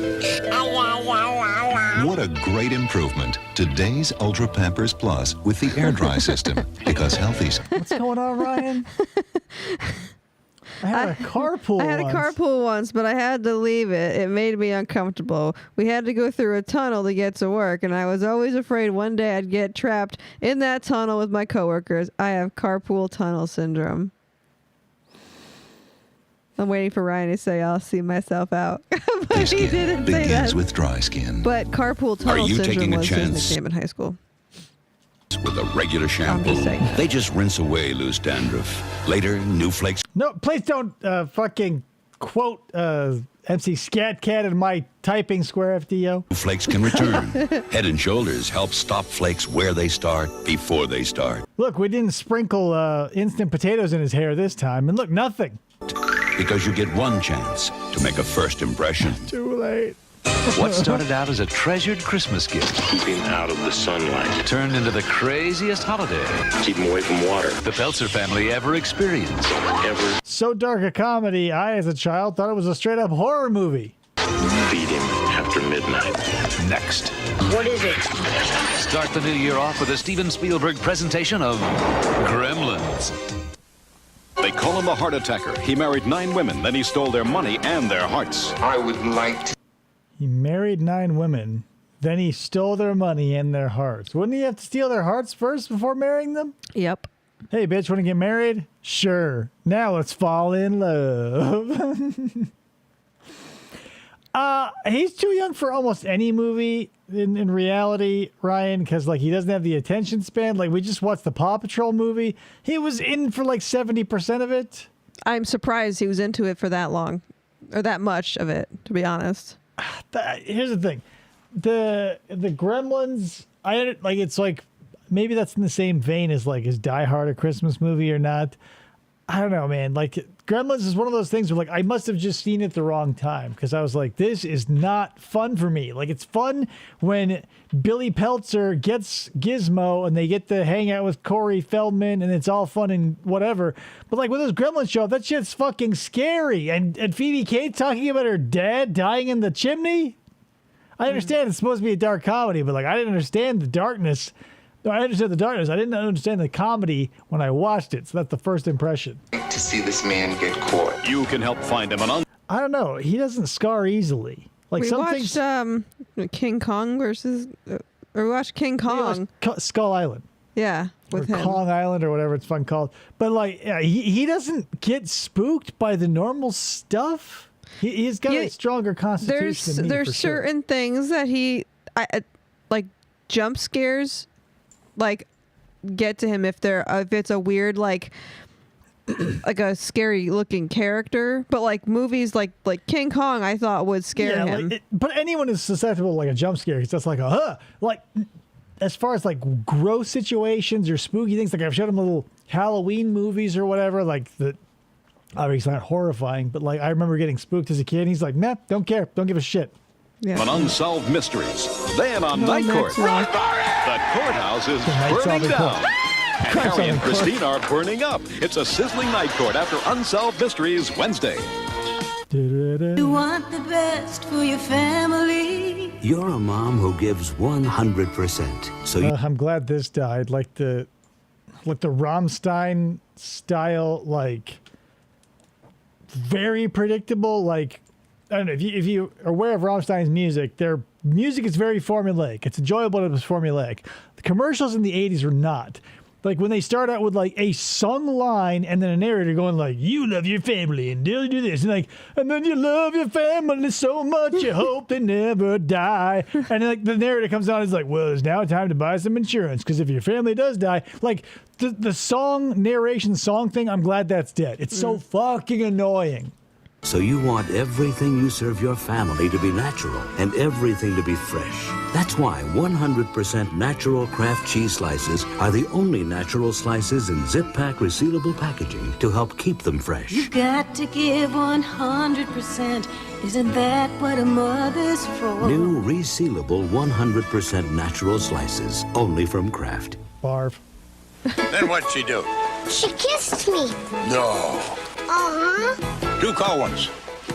What a great improvement. Today's Ultra Pampers Plus with the air dry system. Because healthy's. What's going on, Ryan? I had a carpool. I had a carpool once, but I had to leave it. It made me uncomfortable. We had to go through a tunnel to get to work, and I was always afraid one day I'd get trapped in that tunnel with my coworkers. I have carpool tunnel syndrome. I'm waiting for Ryan to say I'll see myself out. But he didn't say that. Begins with dry skin. But carpool tunnel you syndrome taking a was his chance? nickname in high school. With a regular shampoo, they just rinse away loose dandruff. Later, new flakes. No, please don't fucking quote MC Scat Cat in my typing square FDO. Flakes can return. Head and Shoulders help stop flakes where they start before they start. Look, we didn't sprinkle instant potatoes in his hair this time, and look, nothing. Because you get one chance to make a first impression. Too late. What started out as a treasured Christmas gift, keeping out of the sunlight, turned into the craziest holiday. Keep them away from water. The Peltzer family ever experienced. So dark a comedy, I, as a child, thought it was a straight-up horror movie. Feed him after midnight. Next. What is it? Start the new year off with a Steven Spielberg presentation of Gremlins. They call him a heart attacker. He married 9 women, then he stole their money and their hearts. I would like to. He married 9 women, then he stole their money and their hearts. Wouldn't he have to steal their hearts first before marrying them? Yep. Hey, bitch, want to get married? Sure. Now let's fall in love. He's too young for almost any movie in reality, Ryan, because like he doesn't have the attention span. Like we just watched the Paw Patrol movie. He was in for like 70% of it. I'm surprised he was into it for that long, or that much of it, to be honest. Here's the thing, the Gremlins. It's like maybe that's in the same vein as like is Die Hard a Christmas movie or not? I don't know, man. Like Gremlins is one of those things where like I must have just seen it the wrong time because I was like, this is not fun for me. Like it's fun when Billy Peltzer gets Gizmo and they get to hang out with Corey Feldman and it's all fun and whatever. But like with those Gremlins show, that shit's fucking scary. And Phoebe Cates talking about her dad dying in the chimney. I understand it's supposed to be a dark comedy, but like I didn't understand the darkness. No, I understand the darkness. I didn't understand the comedy when I watched it. So that's the first impression. To see this man get caught. You can help find him an I don't know. He doesn't scar easily. Like we some watched things. King Kong versus, or we watched King Kong. Skull Island. Yeah, with or him. Kong Island or whatever it's fun called. But like, yeah, he doesn't get spooked by the normal stuff. He's got a stronger constitution than me, There's for sure. certain things that I like jump scares, like get to him if it's a weird like a scary looking character. But like movies like King Kong, I thought would scare him. Like but anyone is susceptible to like a jump scare because that's like like as far as like gross situations or spooky things. Like I've showed him little Halloween movies or whatever, like the. Obviously not horrifying, but like I remember getting spooked as a kid. And he's like, "Nah, don't care, don't give a shit." on Unsolved Mysteries. Then on Night Court. The courthouse is burning down. And Harry and Christine are burning up. It's a sizzling night court after Unsolved Mysteries Wednesday. You want the best for your family. You're a mom who gives 100%. So I'm glad this died. Like the Rammstein style, like very predictable. Like I don't know if you are aware of Rammstein's music. Their music is very formulaic. It's enjoyable, but it's formulaic. The commercials in the 80s were not. Like when they start out with like a sung line and then a narrator going like, "You love your family and they'll do this," and then you love your family so much you hope they never die. And then, like the narrator comes on and is like, "Well, it's now time to buy some insurance because if your family does die," like the song narration song thing, I'm glad that's dead. It's so fucking annoying. So you want everything you serve your family to be natural and everything to be fresh. That's why 100% natural Kraft cheese slices are the only natural slices in zip-pack resealable packaging to help keep them fresh. You've got to give 100%. Isn't that what a mother's for? New resealable 100% natural slices, only from Kraft. Barf. Then what'd she do? She kissed me. No. Uh-huh. 2 cold ones.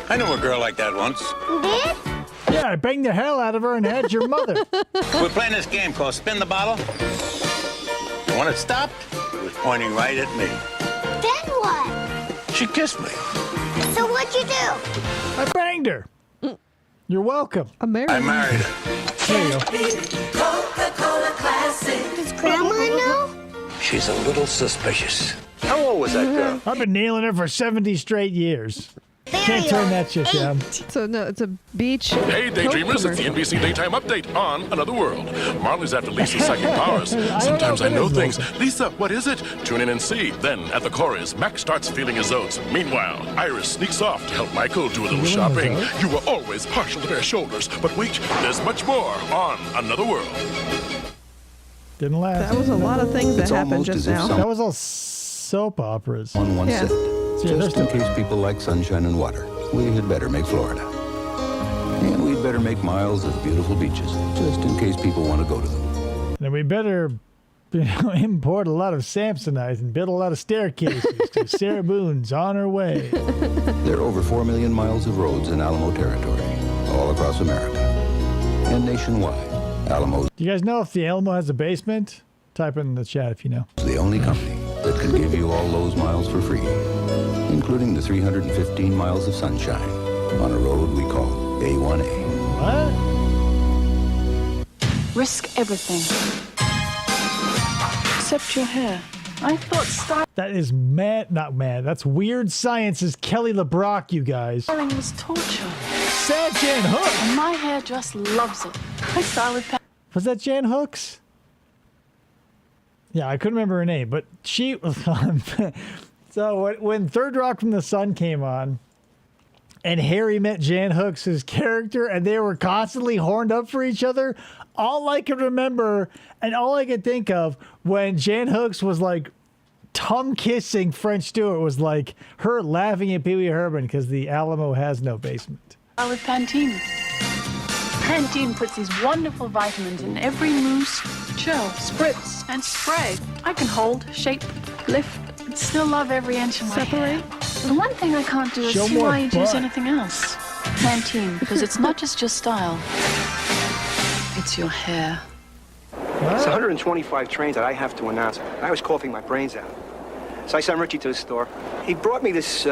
I knew a girl like that once. Did? Yeah, I banged the hell out of her and had your mother. We're playing this game called Spin the Bottle. And when it stopped, it was pointing right at me. Then what? She kissed me. So what'd you do? I banged her. You're welcome. I married her. There you go. Coca-Cola Classic. Does Grandma know? She's a little suspicious. How old was that girl? I've been nailing her for 70 straight years. Can't turn that shit down. So no, it's a beach. Hey, Daydreamers, Coke it's the commercial. NBC Daytime Update on Another World. Marley's after Lisa's psychic powers. Sometimes I know things. Lisa, what is it? Tune in and see. Then, at the chorus, Max starts feeling his oats. Meanwhile, Iris sneaks off to help Michael do a little shopping. You were always partial to bare shoulders. But wait, there's much more on Another World. Didn't last. That was a lot of things that It's happened almost just as if now. That was all soap operas. On one Yeah. set. Just in case people like sunshine and water, we had better make Florida. And we'd better make miles of beautiful beaches, just in case people want to go to them. And we better import a lot of Samsonite and build a lot of staircases because Sarah Boone's on her way. There are over 4 million miles of roads in Alamo territory, all across America. And nationwide, Alamo Do you guys know if the Alamo has a basement? Type in the chat if you know. is the only company that can give you all those miles for free, including the 315 miles of sunshine on a road we call A1A. What? Risk everything. Except your hair. I thought That is mad, not mad. That's Weird Science's Kelly LeBrock, you guys. styling was torture. Sad Jan Hooks. And my hair just loves it. I style with Was that Jan Hooks? Yeah, I couldn't remember her name, but she was on. So when Third Rock from the Sun came on, and Harry met Jan Hooks' character, and they were constantly horned up for each other, all I could remember and all I could think of when Jan Hooks was like tongue-kissing French Stewart was like her laughing at Pee Wee Herman because the Alamo has no basement. With Pantene. Pantene puts these wonderful vitamins in every mousse, gel, spritz, and spray. I can hold, shape, lift, and still love every inch of my hair. The one thing I can't do is Show see more why you'd use butt. anything else. Pantene, because it's not just your style. It's your hair. It's 125 trains that I have to announce. I was coughing my brains out. So I sent Richie to the store. He brought me this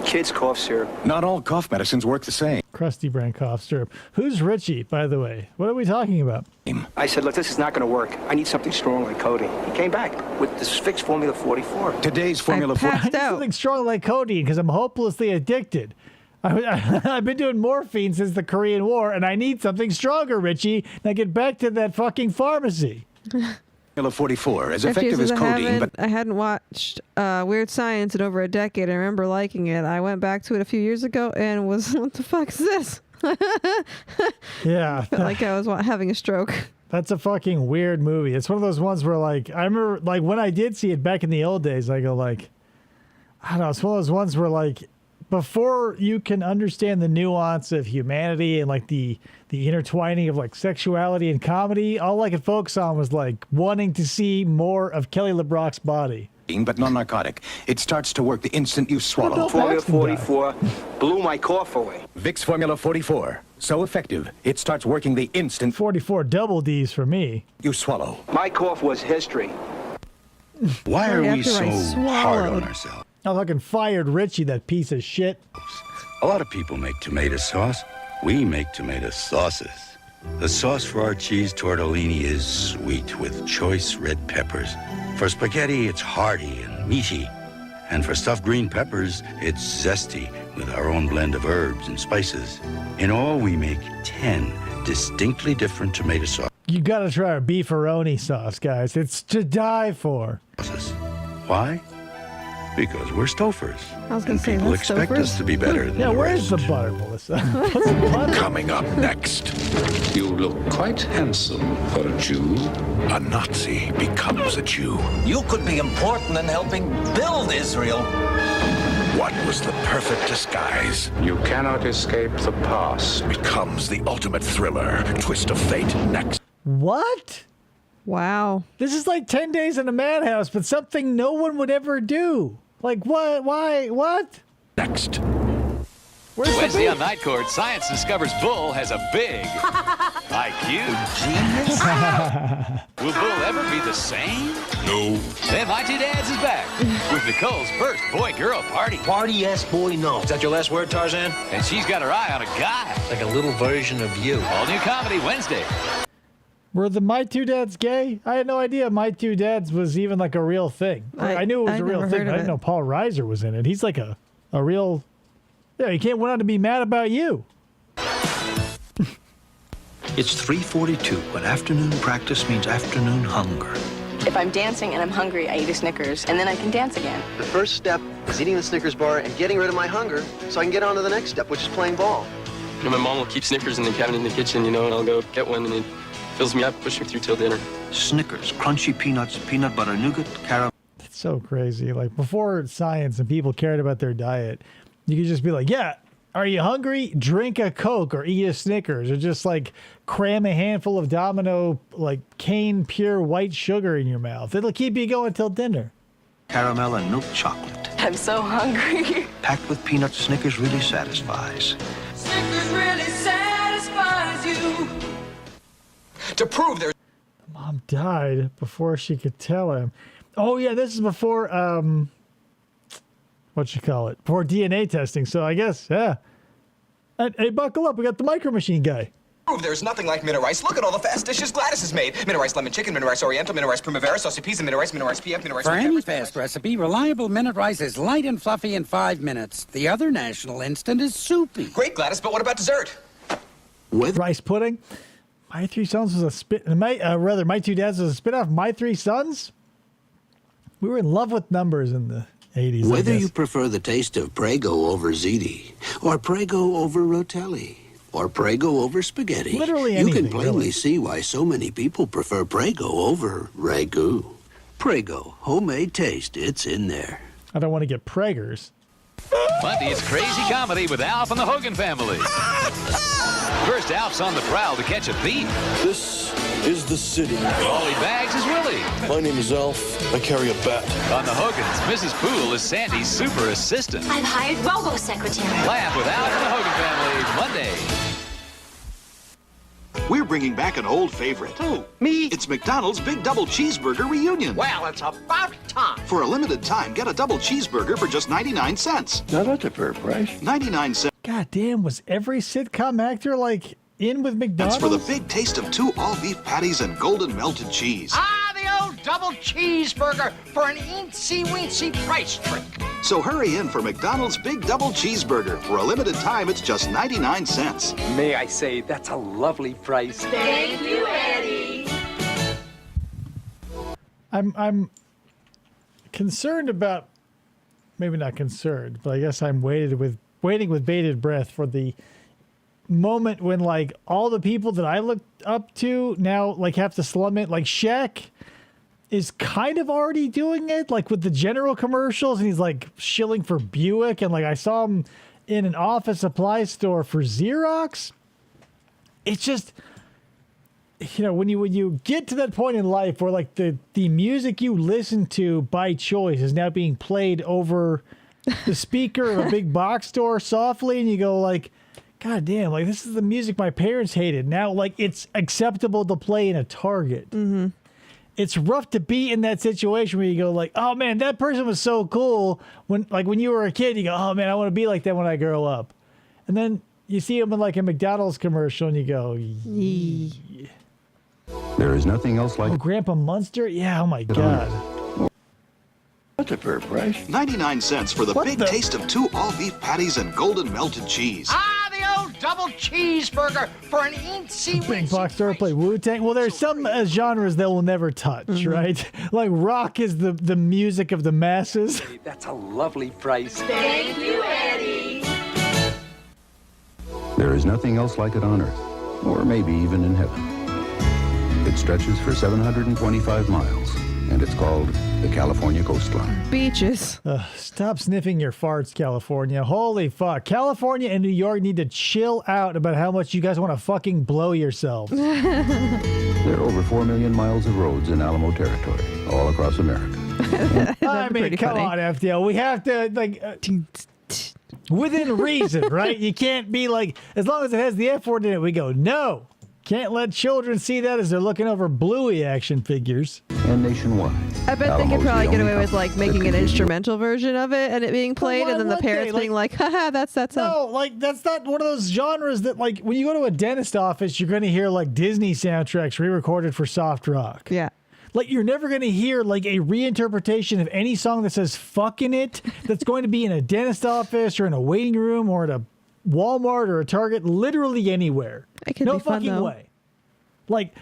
kid's cough syrup. Not all cough medicines work the same. Krusty brand cough syrup. Who's Richie, by the way? What are we talking about? I said, look, this is not going to work. I need something strong like codeine. He came back with this fixed Formula 44. Today's Formula I need something strong like codeine because I'm hopelessly addicted. I've been doing morphine since the Korean War, and I need something stronger, Richie. Now get back to that fucking pharmacy. Formula 44, as Actually, effective as since codeine, but I hadn't watched Weird Science in over a decade. I remember liking it. I went back to it a few years ago and was, what the fuck is this? Yeah. Felt like I was having a stroke. That's a fucking weird movie. It's one of those ones where, like, I remember, like, when I did see it back in the old days, I go, like, I don't know. It's one of those ones where, like, before you can understand the nuance of humanity and, like, the intertwining of, like, sexuality and comedy, all I could focus on was, like, wanting to see more of Kelly LeBrock's body. but non-narcotic. It starts to work the instant you swallow. Formula 44 blew my cough away. Vicks Formula 44. So effective, it starts working the instant 44 double Ds for me. You swallow. My cough was history. Why are we so hard on swallowed. ourselves? I fucking fired Richie, that piece of shit. A lot of people make tomato sauce. We make tomato sauces. The sauce for our cheese tortellini is sweet with choice red peppers. For spaghetti, it's hearty and meaty. And for stuffed green peppers, it's zesty with our own blend of herbs and spices. In all, we make 10 distinctly different tomato sauces. You gotta try our beefaroni sauce, guys. It's to die for. Why? Because we're Stofers. I was going And to say, people that's expect Stouffer's. us to be better than Yeah, the where's rest. the butter, Melissa? What's the butter? Coming up next. You look quite handsome for a Jew. A Nazi becomes a Jew. You could be important in helping build Israel. What was the perfect disguise? You cannot escape the past. Becomes the ultimate thriller. Twist of fate next. What? Wow. This is like 10 Days in a Madhouse, but something no one would ever do. Like, what? Why? What? Next. Where's the Wednesday beef? on Night Court, science discovers Bull has a big IQ. Genius. Will Bull ever be the same? No. Then My Two Dads is back with Nicole's first boy-girl party. Party, yes, boy, no. Is that your last word, Tarzan? And she's got her eye on a guy. Like a little version of you. All new comedy Wednesday. Were the My Two Dads gay? I had no idea My Two Dads was even like a real thing. I knew it was a real never thing, heard but I of didn't it. know Paul Reiser was in it. He's like a real... Yeah, he can't went on to be mad about you. It's 3:42 when afternoon practice means afternoon hunger. If I'm dancing and I'm hungry, I eat a Snickers, and then I can dance again. The first step is eating the Snickers bar and getting rid of my hunger so I can get on to the next step, which is playing ball. You know, my mom will keep Snickers in the cabinet in the kitchen, and I'll go get one, and it fills me up, push me through till dinner. Snickers, crunchy peanuts, peanut butter, nougat, caramel. It's so crazy. Like, before science and people cared about their diet, you could just be like, yeah, are you hungry? Drink a Coke or eat a Snickers, or just like cram a handful of Domino, like cane pure white sugar in your mouth. It'll keep you going till dinner. Caramel and milk chocolate. I'm so hungry. Packed with peanuts, Snickers really satisfies. Snickers really satisfies you. To prove there's... Mom died before she could tell him. Oh yeah, this is before before DNA testing. So I guess, yeah. Hey, buckle up. We got the Micro Machine guy. Prove there's nothing like Mini Rice. Look at all the fast dishes Gladys has made. Mini Rice lemon chicken, Mini Rice oriental, Mini Rice primavera, saucy peas, and Mini Rice PF, Mini Rice... For any fast recipe, reliable minute rice is light and fluffy in 5 minutes. The other national instant is soupy. Great, Gladys, but what about dessert? With rice pudding. My Three Sons was a My Two Dads was a spin-off. My Three Sons? We were in love with numbers in the 80s. Whether you prefer the taste of Prego over ziti, or Prego over rotelli, or Prego over spaghetti, Literally you anything, can plainly really. see why so many people prefer Prego over ragu. Prego, homemade taste. It's in there. I don't want to get preggers. Monday is crazy comedy with Alf and the Hogan family. First, Alf's on the prowl to catch a thief. This is the city. All he bags is Willie. My name is Alf. I carry a bat. On the Hogans, Mrs. Poole is Sandy's super assistant. I've hired robo-secretary. Laugh with Alf and the Hogan family Monday. We're bringing back an old favorite. Who? Me? It's McDonald's Big Double Cheeseburger Reunion. Well, it's about time. For a limited time, get a double cheeseburger for just 99 cents. Now that's a fair price. 99 cents. God damn, was every sitcom actor like in with McDonald's? That's for the big taste of 2 all-beef patties and golden melted cheese. Ah, the old double cheeseburger for an eensy-weensy price trick. So hurry in for McDonald's Big Double Cheeseburger. For a limited time, it's just 99 cents. May I say, that's a lovely price. Thank you, Eddie. I'm concerned about, maybe not concerned, but I guess I'm waiting with bated breath for the moment when like all the people that I looked up to now like have to slum it. Like Shaq is kind of already doing it, like with the General commercials, and he's like shilling for Buick, and like I saw him in an office supply store for Xerox. It's just, you know, when you get to that point in life where like the music you listen to by choice is now being played over the speaker of a big box store softly, and you go like, God damn, like this is the music my parents hated. Now like it's acceptable to play in a Target. Mm-hmm. It's rough to be in that situation where you go like, oh man, that person was so cool. When you were a kid, you go, oh man, I want to be like that when I grow up. And then you see them in like a McDonald's commercial and you go, yeah. There is nothing else like Grandpa Munster? Yeah, oh my God. That's a fair price. 99 cents for the big taste of 2 all-beef patties and golden melted cheese. Ah, the old double cheeseburger for an eensy-weensy Big box store play Wu-Tang. Well, there's some genres that we'll never touch, right? Like rock is the music of the masses. That's a lovely price. Thank you, Eddie. There is nothing else like it on Earth, or maybe even in heaven. It stretches for 725 miles, and it's called the California coastline. Beaches. Stop sniffing your farts, California. Holy fuck. California and New York need to chill out about how much you guys want to fucking blow yourselves. There are over 4 million miles of roads in Alamo territory, all across America. I mean, come on, FDL. We have to, like, within reason, right? You can't be like, as long as it has the F word in it, we go, no. Can't let children see that as they're looking over Bluey action figures. And nationwide. I bet they could probably get away with like making an instrumental version of it and it being played, and then the parents being like, haha, that's that song. No, like that's not one of those genres that like when you go to a dentist office, you're going to hear like Disney soundtracks re-recorded for soft rock. Yeah. Like you're never going to hear like a reinterpretation of any song that says fuck in it that's going to be in a dentist office or in a waiting room or at a Walmart or a Target, literally anywhere. It could no be fun, fucking though. way. Like,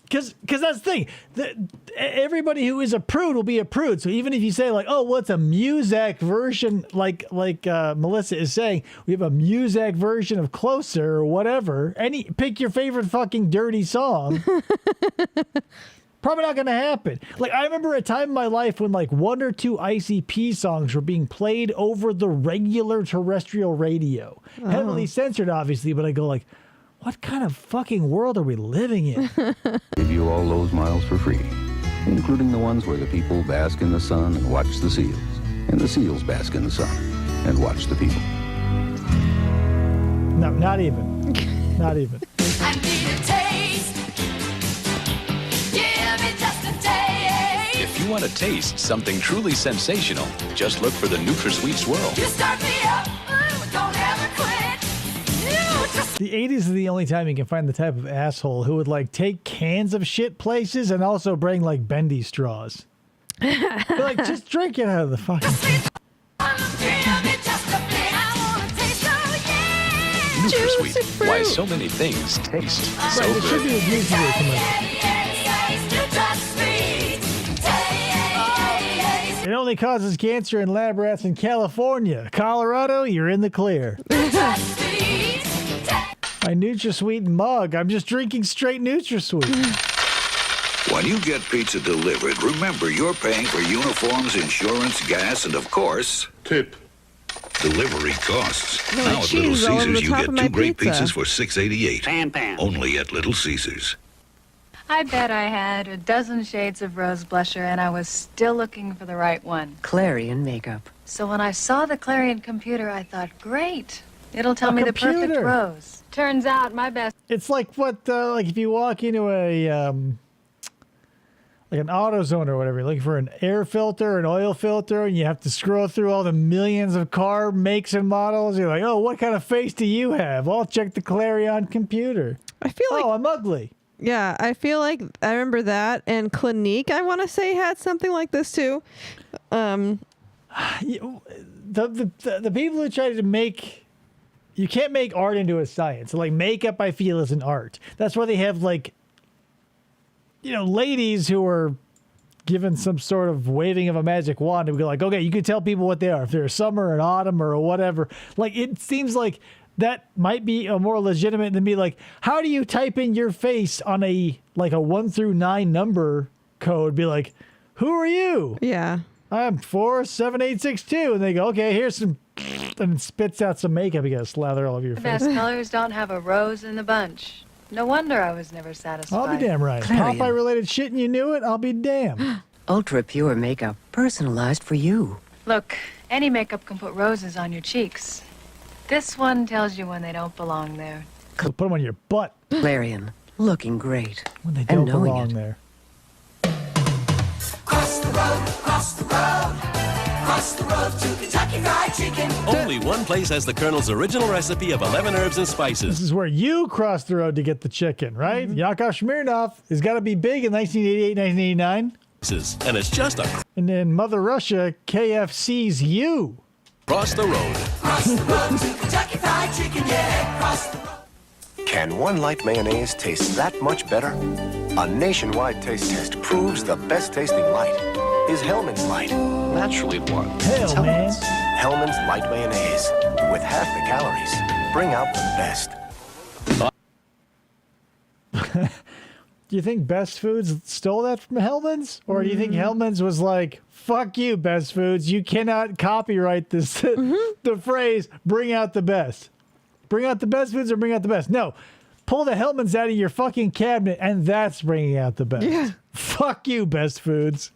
because that's the thing. Everybody who is a prude will be a prude. So even if you say like, oh, well, it's a Muzak version, like Melissa is saying, we have a Muzak version of Closer or whatever. Pick your favorite fucking dirty song. Probably not going to happen. Like, I remember a time in my life when, like, 1 or 2 ICP songs were being played over the regular terrestrial radio. Oh. Heavily censored, obviously, but I go, like, what kind of fucking world are we living in? Give you all those miles for free, including the ones where the people bask in the sun and watch the seals, and the seals bask in the sun and watch the people. No, not even. Not even. I need a taste. Give me just a taste. If you want to taste something truly sensational, just look for the NutraSweet Swirl. You start me up, don't ever quit. The 80s is the only time you can find the type of asshole who would like take cans of shit places and also bring like bendy straws. But, like, just drink it out of the fucking. NutraSweet. Why so many things taste so Right, it should good. be a musical commercial. It only causes cancer in lab rats in California. Colorado, you're in the clear. My NutraSweet mug. I'm just drinking straight NutraSweet. When you get pizza delivered, remember you're paying for uniforms, insurance, gas, and of course, tip. Delivery costs. No, Now at Little cheese all over the Caesars, you top get of my two great pizza. pizzas for $6.88. Pan. Only at Little Caesars. I bet I had a dozen shades of rose blusher and I was still looking for the right one. Clarion makeup. So when I saw the Clarion computer, I thought, great, it'll tell A me the perfect computer. rose. Turns out my best. It's like what, like if you walk into a, like an AutoZone or whatever, you're looking for an air filter, an oil filter, and you have to scroll through all the millions of car makes and models. You're like, oh, what kind of face do you have? I'll check the Clarion computer. I feel like I'm ugly. Yeah, I feel like I remember that, and Clinique, I want to say, had something like this too. The people who try to make, you can't make art into a science. Like makeup, I feel, is an art. That's why they have like, ladies who are given some sort of waving of a magic wand and be like, okay, you can tell people what they are. If they're summer and autumn or whatever. Like it seems like that might be a more legitimate than be like, how do you type in your face on a 1 through 9 number code? Be like, who are you? Yeah. I'm 47862. And they go, okay, here's some, and it spits out some makeup. You got to slather all over your The face. best colors don't have a rose in the bunch. No wonder I was never satisfied. I'll be damn right. Clarion. Popeye related shit and you knew it, I'll be damn. Ultra pure makeup, personalized for you. Look, any makeup can put roses on your cheeks. This one tells you when they don't belong there. So put them on your butt Clarion, looking great. when they and don't knowing belong it. there. Cross the road, cross the road. Cross the road to Kentucky Fried Chicken. Only one place has the Colonel's original recipe of 11 herbs and This spices. is where you cross the road to get the chicken, right? Yakov Smirnoff has got to be big in 1988, 1989. And it's just a And then Mother Russia, KFC's you. cross the road. Cross the road to Kentucky Fried Chicken, yeah. Cross the road. Can one light mayonnaise taste that much better? A nationwide taste test proves the best tasting light is Hellman's Light. Naturally one. Hell, man. Hellman's Light Mayonnaise. With half the calories. Bring out the best. Do you think Best Foods stole that from Hellman's? Or do you think Hellman's was like, fuck you, Best Foods. You cannot copyright this, the phrase, bring out the best. Bring out the best foods or bring out the best. No. Pull the Hellman's out of your fucking cabinet and that's bringing out the best. Yeah. Fuck you, Best Foods.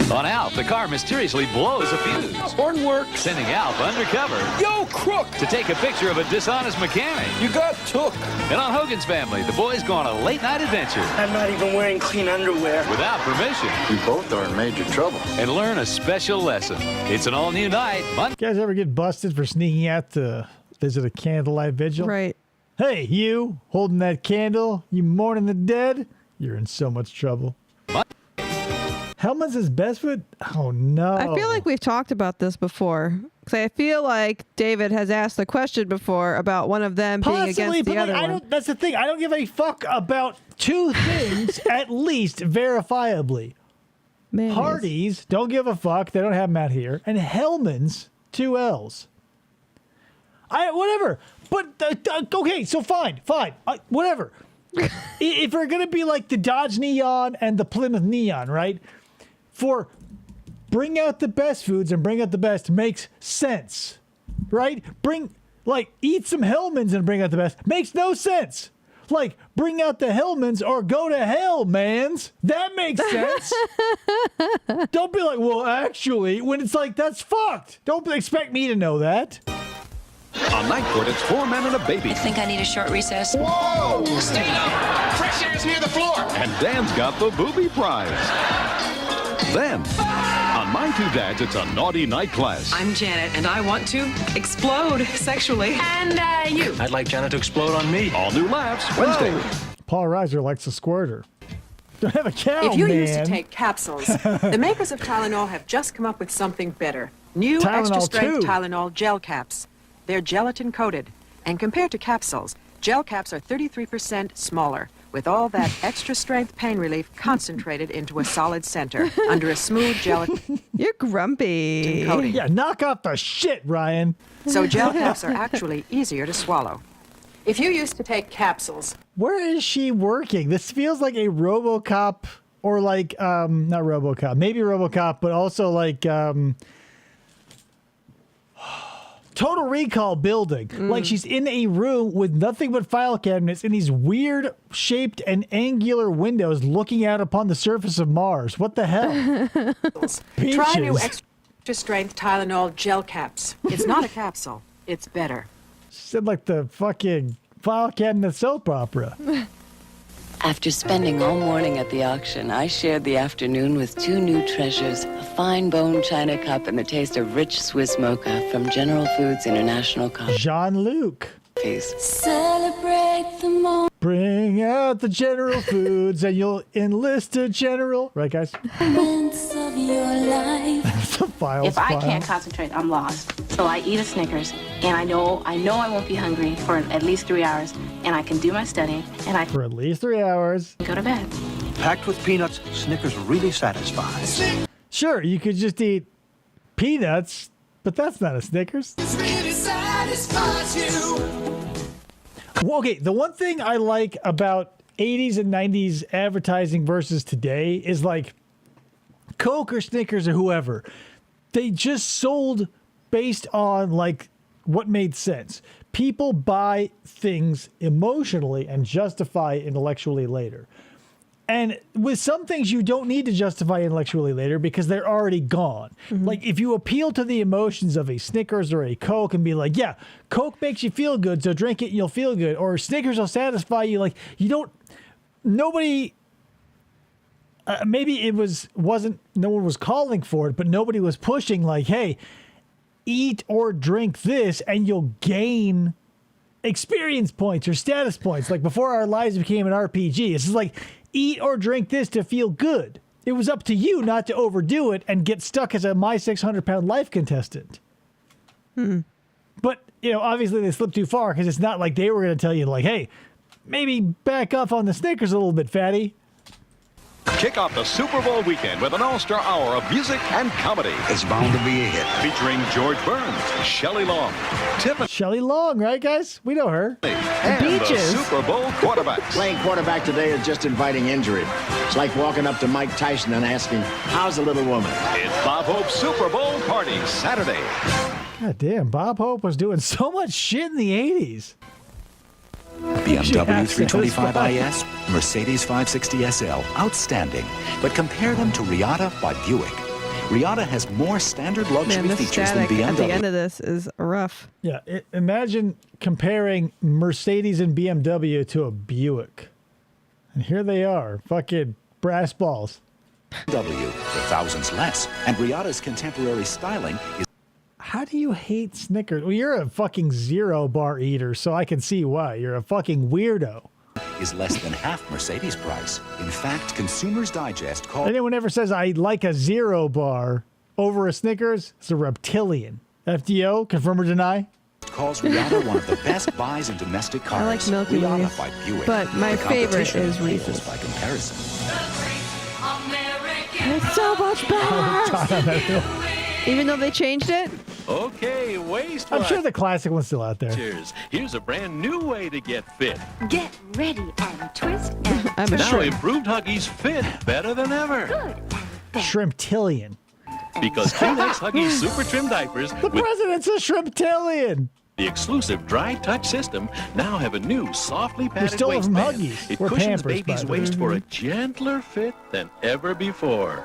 On Alf, the car mysteriously blows a fuse. Horn works. Sending Alf undercover Yo, crook! to take a picture of a dishonest mechanic. You got took. And on Hogan's Family, the boys go on a late-night adventure I'm not even wearing clean underwear. without permission We both are in major trouble. and learn a special lesson. It's an all-new night, Monday. You guys ever get busted for sneaking out to visit a candlelight vigil? Right. Hey, you holding that candle, you mourning the dead, you're in so much trouble. Hellman's is best food? Oh, no. I feel like we've talked about this before. Because I feel like David has asked the question before about one of them being against the other one. That's the thing. I don't give a fuck about two things, at least verifiably. Mayonnaise. Hardee's, don't give a fuck. They don't have them out here. And Hellman's, 2 L's. Whatever. But, okay, so fine. Whatever. If we're going to be like the Dodge Neon and the Plymouth Neon, right? For bring out the best foods and bring out the best makes sense, right? Eat some Hellman's and bring out the best makes no sense. Like, bring out the Hellman's or go to hell, mans. That makes sense. Don't be like, well, actually, when it's like, that's fucked. Don't expect me to know that. On night court, it's 4 men and a baby. I think I need a short recess. Whoa! Stay up! Fresh air's near the floor! And Dan's got the booby prize. Then, on My Two Dads, it's a naughty night class. I'm Janet, and I want to explode sexually. And you. I'd like Janet to explode on me. All new laughs Wednesday. Paul Reiser likes a squirter. Don't have a cow, If you man. used to take capsules, the makers of Tylenol have just come up with something better. New Tylenol extra-strength 2. Tylenol gel caps. They're gelatin-coated. And compared to capsules, gel caps are 33% smaller, with all that extra-strength pain relief concentrated into a solid center under a smooth gelatin You're grumpy. coating. Yeah, knock off the shit, Ryan. So gel caps are actually easier to swallow. If you used to take capsules, Where is she working? This feels like a RoboCop or like not RoboCop, maybe RoboCop, but also like Total Recall building. Like she's in a room with nothing but file cabinets in these weird shaped and angular windows looking out upon the surface of Mars. What the hell? Try new Peaches. extra strength Tylenol gel caps. It's not a capsule. It's better. Said like the fucking file cabinet soap opera. After spending all morning at the auction, I shared the afternoon with two new treasures, a fine bone china cup and the taste of rich Swiss mocha from General Foods International Coffee. Jean-Luc. Celebrate the moment. Bring out the General Foods and you'll enlist a general. Right, guys? Of your life. The files If I file. can't concentrate, I'm lost. So I eat a Snickers, and I know I won't be hungry for at least 3 hours, and I can do my studying, and I For at least 3 hours. go to bed. Packed with peanuts, Snickers really satisfies. Sure, you could just eat peanuts, but that's not a Snickers. Well, okay, the one thing I like about 80s and 90s advertising versus today is like Coke or Snickers or whoever. They just sold based on like what made sense. People buy things emotionally and justify intellectually later. And with some things, you don't need to justify intellectually later because they're already gone. Like if you appeal to the emotions of a Snickers or a Coke and be like, yeah, Coke makes you feel good, so drink it and you'll feel good. Or Snickers will satisfy you. Like you don't, nobody, maybe it wasn't, no one was calling for it, but nobody was pushing like, hey, eat or drink this and you'll gain experience points or status points. Like before our lives became an RPG, it's just like, eat or drink this to feel good. It was up to you not to overdo it and get stuck as a My 600-Pound Life contestant. But, you know, obviously they slipped too far because it's not like they were going to tell you, like, hey, maybe back off on the Snickers a little bit, fatty. Kick off the Super Bowl weekend with an all-star hour of music and comedy. It's bound to be a hit. Featuring George Burns, Shelley Long, Tiffany, Shelley Long, right, guys? We know her. and the Super Bowl quarterbacks. Playing quarterback today is just inviting injury. It's like walking up to Mike Tyson and asking, how's the little woman? It's Bob Hope's Super Bowl party Saturday. God damn, Bob Hope was doing so much shit in the 80s. BMW 325 IS, Mercedes 560 SL, outstanding. But compare them to Riata by Buick. Riata has more standard luxury Man, the features than static at the end BMW. of this is rough. Yeah, imagine comparing Mercedes and BMW to a Buick. And here they are, fucking brass balls. BMW for thousands less, and Riata's contemporary styling is How do you hate Snickers? Well, you're a fucking zero bar eater, so I can see why. You're a fucking weirdo. less than half Mercedes price. In fact, Consumers Digest called Anyone ever says I like a zero bar over a Snickers, it's a reptilian. FDO, confirm or deny? calls Riata one of the best buys in domestic cars. I like Milky Riata Ways, by Buick. but my The favorite competition is pales Reese's. by comparison. It's so much better. Even though they changed it? Okay, waste. I'm sure the classic one's still out there. Cheers. Here's a brand new way to get fit. Get ready and twist and I'm a Now shrimp. improved Huggies fit better than ever. Shrimptillion. Because Kleenex Huggies Super Trim Diapers The with president's a shrimptillion. the exclusive dry touch system now have a new softly padded stole it from waistband. Huggies. It Or cushions Pampers, by baby's the way. waist for a gentler fit than ever before.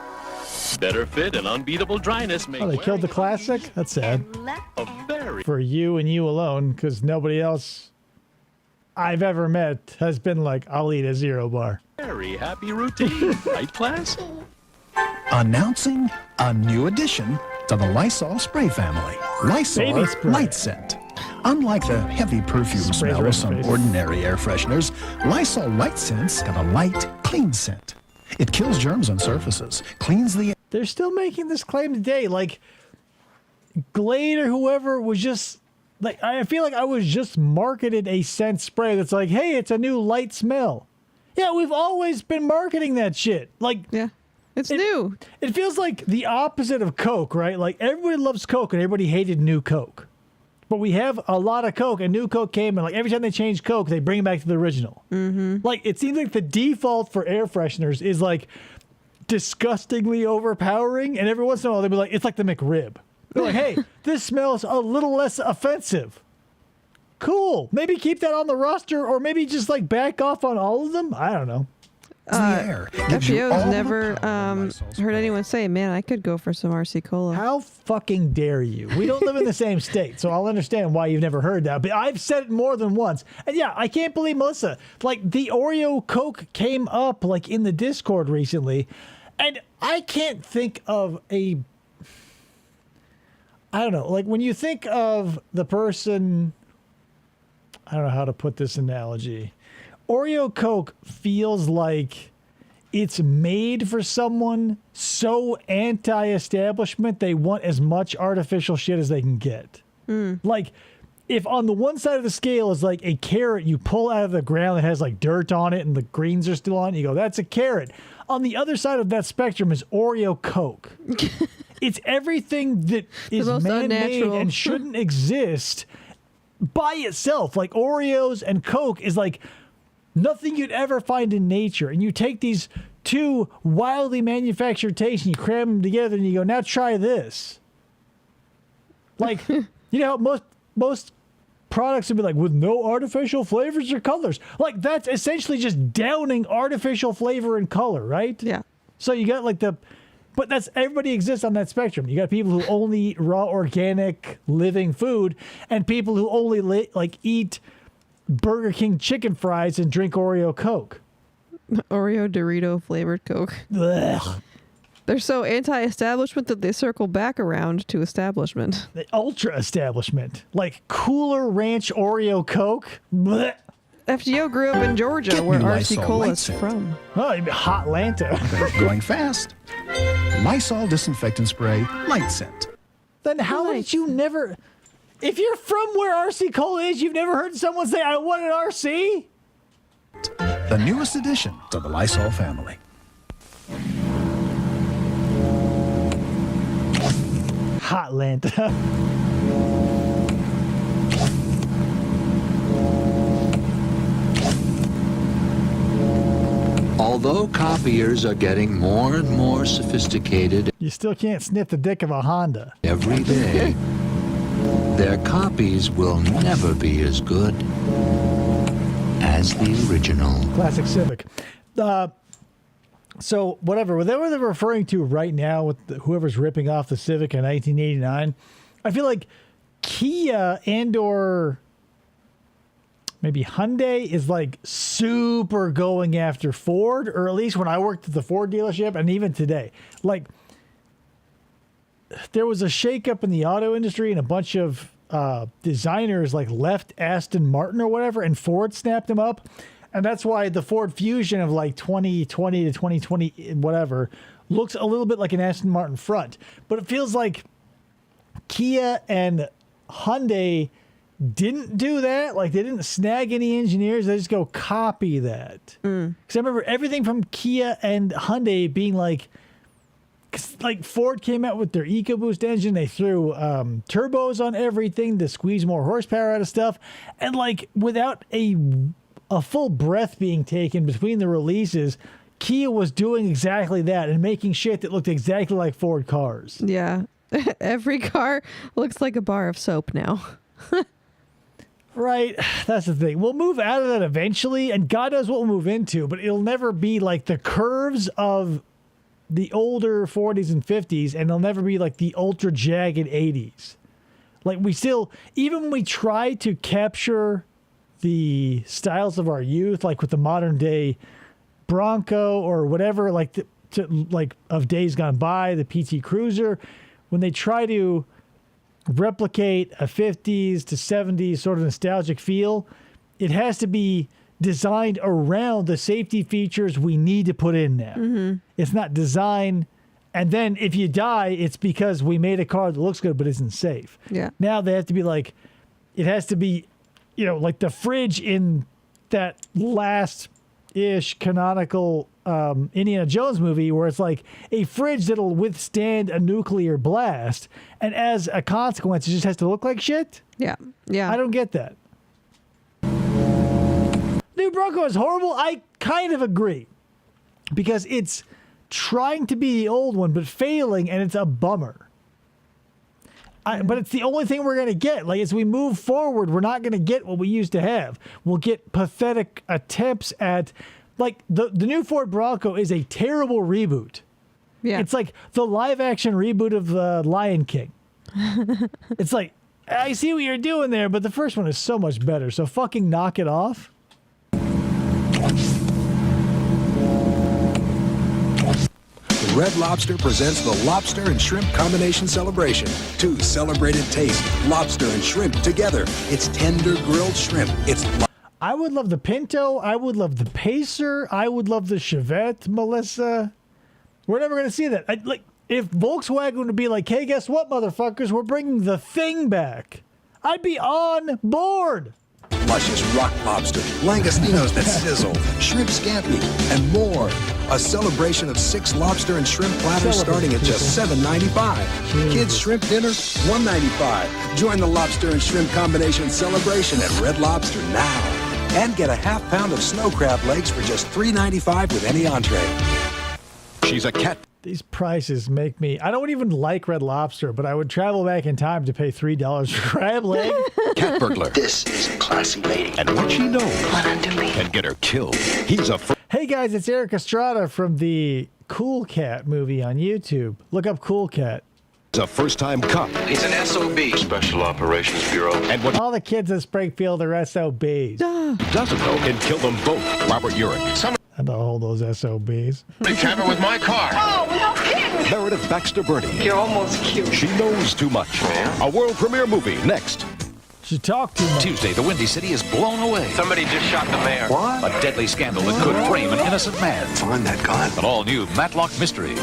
Better fit and unbeatable dryness make Oh, they killed the classic? That's sad. a very For you and you alone, because nobody else I've ever met has been like, I'll eat a zero bar. very happy routine. Right, class? Announcing a new addition to the Lysol spray family, Lysol Baby spray. Light Scent. Unlike the heavy perfume Sprays smell right of some in the face. ordinary air fresheners, Lysol Light Scent's got a light, clean scent. It kills germs on surfaces, cleans the They're still making this claim today. Like, Glade or whoever was just, like, I feel like I was just marketed a scent spray that's like, hey, it's a new light smell. Yeah, we've always been marketing that shit. Like, yeah, it's new. It feels like the opposite of Coke, right? Like, everybody loves Coke and everybody hated new Coke. But we have a lot of Coke, and new Coke came, and like every time they change Coke, they bring it back to the original. Mm-hmm. Like, it seems like the default for air fresheners is like disgustingly overpowering, and every once in a while they'll be like, it's like the McRib. They're like, hey, this smells a little less offensive. Cool. Maybe keep that on the roster, or maybe just like back off on all of them. I don't know. FBO's never heard anyone say, man, I could go for some RC Cola. How fucking dare you? We don't live in the same state, so I'll understand why you've never heard that. But I've said it more than once. And yeah, I can't believe, Melissa, like the Oreo Coke came up like in the Discord recently, and I can't think of I don't know, like when you think of the person, I don't know how to put this analogy. Oreo Coke feels like it's made for someone so anti-establishment they want as much artificial shit as they can get. Like, if on the one side of the scale is like a carrot you pull out of the ground that has like dirt on it and the greens are still on it, you go, that's a carrot. On the other side of that spectrum is Oreo Coke. It's everything that is man-made and shouldn't exist by itself. Like Oreos and Coke is like nothing you'd ever find in nature. And you take these two wildly manufactured tastes and you cram them together and you go, now try this. Like, you know, most products would be like, with no artificial flavors or colors. Like, that's essentially just downing artificial flavor and color, right? Yeah. So you got like but that's, everybody exists on that spectrum. You got people who only eat raw, organic, living food, and people who only eat Burger King chicken fries and drink Oreo Coke. Oreo Dorito flavored Coke. Ugh. They're so anti-establishment that they circle back around to establishment. The ultra establishment. Like Cooler Ranch Oreo Coke. Blech. FGO grew up in Georgia, where RC Cola's from. Oh, you mean Hot Lanta. Going fast. Lysol disinfectant spray, light scent. Then how did you never... If you're from where RC Cola is, you've never heard someone say, I want an RC? The newest addition to the Lysol family. Hot Lanta. Although copiers are getting more and more sophisticated You still can't sniff the dick of a Honda. every day, their copies will never be as good as the original. Classic Civic. So whatever they're referring to right now with whoever's ripping off the Civic in 1989, I feel like Kia and/or maybe Hyundai is like super going after Ford, or at least when I worked at the Ford dealership, and even today, like there was a shakeup in the auto industry and a bunch of designers like left Aston Martin or whatever, and Ford snapped them up. And that's why the Ford Fusion of like 2020 to 2020, whatever, looks a little bit like an Aston Martin front. But it feels like Kia and Hyundai didn't do that. Like they didn't snag any engineers. They just go copy that. Because I remember everything from Kia and Hyundai being like Ford came out with their EcoBoost engine. They threw turbos on everything to squeeze more horsepower out of stuff. And like without a full breath being taken between the releases, Kia was doing exactly that and making shit that looked exactly like Ford cars. Yeah. Every car looks like a bar of soap now. Right. That's the thing. We'll move out of that eventually, and God knows what we'll move into, but it'll never be like the curves of the older 40s and 50s, and it'll never be like the ultra jagged 80s. Like we still, even when we try to capture the styles of our youth, like with the modern day Bronco or whatever, like of days gone by, the PT Cruiser, when they try to replicate a 50s to 70s sort of nostalgic feel, it has to be designed around the safety features we need to put in now. Mm-hmm. It's not designed, and then if you die, it's because we made a car that looks good but isn't safe. Yeah. Now they have to be like, it has to be, you know, like the fridge in that last-ish canonical Indiana Jones movie where it's like a fridge that'll withstand a nuclear blast, and as a consequence, it just has to look like shit? Yeah. Yeah. I don't get that. New Bronco is horrible. I kind of agree because it's trying to be the old one, but failing, and it's a bummer. But it's the only thing we're going to get. Like, as we move forward, we're not going to get what we used to have. We'll get pathetic attempts at, like, the new Ford Bronco is a terrible reboot. Yeah. It's like the live-action reboot of Lion King. It's like, I see what you're doing there, but the first one is so much better. So fucking knock it off. Red Lobster presents the Lobster and Shrimp Combination Celebration. 2 celebrated tastes, lobster and shrimp together. It's tender grilled shrimp. I would love the Pinto. I would love the Pacer. I would love the Chevette, Melissa. We're never going to see that. Like, if Volkswagen would be like, hey, guess what, motherfuckers? We're bringing the thing back. I'd be on board. Luscious rock lobster, langostinos that sizzle, shrimp scampi, and more. A celebration of 6 lobster and shrimp platters starting at just $7.95. Kids shrimp dinner, $1.95. Join the Lobster and Shrimp Combination Celebration at Red Lobster now. And get a half pound of snow crab legs for just $3.95 with any entree. She's a cat. These prices make me... I don't even like Red Lobster, but I would travel back in time to pay $3 for crab leg. Cat burglar. This is a classy lady. And what she knows me. can get her killed. He's a... Hey guys, it's Eric Estrada from the Cool Cat movie on YouTube. Look up Cool Cat. He's a first-time cop. He's an SOB. Special Operations Bureau. And what All the kids in Springfield are SOBs. doesn't know can kill them both. Robert Urich. I know all those SOBs. They tamper with my car. Oh, no kidding! Meredith Baxter Birney. You're almost cute. She knows too much. A world premiere movie next. She talked too much. Tuesday, the Windy City is blown away. Somebody just shot the mayor. What? A deadly scandal that could frame an innocent man. Find that gun. An all-new Matlock mystery.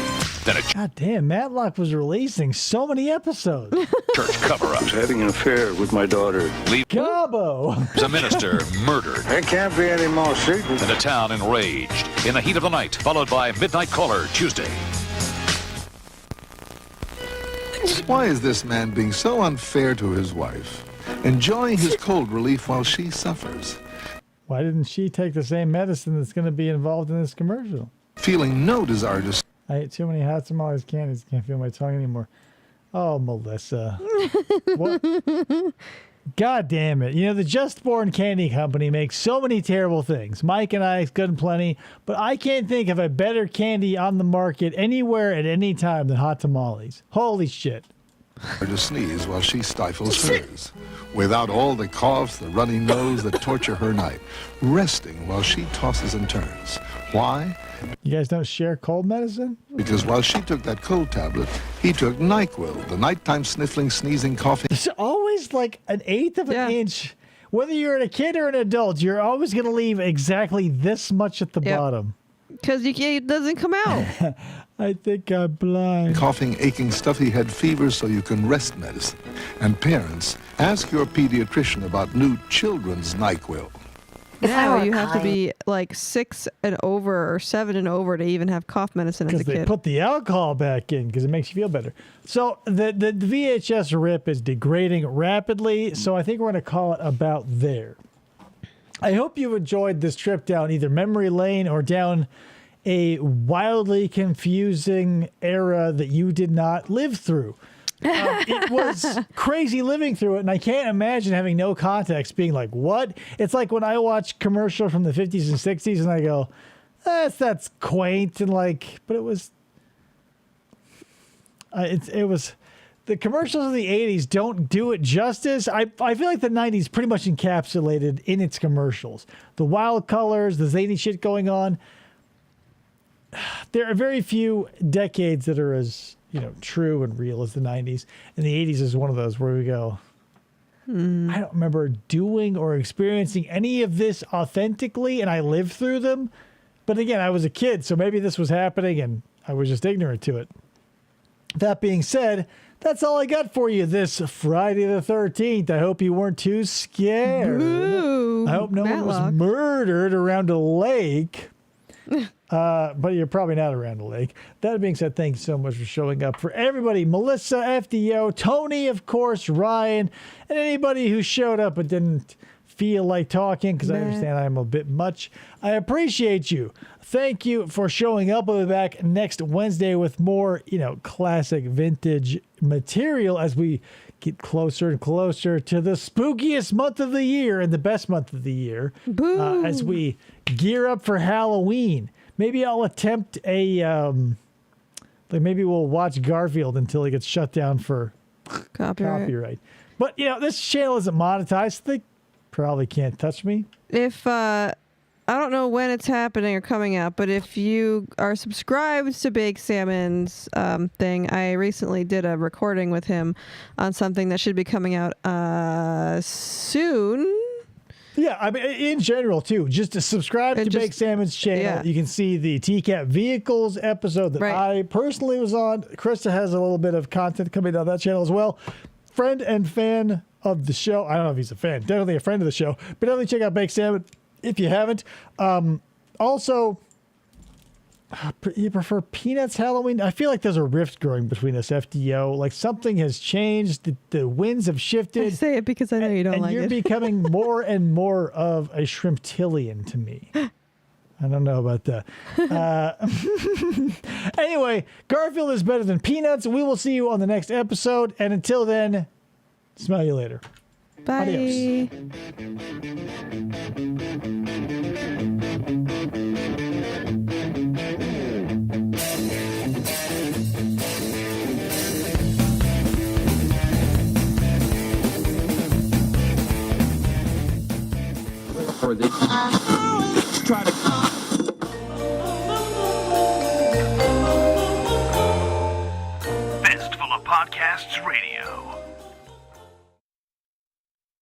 Then a God damn, Matlock was releasing so many episodes. church cover-up. Having an affair with my daughter. Cabo! A minister murdered. There can't be any more secrets. And a town enraged. In the heat of the night, followed by Midnight Caller, Tuesday. Why is this man being so unfair to his wife? Enjoying his cold relief while she suffers. Why didn't she take the same medicine that's going to be involved in this commercial? Feeling no desire to... I ate too many hot tamales candies. Can't feel my tongue anymore. Oh, Melissa. What? God damn it. You know, the Just Born Candy Company makes so many terrible things. Mike and I, good and plenty. But I can't think of a better candy on the market anywhere at any time than hot tamales. Holy shit. to sneeze while she stifles hers, without all the coughs, the runny nose that torture her night, resting while she tosses and turns. Why? You guys don't share cold medicine? Because while she took that cold tablet, he took NyQuil, the nighttime sniffling, sneezing, coughing. It's always like an eighth of an inch. Whether you're a kid or an adult, you're always going to leave exactly this much at the bottom. Because it doesn't come out. I think I'm blind. Coughing, aching, stuffy head fever so you can rest medicine. And parents, ask your pediatrician about new children's NyQuil. Yeah, you have to be like 6 and over or 7 and over to even have cough medicine as a Because they kid. put the alcohol back in because it makes you feel better. So the VHS rip is degrading rapidly, so I think we're going to call it about there. I hope you've enjoyed this trip down either memory lane or down a wildly confusing era that you did not live through. It was crazy living through it, and I can't imagine having no context being like, what? It's like when I watch commercials from the 50s and 60s and I go, that's quaint, and like, but it was, the commercials of the 80s don't do it justice. I feel like the 90s pretty much encapsulated in its commercials. The wild colors, the zany shit going on. There are very few decades that are as, true and real as the 90s. And the 80s is one of those where we go, I don't remember doing or experiencing any of this authentically, and I lived through them. But again, I was a kid, so maybe this was happening and I was just ignorant to it. That being said, that's all I got for you this Friday the 13th. I hope you weren't too scared. Ooh, I hope no one was murdered around a lake. But you're probably not around a lake. That being said, thank you so much for showing up. For everybody, Melissa, FDO, Tony, of course, Ryan, and anybody who showed up but didn't feel like talking because I understand I'm a bit much. I appreciate you. Thank you for showing up. I'll be back next Wednesday with more, classic vintage material as we get closer and closer to the spookiest month of the year and the best month of the year. As we gear up for Halloween. Maybe I'll attempt maybe we'll watch Garfield until he gets shut down for copyright. But, this channel isn't monetized. So they probably can't touch me. If, I don't know when it's happening or coming out, but if you are subscribed to Bake Salmon's thing, I recently did a recording with him on something that should be coming out soon. Yeah, I mean, in general, too, just to subscribe to Bake Salmon's channel. Yeah. You can see the TCAP Vehicles episode that I personally was on. Krista has a little bit of content coming on that channel as well. Friend and fan of the show. I don't know if he's a fan. Definitely a friend of the show. But definitely check out Bake Salmon if you haven't. Also, you prefer Peanuts Halloween? I feel like there's a rift growing between us, FDO. Like something has changed. The winds have shifted. I say it because I know you don't like it. And you're becoming more and more of a Shrimptillion to me. I don't know about that. Anyway, Garfield is better than Peanuts. We will see you on the next episode. And until then, smell you later. Bye. Adios. For the try to Fistful of Podcasts Radio.